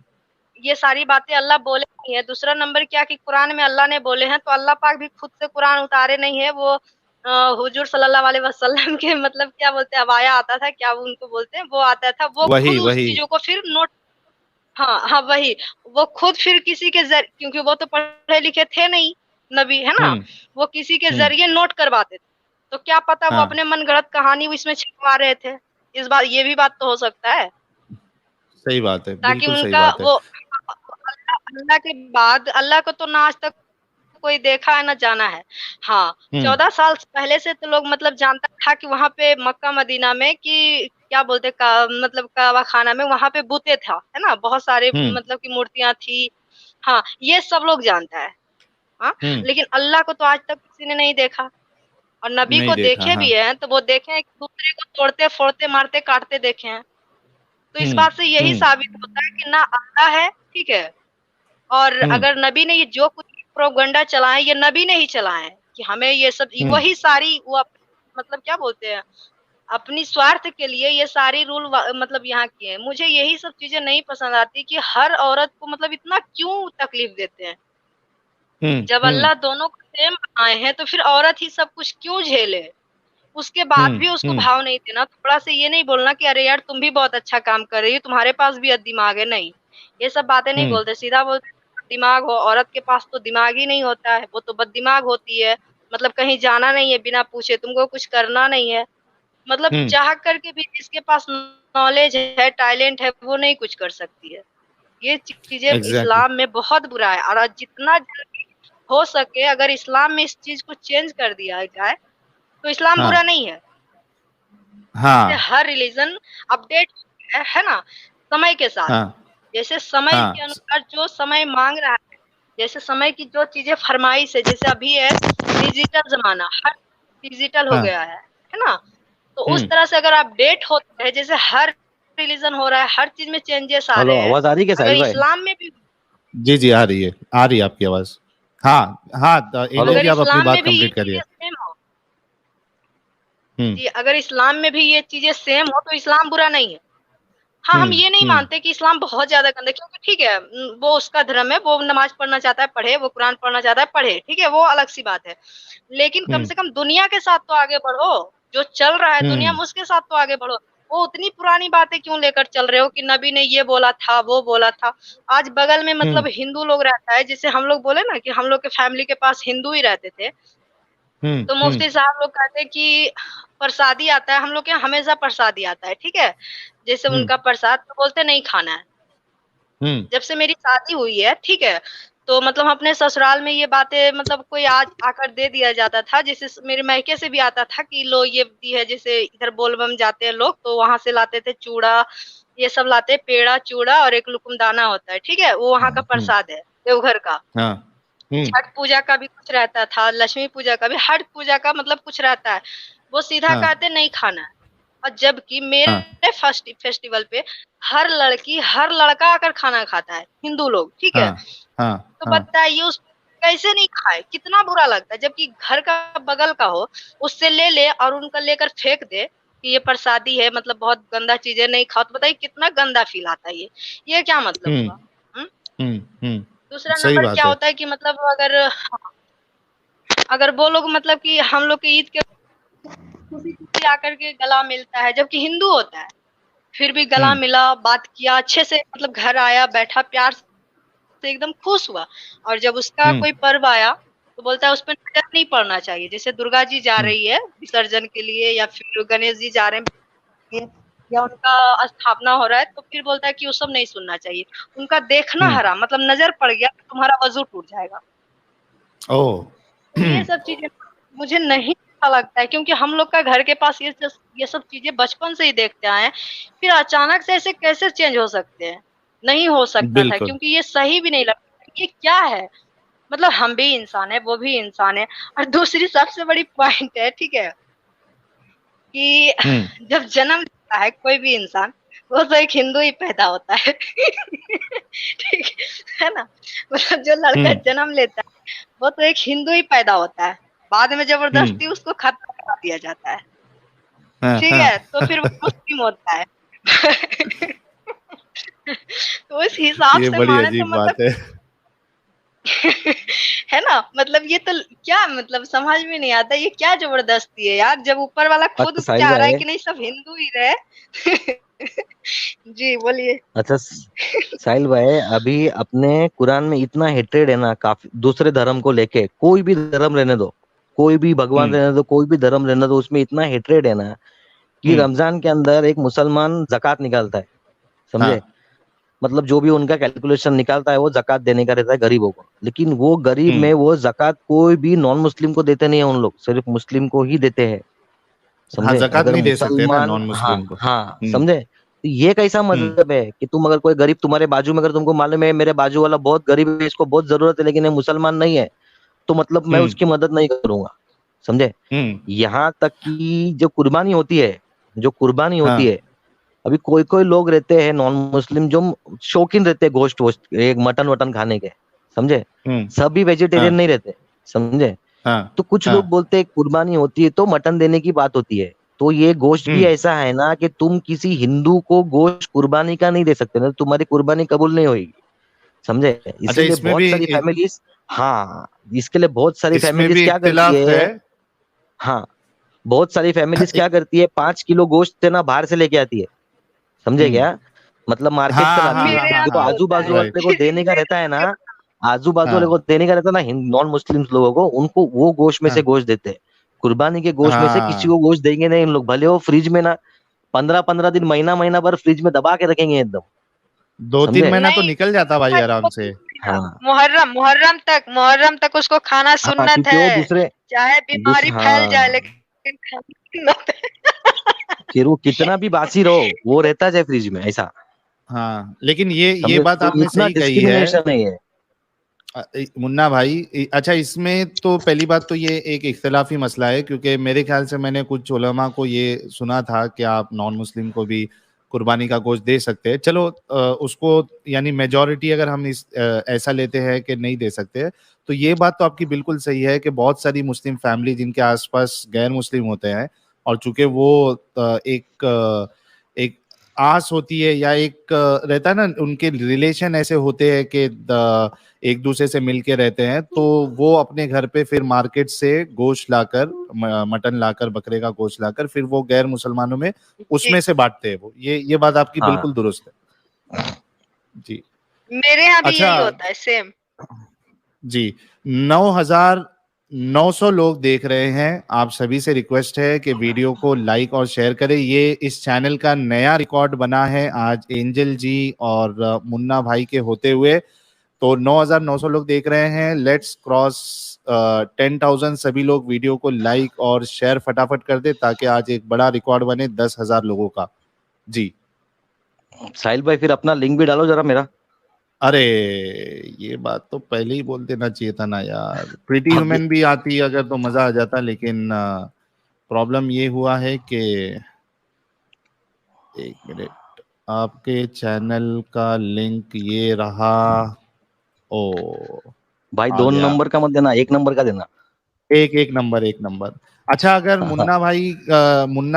ये सारी बातें अल्लाह बोले नहीं है। दूसरा नंबर क्या कि कुरान में अल्लाह ने बोले हैं, तो अल्लाह पाक भी खुद से कुरान उतारे नहीं है। वो हुजूर सल्लल्लाहु अलैहि वसल्लम के मतलब क्या बोलते हैं, अबाया आता था, क्या वो उनको बोलते हैं, वो आता था, वो खुद वही उस वही। चीजों को फिर नोट, हाँ हाँ वही, वो खुद फिर किसी के क्योंकि वो तो पढ़े लिखे थे नहीं, नबी है ना? हम्म। वो किसी के हम्म। जरिए नोट करवाते थे। तो क्या पता वो हाँ, अपने मनगढ़ंत कहानी इसमें छपवा रहे थे। इस बात, ये भी बात तो हो सकता है, सही बात है, ताकि बिल्कुल सही उनका बात है। वो अल्लाह के बाद, अल्लाह को तो ना आज तक कोई देखा है ना जाना है। हाँ, हम्म। 14 साल पहले से तो लोग मतलब जानता था कि वहाँ पे मक्का मदीना में कि क्या बोलते का मतलब काबा खाना में वहाँ पे बुतें था, है ना? बहुत सारे हम्म। मतलब की मूर्तियाँ थी। हाँ, ये सब लोग जानता है। हाँ, हम्म। लेकिन अल्लाह को तो आज तक किसी ने नहीं देखा। और नबी नहीं को देखा, देखे हाँ। भी हैं तो वो देखे हैं कि दूसरे को तोड़ते, फोड़ते, मारते, काटते देखे हैं। तो इस हम्म। बात से यही हम्म। साबित होता है कि ना अल्लाह है, ठीक है? और हम्म। अगर नबी ने ये जो कुछ प्रोपगंडा चलाए, ये नबी ने ही चलाए कि हमें ये सब वही सारी मतलब क्या बोलते हैं, अपनी स्वार्थ के लिए ये सारी रूल मतलब यहाँ किए हैं। मुझे यही सब चीजें नहीं पसंद आती कि हर औरत को मतलब इतना क्यों तकलीफ देते हैं। जब अल्लाह दोनों को सेम बनाए हैं तो फिर औरत ही सब कुछ क्यों झेले। उसके बाद भी उसको भाव नहीं देना, थोड़ा सा ये नहीं बोलना कि अरे यार तुम भी बहुत अच्छा काम कर रही हो, तुम्हारे पास भी दिमाग है। नहीं, ये सब बातें नहीं बोलते, सीधा बोलते दिमाग हो। औरत के पास तो दिमाग ही नहीं होता है, वो तो बददिमाग होती है। मतलब कहीं जाना नहीं है बिना पूछे, तुमको कुछ करना नहीं है, मतलब चाह करके भी जिसके पास नॉलेज है, टैलेंट है, वो नहीं कुछ कर सकती है। ये चीजें इस्लाम में बहुत बुरा है। और जितना जल्दी हो सके अगर इस्लाम में इस चीज को चेंज कर दिया जाए तो इस्लाम बुरा नहीं है। हाँ। हर रिलीजन अपडेट है ना समय के साथ। जैसे समय के अनुसार जो समय मांग रहा है, जैसे समय की जो चीजें फरमाइश है, जैसे अभी है डिजिटल जमाना, हर डिजिटल हो गया है ना। तो उस तरह से अगर अपडेट होता है, जैसे हर रिलीजन हो रहा है, हर चीज में चेंजेस आ रहे हैं। आवाज आ रही है क्या अगर इस्लाम में भी जी आ रही है आपकी आवाज। हाँ, अगर इस्लाम में भी ये चीजें सेम हो, जी अगर इस्लाम में भी ये चीजें सेम हो तो इस्लाम बुरा नहीं है। हाँ, हम ये नहीं मानते कि इस्लाम बहुत ज्यादा गंदा, क्योंकि ठीक है वो उसका धर्म है, वो नमाज पढ़ना चाहता है पढ़े, वो कुरान पढ़ना चाहता है पढ़े, ठीक है, वो अलग सी बात है। लेकिन कम से कम दुनिया के साथ तो आगे बढ़ो, जो चल रहा है दुनिया में उसके साथ तो आगे बढ़ो। वो उतनी पुरानी बातें क्यों लेकर चल रहे हो कि नबी ने ये बोला था, वो बोला था। आज बगल में मतलब हिंदू लोग रहता है, जिसे हम लोग बोले ना कि हम लोग के फैमिली के पास हिंदू ही रहते थे, तो मुफ्ती साहब लोग कहते हैं कि प्रसादी आता है, हम लोग के यहाँ हमेशा प्रसादी आता है, ठीक है, जैसे उनका प्रसाद, तो बोलते नहीं खाना है। जब से मेरी शादी हुई है, ठीक है, तो मतलब अपने ससुराल में ये बातें मतलब कोई आज आकर दे दिया जाता था, जैसे मेरे मायके से भी आता था कि लो ये दी है, जैसे इधर बोलबम जाते हैं लोग तो वहां से लाते थे चूड़ा, ये सब लाते, पेड़ा चूड़ा और एक लुकुमदाना होता है, ठीक है, वो वहां का प्रसाद है देवघर का। छठ पूजा का भी कुछ रहता था, लक्ष्मी पूजा का भी, हर पूजा का मतलब कुछ रहता है, वो सीधा कहते नहीं खाना है। और जबकि मेरे फेस्टिवल पे हर लड़की हर लड़का आकर खाना खाता है, हिंदू लोग, ठीक है। तो बताइए उस कैसे नहीं खाए, कितना बुरा लगता है। जबकि घर का बगल का हो, उससे ले ले और उनका लेकर फेंक दे कि ये प्रसादी है, मतलब बहुत गंदा चीजें नहीं खाओ, तो बताइए कितना गंदा फील आता है। ये क्या मतलब हुआ। दूसरा नंबर क्या होता है कि मतलब अगर वो लोग मतलब कि हम लोग के ईद के खुशी आकर के गला मिलता है, जबकि हिंदू होता है, फिर भी गला मिला, बात किया अच्छे से, मतलब घर आया बैठा प्यार से एकदम खुश हुआ। और जब उसका कोई पर्व आया तो बोलता है उस पर नजर नहीं पड़ना चाहिए, जैसे दुर्गा जी जा रही है विसर्जन के लिए या फिर गणेश जी जा रहे हैं या उनका स्थापना हो रहा है, तो फिर बोलता है कि वो सब नहीं सुनना चाहिए, उनका देखना हराम, मतलब नजर पड़ गया तो तुम्हारा वजू टूट जाएगा। ये सब चीजें मुझे नहीं अच्छा लगता है, क्योंकि हम लोग का घर के पास ये सब चीजें बचपन से ही देखते आए हैं, फिर अचानक से ऐसे कैसे चेंज हो सकते हैं। नहीं हो सकता था, क्योंकि ये सही भी नहीं लगता। ये क्या है, मतलब हम भी इंसान है, वो भी इंसान है। और दूसरी सबसे बड़ी पॉइंट है, ठीक है, कि जब जन्म लेता है कोई भी इंसान, वो तो एक हिंदू ही पैदा होता है ठीक है ना, मतलब जो लड़का जन्म लेता है वो तो एक हिंदू ही पैदा होता है, बाद में जबरदस्ती उसको खत्म करा दिया जाता है, ठीक है, तो फिर वो मुस्लिम होता है तो इस हिसाब से माने तो मतलब है ना, मतलब ये तो क्या, मतलब समझ में नहीं आता, ये क्या जबरदस्ती है यार, जब ऊपर वाला खुद चाह रहा है कि नहीं सब हिंदू ही रहे जी बोलिए। अच्छा साहिल भाई, अभी अपने कुरान में इतना हेट्रेड है ना, काफी दूसरे धर्म को लेके, कोई भी धर्म रहने दो, कोई भी भगवान रहने दो, कोई भी धर्म रहने दो, उसमें इतना हेट्रेड है ना कि रमजान के अंदर एक मुसलमान जकात निकालता है, समझे, मतलब जो भी उनका कैलकुलेशन निकालता है वो जकात देने का रहता है गरीबों को, लेकिन वो गरीब में वो जकात कोई भी नॉन मुस्लिम को देते नहीं है, उन लोग सिर्फ मुस्लिम को ही देते हैं, समझे। जकात नहीं दे सकते ना नॉन मुस्लिम को। समझे, तो ये कैसा मजहब है कि तुम अगर कोई गरीब तुम्हारे बाजू में, अगर तुमको मालूम है मेरे बाजू वाला बहुत गरीब है, इसको बहुत जरूरत है, लेकिन ये मुसलमान नहीं है, तो मतलब मैं उसकी मदद नहीं करूंगा, समझे। यहाँ तक कि जो कुर्बानी होती है, अभी कोई कोई लोग रहते हैं नॉन मुस्लिम जो शौकीन रहते हैं गोश्त वोश्त, एक मटन वटन खाने के, समझे, हम्म, सभी वेजिटेरियन हाँ नहीं रहते, समझे। हाँ तो कुछ हाँ, लोग बोलते हैं कुर्बानी होती है तो मटन देने की बात होती है, तो ये गोश्त भी हम्म। ऐसा है ना कि तुम किसी हिंदू को गोश्त कुर्बानी का नहीं दे सकते ना, तुम्हारी कुर्बानी कबूल नहीं होगी, समझे। अच्छा, इसीलिए इसमें बहुत भी सारी फैमिलीज, हाँ, इसके लिए बहुत सारी इसमें फैमिलीज भी क्या करती इख्तिलाफ है। है, हाँ, बहुत सारी फैमिलीज क्या करती है, 5 किलो गोश्त है ना बाहर से लेके आती है, समझे हम्म, क्या, मतलब मार्केट से हाँ लाती हाँ है। हाँ मेरे हाँ यहाँ देखो भी हाँ, आजू होता बाजू है। राइट, वाले को देने का रहता है ना, आजू बाजू वाले हाँ को देने का रहता है ना, नॉन मुस्लिम लोगों को, उनको वो गोश्त में से हाँ गोश्त देते हैं। कुर्बानी के गोश्त में से किसी हाँ, को गोश्त देंगे नहीं इन लोग, भले वो फ्रिज में ना 15-15 दिन, महीना महीना भर फ्रिज में दबा के रखेंगे एकदम, 2-3 समझे। महीना तो नहीं, निकल जाता भाई आराम से। हाँ मुहर्रम तक उसको खाना हाँ, सुन्नत क्योंकि वो है, चाहे बीमारी फैल जाए हाँ, लेकिन खाना सुन्नत है। फिर वो कितना भी बासी रहो वो रहता है फ्रिज में, ऐसा, हाँ, लेकिन ये समझे। बात तो आपने इतना सही कही है। डिस्क्रिमिनेशन है ये। मुन्ना भाई, अच्छा, इसमें तो पहली बात तो ये एक इख्तिलाफी मसला है, क्योंकि मेरे ख्याल से मैंने कुछ उलमा को ये सुना था कि आप नॉन मुस्लिम को भी कुर्बानी का गोश्त दे सकते हैं। चलो, उसको यानी मेजॉरिटी अगर हम ऐसा लेते हैं कि नहीं दे सकते, तो ये बात तो आपकी बिल्कुल सही है कि बहुत सारी मुस्लिम फैमिली जिनके आसपास गैर मुस्लिम होते हैं, और चूंकि वो एक आस होती है या एक रहता है ना, उनके रिलेशन ऐसे होते हैं कि एक दूसरे से मिलके रहते हैं, तो वो अपने घर पे फिर मार्केट से गोश्त लाकर, मटन लाकर, बकरे का गोश्त लाकर, फिर वो गैर मुसलमानों में जी, उसमें से बांटते हैं। वो ये बात आपकी हाँ, बिल्कुल दुरुस्त है। जी। मेरे यहाँ भी अच्छा यही होता है, सेम। जी, 9,900 लोग देख रहे हैं। आप सभी से रिक्वेस्ट है कि वीडियो को लाइक और शेयर करें। ये इस चैनल का नया रिकॉर्ड बना है आज एंजल जी और मुन्ना भाई के होते हुए। तो 9,900 लोग देख रहे हैं। Let's cross 10,000। सभी लोग वीडियो को लाइक और शेयर फटाफट कर दे, ताकि आज एक बड़ा रिकॉर्ड बने 10,000 लोगों का। जी। साहिल भाई फिर अपना लिंक भी डालो जरा मेरा। अरे, ये बात तो पहले ही बोल देना चाहिए था ना यार। प्रीटी अब ह्यूमन भी आती अगर तो मजा आ जाता, लेकिन प्रॉब्लम ये हुआ है कि, एक मिनट, आपके चैनल का लिंक ये रहा। ओ, भाई आ दो गया। नंबर का मत देना, 1 नंबर का देना। एक नंबर। अच्छा, अगर मुन्ना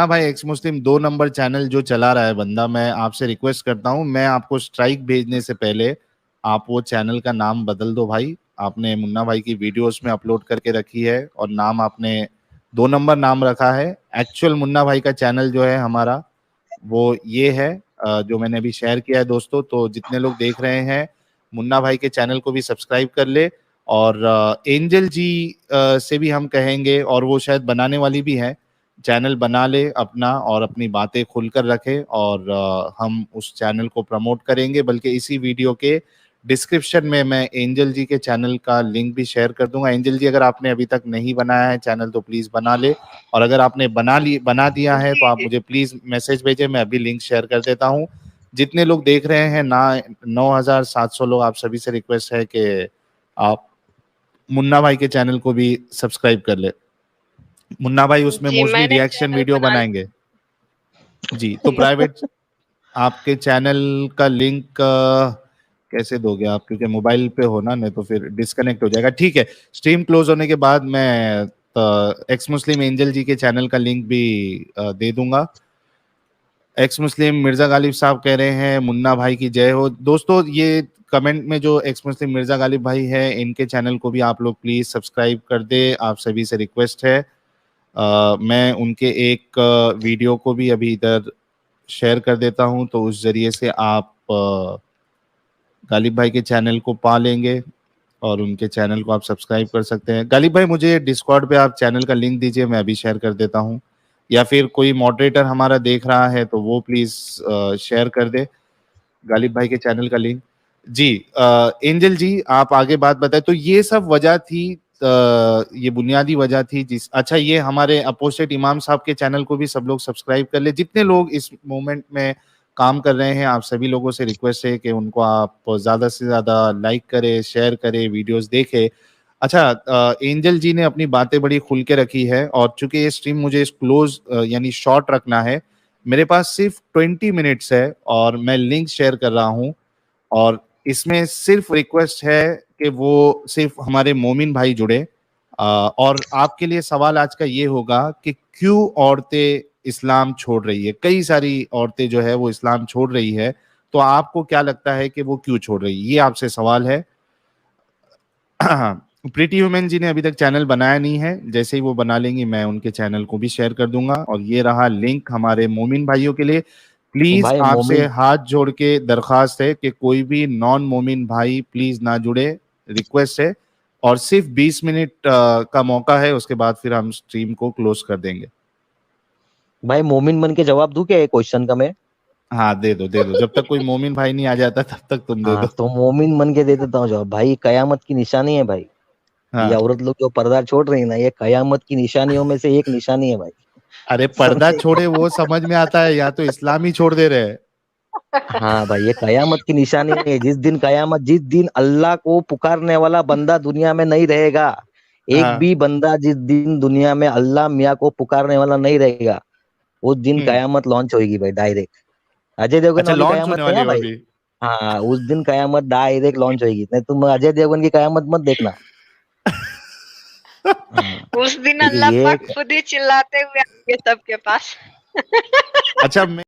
भाई एक्स मुस्लिम 2 नंबर चैनल जो चला रहा है बंदा, मैं आपसे रिक्वेस्ट करता हूं, मैं आपको स्ट्राइक भेजने से पहले आप वो चैनल का नाम बदल दो भाई। आपने मुन्ना भाई की वीडियोस में अपलोड करके रखी है और नाम आपने 2 नंबर नाम रखा है। एक्चुअल मुन्ना भाई का चैनल जो है हमारा, वो ये है, जो मैंने अभी शेयर किया है दोस्तों। तो जितने लोग देख रहे हैं, मुन्ना भाई के चैनल को भी सब्सक्राइब कर ले। और एंजल जी से भी हम कहेंगे, और वो शायद बनाने वाली भी है, चैनल बना ले अपना और अपनी बातें खुलकर रखे, और हम उस चैनल को प्रमोट करेंगे। बल्कि इसी वीडियो के डिस्क्रिप्शन में मैं एंजल जी के चैनल का लिंक भी शेयर कर दूंगा। एंजल जी, अगर आपने अभी तक नहीं बनाया है चैनल तो प्लीज बना ले, और अगर आपने बना दिया है तो जी, आप जी। मुझे प्लीज मैसेज भेजें, मैं अभी लिंक शेयर कर देता हूँ। जितने लोग देख रहे हैं ना, 9,700 लोग, आप सभी से रिक्वेस्ट है कि आप मुन्ना भाई के चैनल को भी सब्सक्राइब कर ले। मुन्ना भाई उसमें जी, मोस्टली मैंने रिएक्शन चैनल वीडियो बना बनाएंगे। जी, तो प्राइवेट आपके चैनल का लिंक कैसे दोगे आप, क्योंकि मोबाइल पे हो ना, नहीं तो फिर डिस्कनेक्ट हो जाएगा। ठीक है, स्ट्रीम क्लोज होने के बाद मैं एक्स मुस्लिम एंजल जी के चैनल का लिंक भी दे दूंगा। एक्स मुस्लिम मिर्जा गालिब साहब कह रहे हैं मुन्ना भाई की जय हो। दोस्तों, ये कमेंट में जो एक्स मुस्लिम मिर्जा गालिब भाई है, इनके चैनल को भी आप लोग प्लीज सब्सक्राइब कर दे, आप सभी से रिक्वेस्ट है। मैं उनके एक वीडियो को भी अभी इधर शेयर कर देता हूं, तो उस जरिए से आप गालिब भाई के चैनल को पा लेंगे और उनके चैनल को आप सब्सक्राइब कर सकते हैं। गालिब भाई, मुझे डिस्कॉर्ड पे आप चैनल का लिंक दीजिए, मैं अभी शेयर कर देता हूँ। या फिर कोई मॉडरेटर हमारा देख रहा है तो वो प्लीज शेयर कर दे गालिब भाई के चैनल का लिंक। जी, एंजल जी, आप आगे बात बताएं। तो ये सब वजह थी, ये बुनियादी वजह थी जिस, अच्छा, ये हमारे अपोजिट इमाम साहब के चैनल को भी सब लोग सब्सक्राइब कर ले। जितने लोग इस मोमेंट में काम कर रहे हैं, आप सभी लोगों से रिक्वेस्ट है कि उनको आप ज्यादा से ज्यादा लाइक करें, शेयर करें, वीडियोस देखें। अच्छा, एंजल जी ने अपनी बातें बड़ी खुल के रखी है, और चूंकि ये स्ट्रीम मुझे क्लोज यानी शॉर्ट रखना है, मेरे पास सिर्फ 20 मिनट्स है और मैं लिंक शेयर कर रहा हूँ। और इसमें सिर्फ रिक्वेस्ट है कि वो सिर्फ हमारे मोमिन भाई जुड़े। और आपके लिए सवाल आज का ये होगा कि क्यों औरतें इस्लाम छोड़ रही है। कई सारी औरतें जो है वो इस्लाम छोड़ रही है, तो आपको क्या लगता है कि वो क्यों छोड़ रही है, ये आपसे सवाल है। प्रीटी वुमेन जी ने अभी तक चैनल बनाया नहीं है, जैसे ही वो बना लेंगी मैं उनके चैनल को भी शेयर कर दूंगा। और ये रहा लिंक हमारे मोमिन भाइयों के लिए। प्लीज भाई आपसे मोमिन हाथ जोड़ के दरखास्त है कि कोई भी नॉन मोमिन भाई प्लीज ना जुड़े, रिक्वेस्ट है। और सिर्फ 20 मिनट का मौका है, उसके बाद फिर हम स्ट्रीम को क्लोज कर देंगे। भाई मोमिन बन के जवाब दूं क्या ये क्वेश्चन का मैं? हाँ दे दो दे दो, जब तक कोई मोमिन भाई नहीं आ जाता तब तक तुम दे हाँ दो। तो मोमिन बन के दे देता हूँ जवाब। भाई कयामत की निशानी है भाई। ये हाँ, औरत लोग जो पर्दा छोड़ रही है ना, ये कयामत की निशानियों में से एक निशानी है भाई। अरे पर्दा समझे? छोड़े वो समझ में आता है, या तो इस्लाम ही छोड़ दे रहे हैं। हाँ भाई, ये कयामत की निशानी है। जिस दिन अल्लाह को पुकारने वाला बंदा दुनिया में नहीं रहेगा, एक हाँ। भी बंदा जिस दिन दुनिया में अल्लाह मियाँ को पुकारने वाला नहीं रहेगा, उस दिन हम्म। कयामत लॉन्च होगी भाई, डायरेक्ट। अजय देवगन अच्छा, वाली लॉन्च कयामत होने नहीं वाली है है वो भाई। अभी। हाँ, उस दिन कयामत डायरेक्ट लॉन्च होगी। नहीं, तुम अजय देवगन की कयामत मत देखना। हाँ, उस दिन क्योंकि अल्लाह ये पाक खुद ही चिल्लाते हुए आएंगे सबके पास। अच्छा, मैं